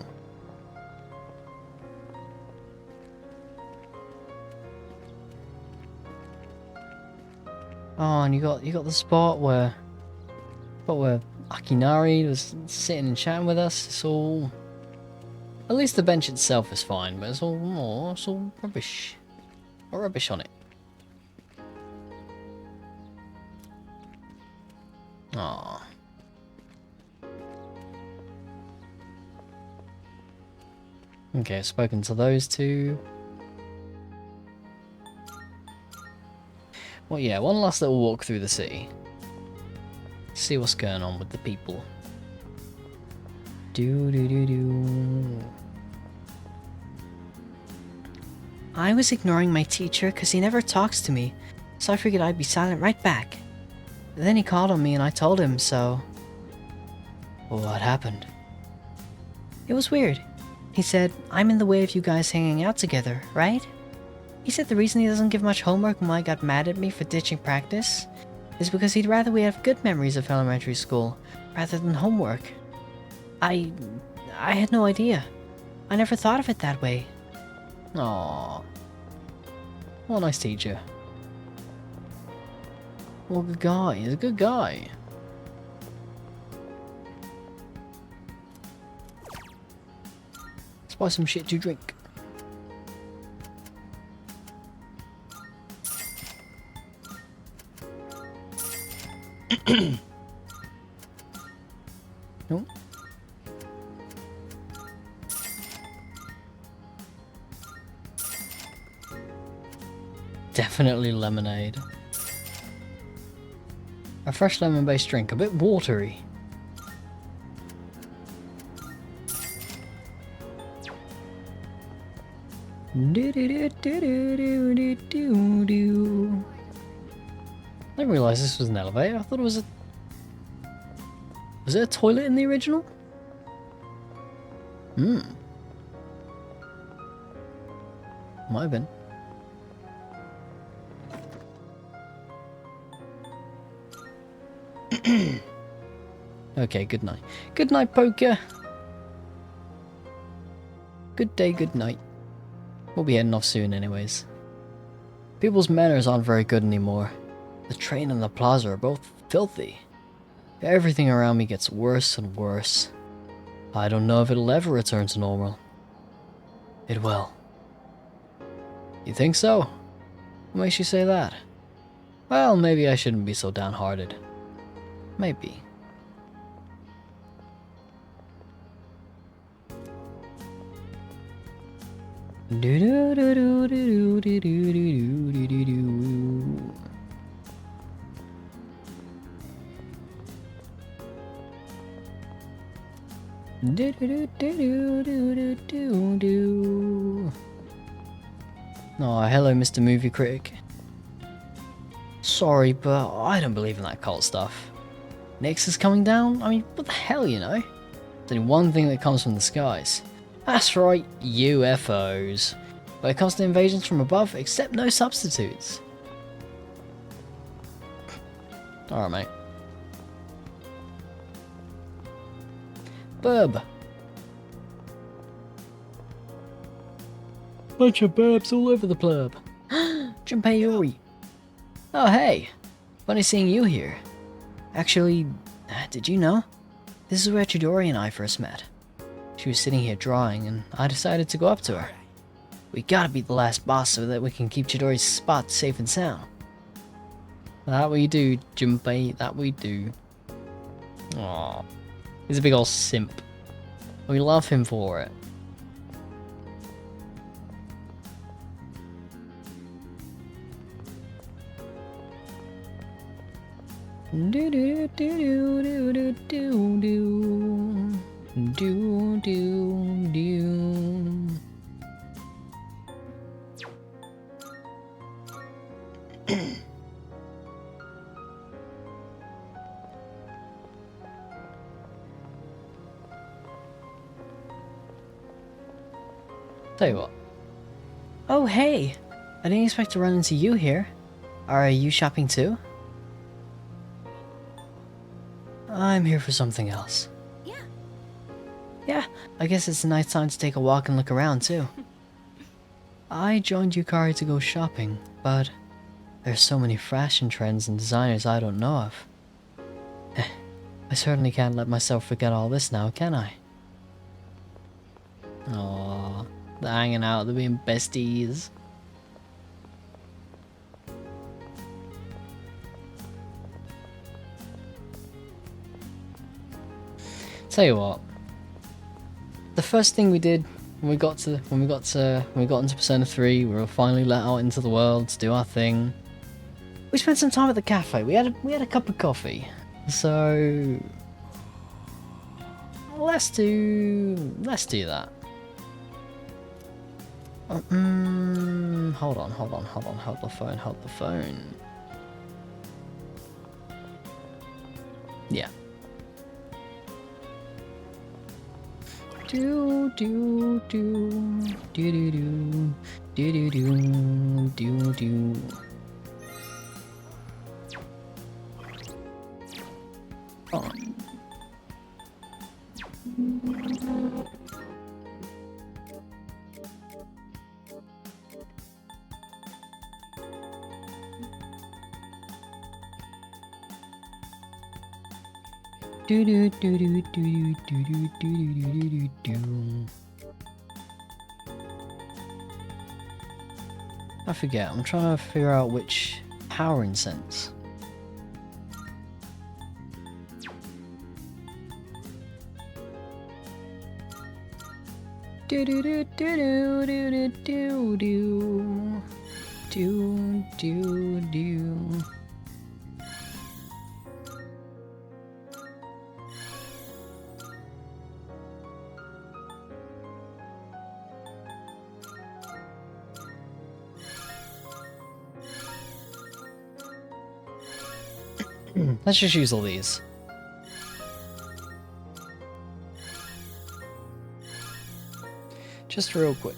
Oh, and you got the spot where Akinari was sitting and chatting with us. It's all, at least the bench itself is fine, but it's all rubbish. Got rubbish on it. Aww. Okay, I've spoken to those two. Well, yeah, one last little walk through the city. See what's going on with the people. Do. I was ignoring my teacher because he never talks to me, so I figured I'd be silent right back. Then he called on me and I told him, so... What happened? It was weird. He said, I'm in the way of you guys hanging out together, right? He said the reason he doesn't give much homework and why he got mad at me for ditching practice is because he'd rather we have good memories of elementary school rather than homework. I had no idea. I never thought of it that way. Aww. What a nice teacher. What a good guy. He's a good guy. Let's buy some shit to drink. Nope. Definitely lemonade. A fresh lemon-based drink, a bit watery. I didn't realise this was an elevator. I thought it was a... Was it a toilet in the original? Might have been. Okay, good night. Good night, Poker. Good day, good night. We'll be heading off soon anyways. People's manners aren't very good anymore. The train and the plaza are both filthy. Everything around me gets worse and worse. I don't know if it'll ever return to normal. It will. You think so? What makes you say that? Well, maybe I shouldn't be so downhearted. Maybe. Oh, hello, Mr. Movie Critic. Sorry, but I don't believe in that cult stuff. Nyx is coming down? I mean, what the hell, you know? There's only one thing that comes from the skies. That's right, UFOs. When it comes to invasions from above, accept no substitutes. Alright, mate. Burb. Bunch of burbs all over the pleb. Junpei Yuri. Oh, hey. Funny seeing you here. Actually, did you know? This is where Chidori and I first met. She was sitting here drawing, and I decided to go up to her. We gotta beat the last boss so that we can keep Chidori's spot safe and sound. That we do, Junpei, that we do. Aww. He's a big old simp. We love him for it. Do do do do do do do do do. Tell you what. Oh hey! I didn't expect to run into you here. Are you shopping too? I'm here for something else. Yeah. Yeah, I guess it's a nice time to take a walk and look around too. I joined Yukari to go shopping, but there's so many fashion trends and designers I don't know of. I certainly can't let myself forget all this now, can I? Aww, they're hanging out, they're being besties. Tell you what, the first thing we did when we got into Persona 3, we were finally let out into the world to do our thing. We spent some time at the cafe. We had a cup of coffee. So let's do that. Hold on, hold the phone. Yeah. Do do do do do do do do do do. Oh. Do do do do do do do do do do do. I forget. I'm trying to figure out which power incense. Do do do do do do do do do do. Let's just use all these. Just real quick.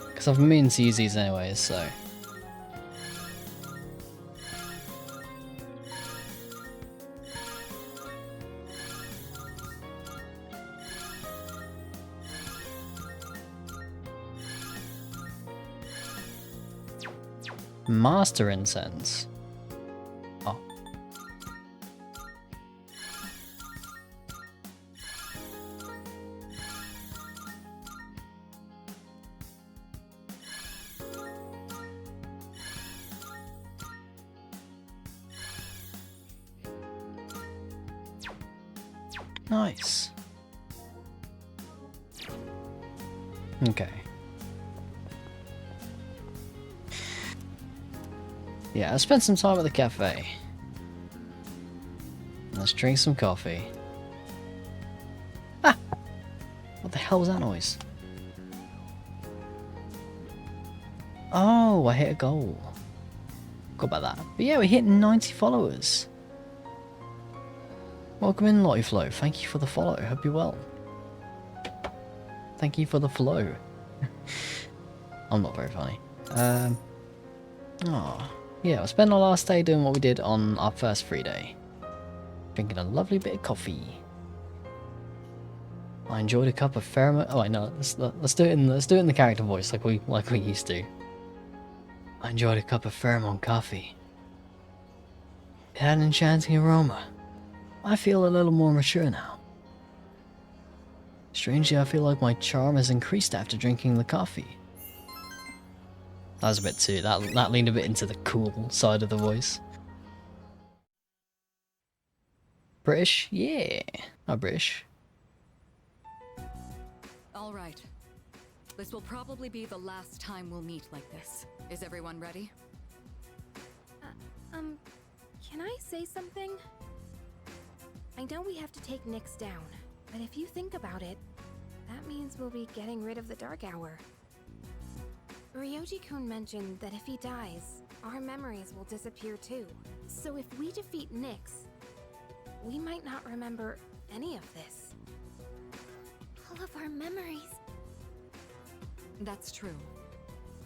Because I've been meaning to use these anyways, so. Master incense. Oh. Nice. Okay. Yeah, I spent some time at the cafe. Let's drink some coffee. Ah! What the hell was that noise? Oh, I hit a goal. Forgot about that. But yeah, we hit 90 followers. Welcome in, Lottie Flo. Thank you for the follow. Hope you're well. Thank you for the flow. I'm not very funny. Oh, yeah, I spent our last day doing what we did on our first free day. Drinking a lovely bit of coffee. I enjoyed a cup of pheromone. Oh, I know. Let's do it in the character voice like we used to. I enjoyed a cup of pheromone coffee. It had an enchanting aroma. I feel a little more mature now. Strangely, I feel like my charm has increased after drinking the coffee. That was a bit too. That leaned a bit into the cool side of the voice. British? Yeah. I'm British. All right. This will probably be the last time we'll meet like this. Is everyone ready? Can I say something? I know we have to take Nyx down, but if you think about it, that means we'll be getting rid of the Dark Hour. Ryoji-kun mentioned that if he dies, our memories will disappear too. So if we defeat Nyx, we might not remember any of this. All of our memories. That's true.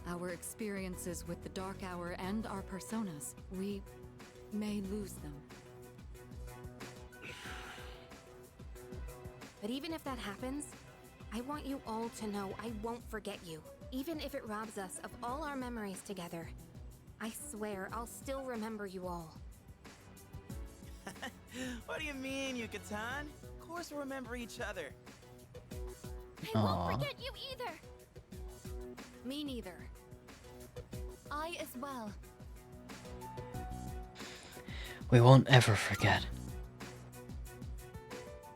Our experiences with the Dark Hour and our personas, we may lose them. But even if that happens, I want you all to know I won't forget you. Even if it robs us of all our memories together. I swear I'll still remember you all. What do you mean, Yucatan? Of course we'll remember each other. I won't forget you either. Me neither. I as well. We won't ever forget.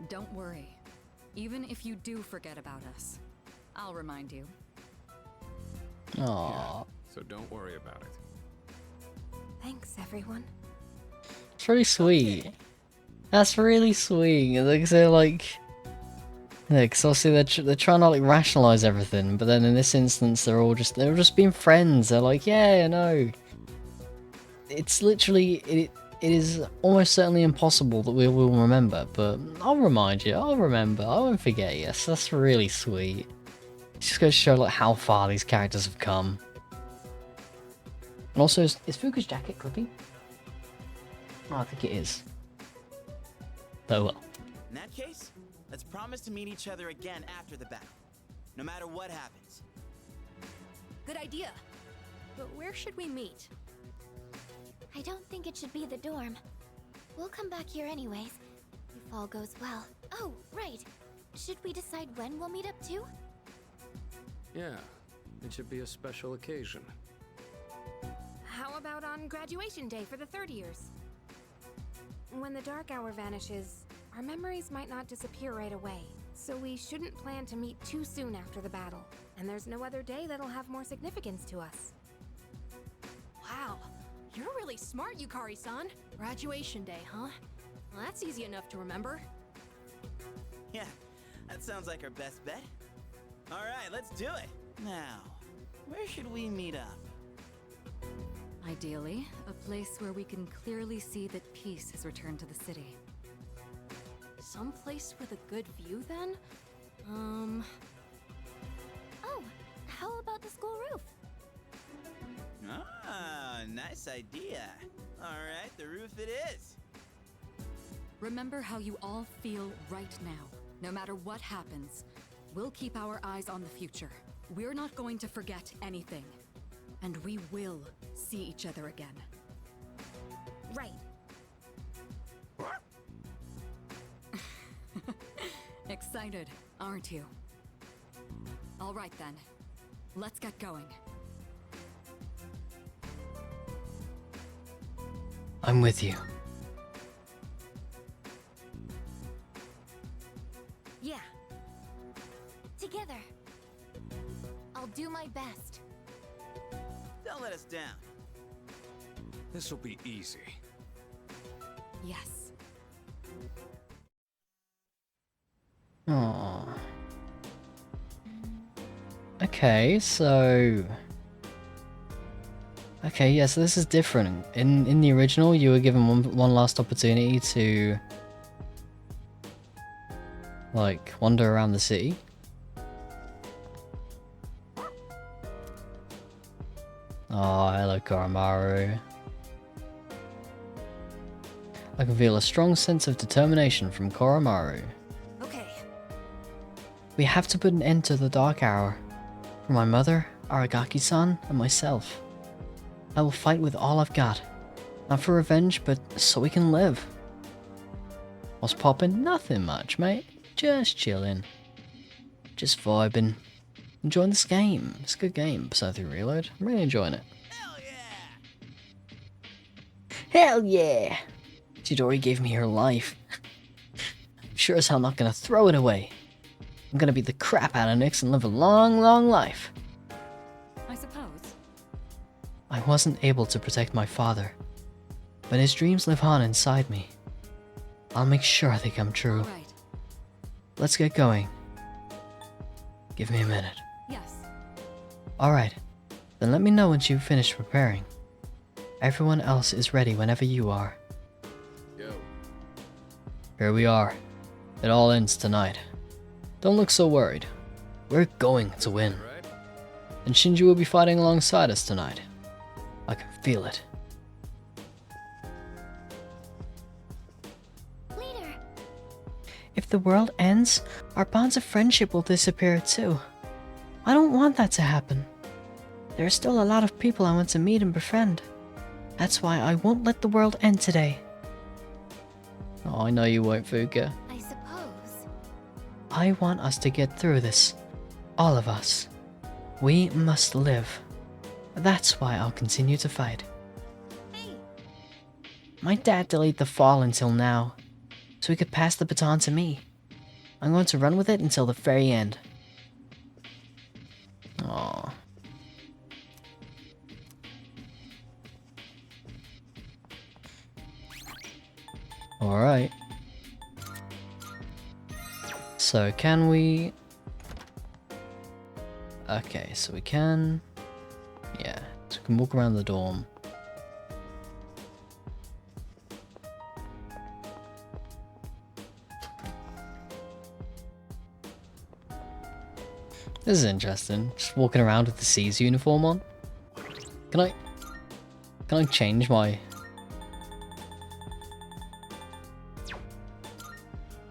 Don't worry. Even if you do forget about us, I'll remind you. Aww. Yeah, so don't worry about it. Thanks, everyone. It's really sweet. That's really sweet. Like, they're like... Yeah, because obviously they're trying to like rationalize everything, but then in this instance they're all just being friends. They're like, yeah, I know. It's literally it is almost certainly impossible that we will remember, but I'll remind you. I'll remember. I won't forget. Yes, that's really sweet. It just goes to show like how far these characters have come. And also, is Fuka's jacket clippy? Oh, I think it is. Oh well. In that case, let's promise to meet each other again after the battle, no matter what happens. Good idea. But where should we meet? I don't think it should be the dorm. We'll come back here anyways, if all goes well. Oh, right. Should we decide when we'll meet up too? Yeah, it should be a special occasion. How about on graduation day for the third years? When the Dark Hour vanishes, our memories might not disappear right away. So we shouldn't plan to meet too soon after the battle. And there's no other day that'll have more significance to us. Wow, you're really smart, Yukari-san. Graduation day, huh? Well, that's easy enough to remember. Yeah, that sounds like our best bet. All right, let's do it. Now, where should we meet up? Ideally, a place where we can clearly see that peace has returned to the city. Someplace with a good view, then? Oh, how about the school roof? Ah, nice idea. All right, the roof it is. Remember how you all feel right now. No matter what happens, we'll keep our eyes on the future. We're not going to forget anything. And we will see each other again. Right. Excited, aren't you? All right then. Let's get going. I'm with you. Yeah. Together. I'll do my best. Don't let us down. This'll be easy. Yes. Oh. Okay, so... Okay, yeah, so this is different. In the original, you were given one last opportunity to... like, wander around the city. Oh, hello, Koromaru. I can feel a strong sense of determination from Koromaru. Okay. We have to put an end to the Dark Hour. For my mother, Aragaki-san, and myself. I will fight with all I've got. Not for revenge, but so we can live. What's poppin'? Nothing much, mate. Just chillin'. Just vibing. Enjoying this game. It's a good game, Persona 3 Reload. I'm really enjoying it. Hell yeah! Chidori gave me her life. I'm sure as hell not gonna throw it away. I'm gonna beat the crap out of Nyx and live a long, long life. I suppose. I wasn't able to protect my father, but his dreams live on inside me. I'll make sure they come true. Right. Let's get going. Give me a minute. Yes. Alright, then let me know once you've finished preparing. Everyone else is ready whenever you are. Yo. Here we are. It all ends tonight. Don't look so worried. We're going to win. Right? And Shinji will be fighting alongside us tonight. I can feel it. Leader! If the world ends, our bonds of friendship will disappear too. I don't want that to happen. There are still a lot of people I want to meet and befriend. That's why I won't let the world end today. Oh, I know you won't, Fuka. I suppose. I want us to get through this. All of us. We must live. That's why I'll continue to fight. Hey! My dad delayed the fall until now, so he could pass the baton to me. I'm going to run with it until the very end. Aww. Alright. So can we... Okay, so we can... Yeah, so we can walk around the dorm. This is interesting. Just walking around with the S.E.E.S uniform on. Can I change my...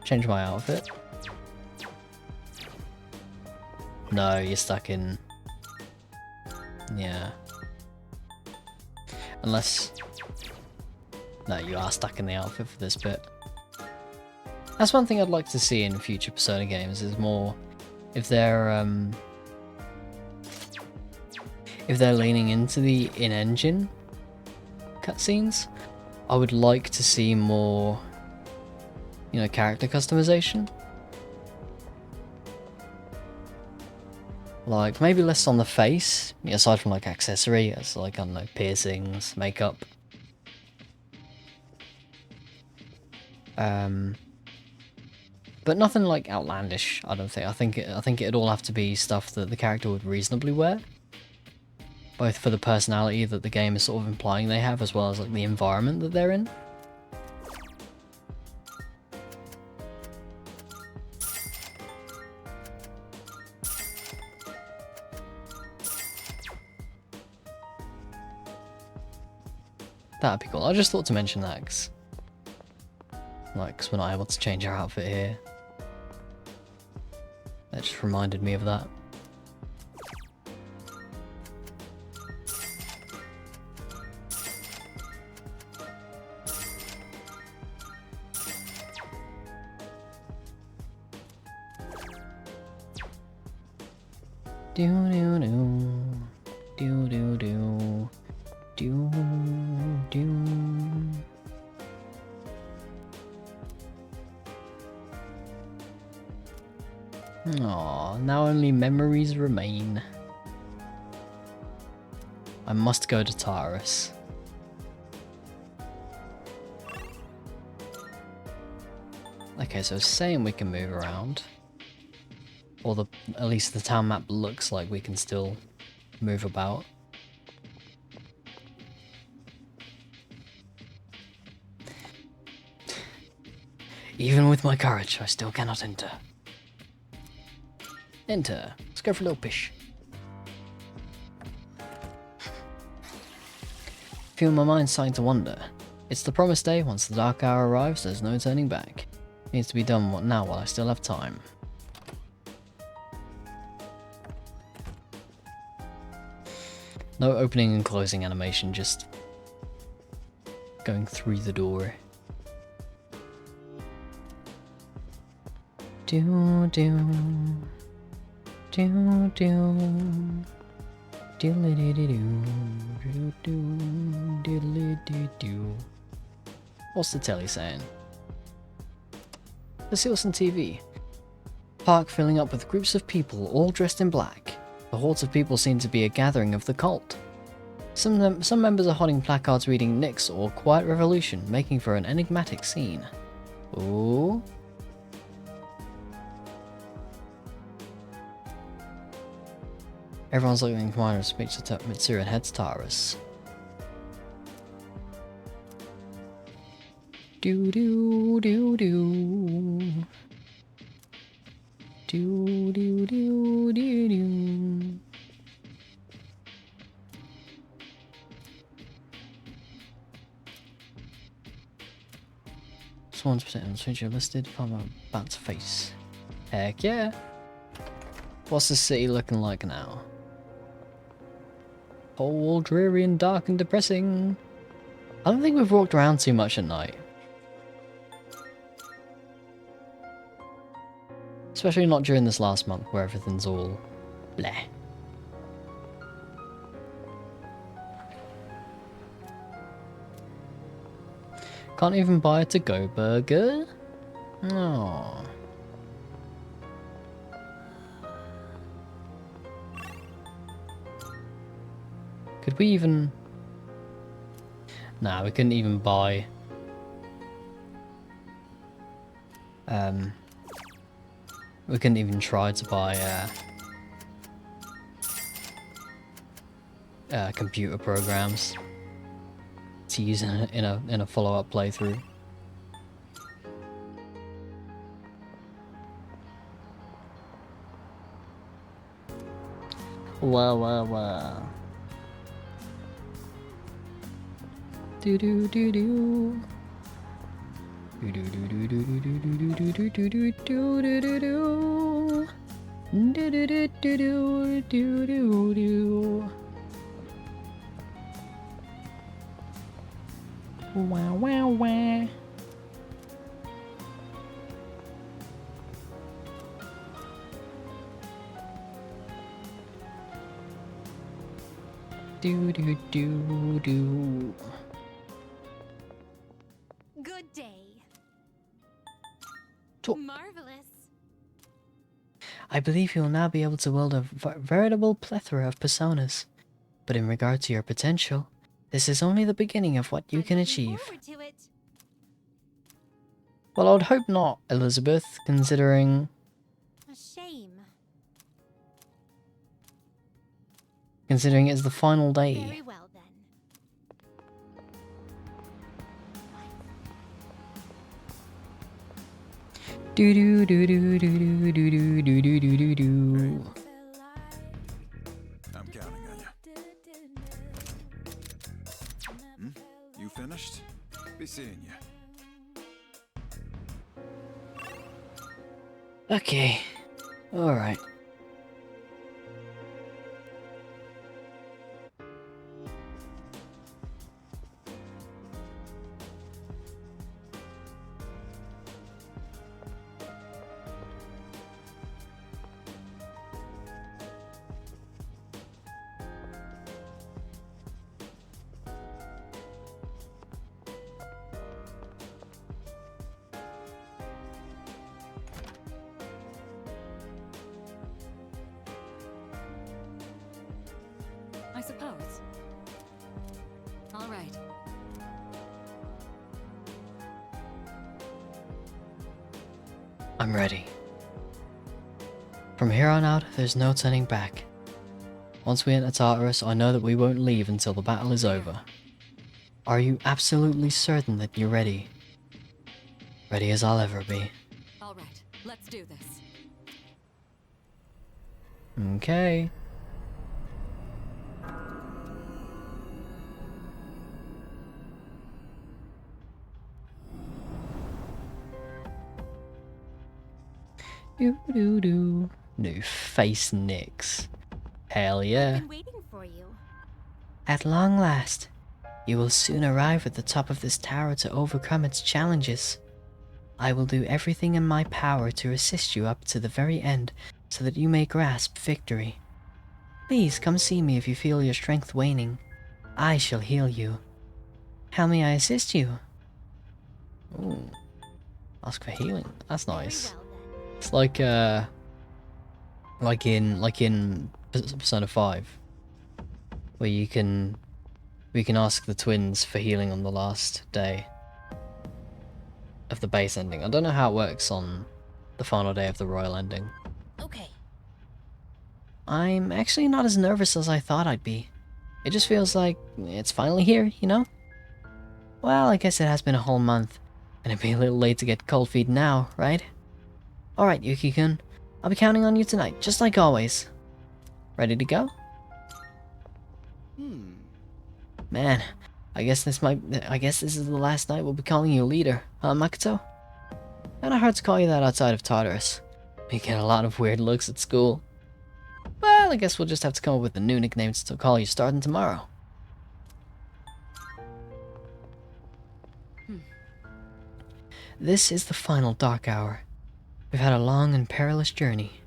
Change my outfit? No, you're stuck in... Yeah. Unless... No, you are stuck in the outfit for this bit. That's one thing I'd like to see in future Persona games, is more... If they're leaning into the in-engine cutscenes, I would like to see more, you know, character customization. Like, maybe less on the face, aside from like accessory, as like, I don't know, piercings, makeup. But nothing like outlandish, I don't think. I think it'd all have to be stuff that the character would reasonably wear. Both for the personality that the game is sort of implying they have, as well as like the environment that they're in. That'd be cool. I just thought to mention that, because we're not able to change our outfit here. That just reminded me of that. Do do do do do do do do. Aw, now only memories remain. I must go to Taurus. Okay, so it's saying we can move around. Or at least the town map looks like we can still move about. Even with my courage, I still cannot enter. Enter. Let's go for a little pish. Feel my mind starting to wander. It's the promised day. Once the dark hour arrives, there's no turning back. It needs to be done now while I still have time. No opening and closing animation, just going through the door. Do do do do do. What's the telly saying? Let's see what's on TV. Park filling up with groups of people, all dressed in black. The hordes of people seem to be a gathering of the cult. Some members are holding placards reading Nix or Quiet Revolution, making for an enigmatic scene. Ooh. Everyone's looking at Commander and speaks to Mitsuru and heads Taurus. Do do do do. Do do do do do. Someone's percent switch you're listed from about to face. Heck yeah. What's the city looking like now? All dreary and dark and depressing. I don't think we've walked around too much at night. Especially not during this last month where everything's all bleh. Can't even buy a to-go burger? Oh. Could we even... Nah, we couldn't even buy... We couldn't even try to buy computer programs to use in a follow-up playthrough. Wah wah wah. Do do do do. Do do do do do do do do do do do do do do do. Do do do do do do do. Wow wow wow. Do do do do. Good day. Marvelous. I believe you will now be able to wield a veritable plethora of personas. But in regard to your potential, this is only the beginning of what you can achieve. To it. Well, I would hope not, Elizabeth, considering... A shame. Considering it's the final day. Very well then. Do do do do do do do do do do do do. I'm counting on you. You finished? Be seeing you. Okay. Alright. suppose. All right. I'm ready. From here on out, there's no turning back. Once we enter Tartarus, I know that we won't leave until the battle is over. Are you absolutely certain that you're ready? Ready as I'll ever be. All right, let's do this. Okay. Doo-doo-doo. New face nicks. Hell yeah. I've been waiting for you. At long last, you will soon arrive at the top of this tower to overcome its challenges. I will do everything in my power to assist you up to the very end so that you may grasp victory. Please come see me if you feel your strength waning. I shall heal you. How may I assist you? Ooh. Ask for healing. That's nice. It's like in Persona 5, where we can ask the twins for healing on the last day of the base ending. I don't know how it works on the final day of the royal ending. Okay. I'm actually not as nervous as I thought I'd be. It just feels like it's finally here, you know? Well, I guess it has been a whole month, and it'd be a little late to get cold feet now, right? Alright, Yuki-kun. I'll be counting on you tonight, just like always. Ready to go? Man, I guess this is the last night we'll be calling you leader, huh, Makoto? Kinda hard to call you that outside of Tartarus. We get a lot of weird looks at school. Well, I guess we'll just have to come up with a new nickname to call you starting tomorrow. This is the final dark hour. We've had a long and perilous journey.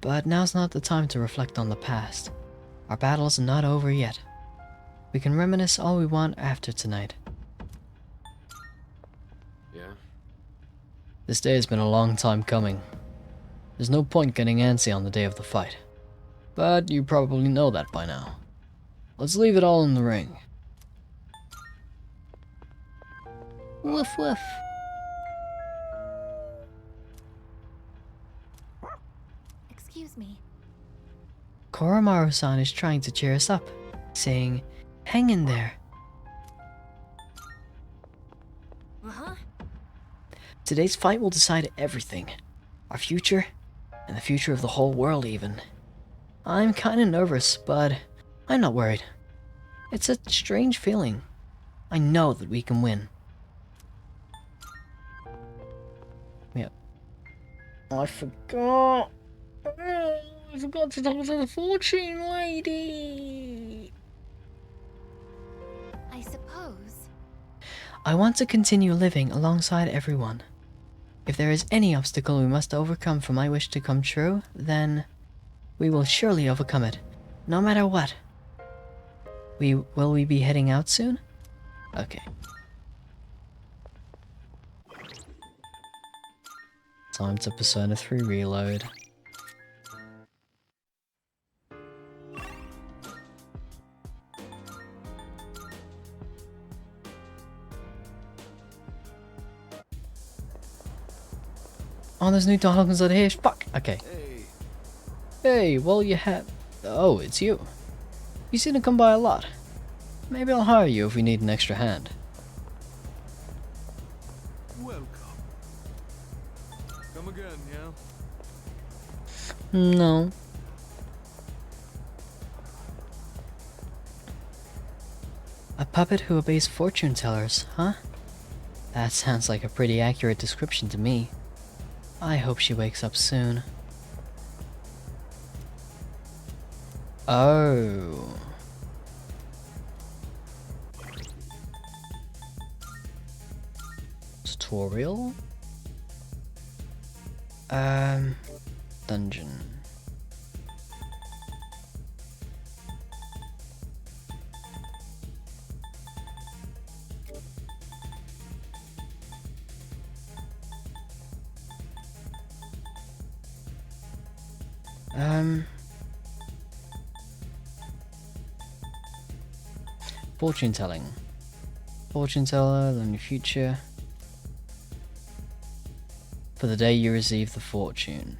But now's not the time to reflect on the past. Our battles are not over yet. We can reminisce all we want after tonight. Yeah? This day has been a long time coming. There's no point getting antsy on the day of the fight. But you probably know that by now. Let's leave it all in the ring. Woof woof. Excuse me. Koromaru-san is trying to cheer us up, saying, "Hang in there." Uh-huh. Today's fight will decide everything. Our future, and the future of the whole world even. I'm kinda nervous, but I'm not worried. It's a strange feeling. I know that we can win. Yep. I forgot. I forgot to talk to the fortune lady. I suppose. I want to continue living alongside everyone. If there is any obstacle we must overcome for my wish to come true, then we will surely overcome it, no matter what. Will we be heading out soon? Okay. Time to Persona 3 reload. Oh, there's new tokens out here. Fuck. Okay. Hey, well you have... Oh, it's you. You seem to come by a lot. Maybe I'll hire you if we need an extra hand. Welcome. Come again, yeah? No. A puppet who obeys fortune tellers, huh? That sounds like a pretty accurate description to me. I hope she wakes up soon. Oh. Tutorial? Dungeon. Fortune telling. Fortune teller, learn your future. For the day you receive the fortune.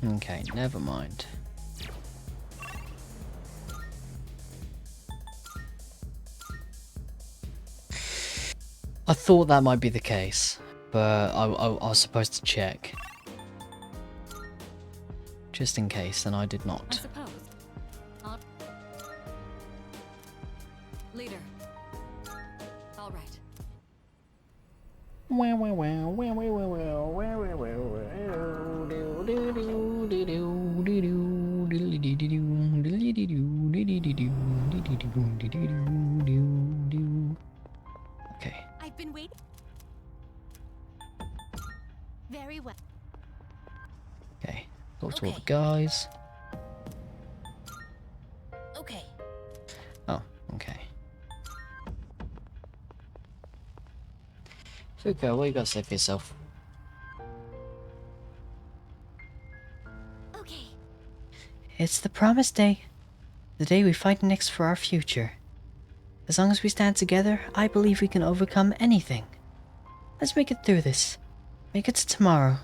Okay, never mind. I thought that might be the case, but I was supposed to check. Just in case, and I did not. I suppose. Leader. All right. Okay. I've been waiting. Very well. Okay. Talk to all the guys. Okay. Oh, okay. Fuka, what you got to say for yourself? Okay. It's the promised day. The day we fight next for our future. As long as we stand together, I believe we can overcome anything. Let's make it through this. Make it to tomorrow,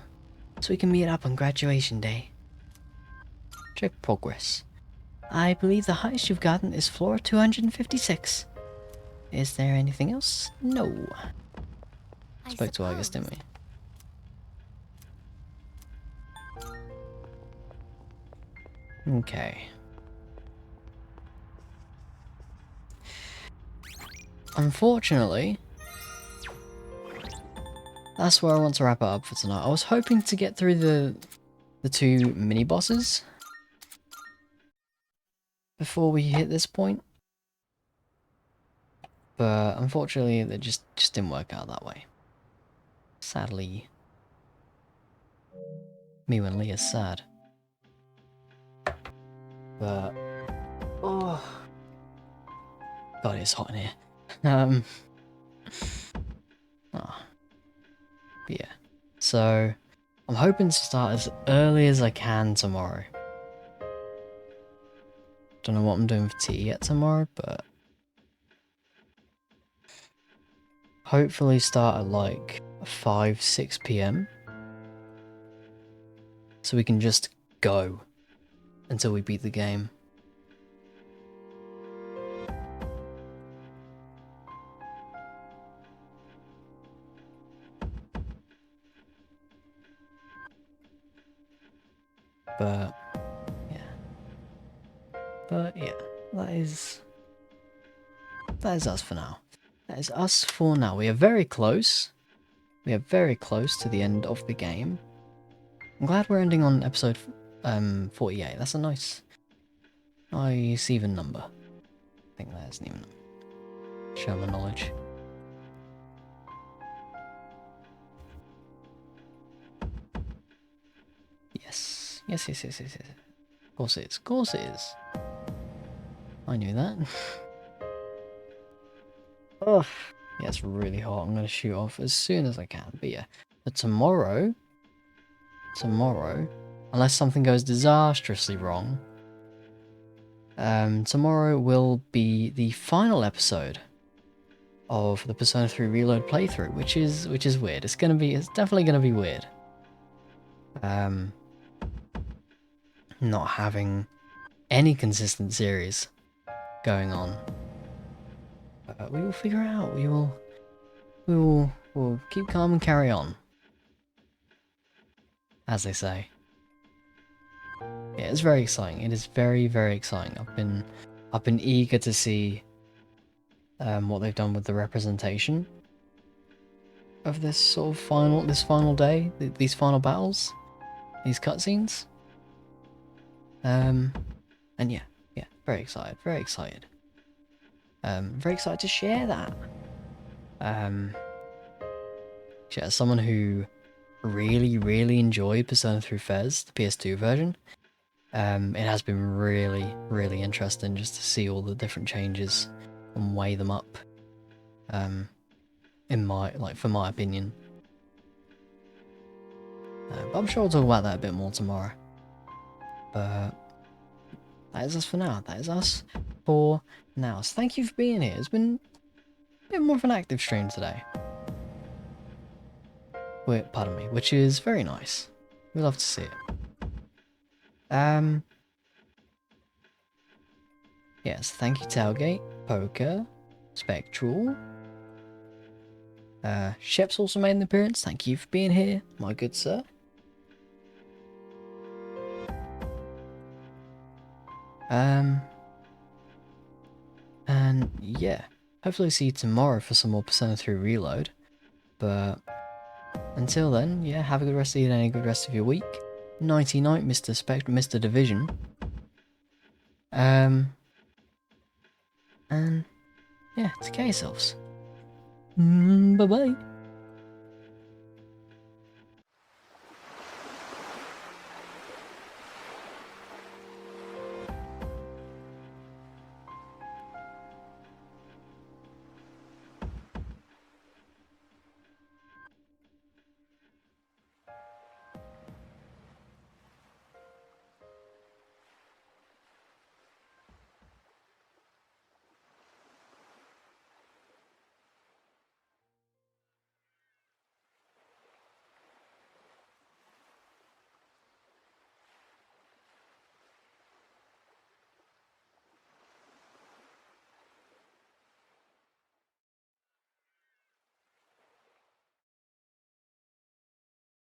so we can meet up on graduation day. Check progress. I believe the highest you've gotten is floor 256. Is there anything else? No. Spoke to August, didn't we? Okay. Unfortunately, that's where I want to wrap it up for tonight. I was hoping to get through the two mini bosses before we hit this point, but unfortunately, it just didn't work out that way. Sadly, me and Leah's sad. But oh, God, it's hot in here. Oh. But yeah, so I'm hoping to start as early as I can tomorrow. Don't know what I'm doing for tea yet tomorrow, but hopefully start at like 5-6 PM, so we can just go until we beat the game. But yeah, that is us for now. That is us for now. We are very close. We are very close to the end of the game. I'm glad we're ending on episode 48. That's a nice even number. I think that is an even number. Show my knowledge. Yes. Yes. Of course it is. Of course it is. I knew that. Oh, yeah, it's really hot. I'm going to shoot off as soon as I can. But yeah, but tomorrow, unless something goes disastrously wrong, tomorrow will be the final episode of the Persona 3 Reload playthrough, which is weird. It's definitely going to be weird. Not having any consistent series going on. We will figure it out. We'll keep calm and carry on, as they say. Yeah, it's very exciting. It is very, very exciting. I've been eager to see what they've done with the representation of this sort of final day, these final battles, these cutscenes. And yeah, very excited, very excited. Very excited to share that. Yeah, as someone who really enjoyed Persona 3 FES, the PS2 version, it has been really interesting just to see all the different changes and weigh them up. For my opinion. But I'm sure we'll talk about that a bit more tomorrow. But that is us for now. That is us for now. So thank you for being here. It's been a bit more of an active stream today. Wait, pardon me, which is very nice. We love to see it. Yes, thank you Tailgate, Poker, Spectral. Shep's also made an appearance. Thank you for being here, my good sir. And yeah, hopefully see you tomorrow for some more Persona 3 Reload. But until then, yeah, have a good rest of your day and a good rest of your week. Nighty night, Mr. Division. And yeah, take care of yourselves. Bye bye.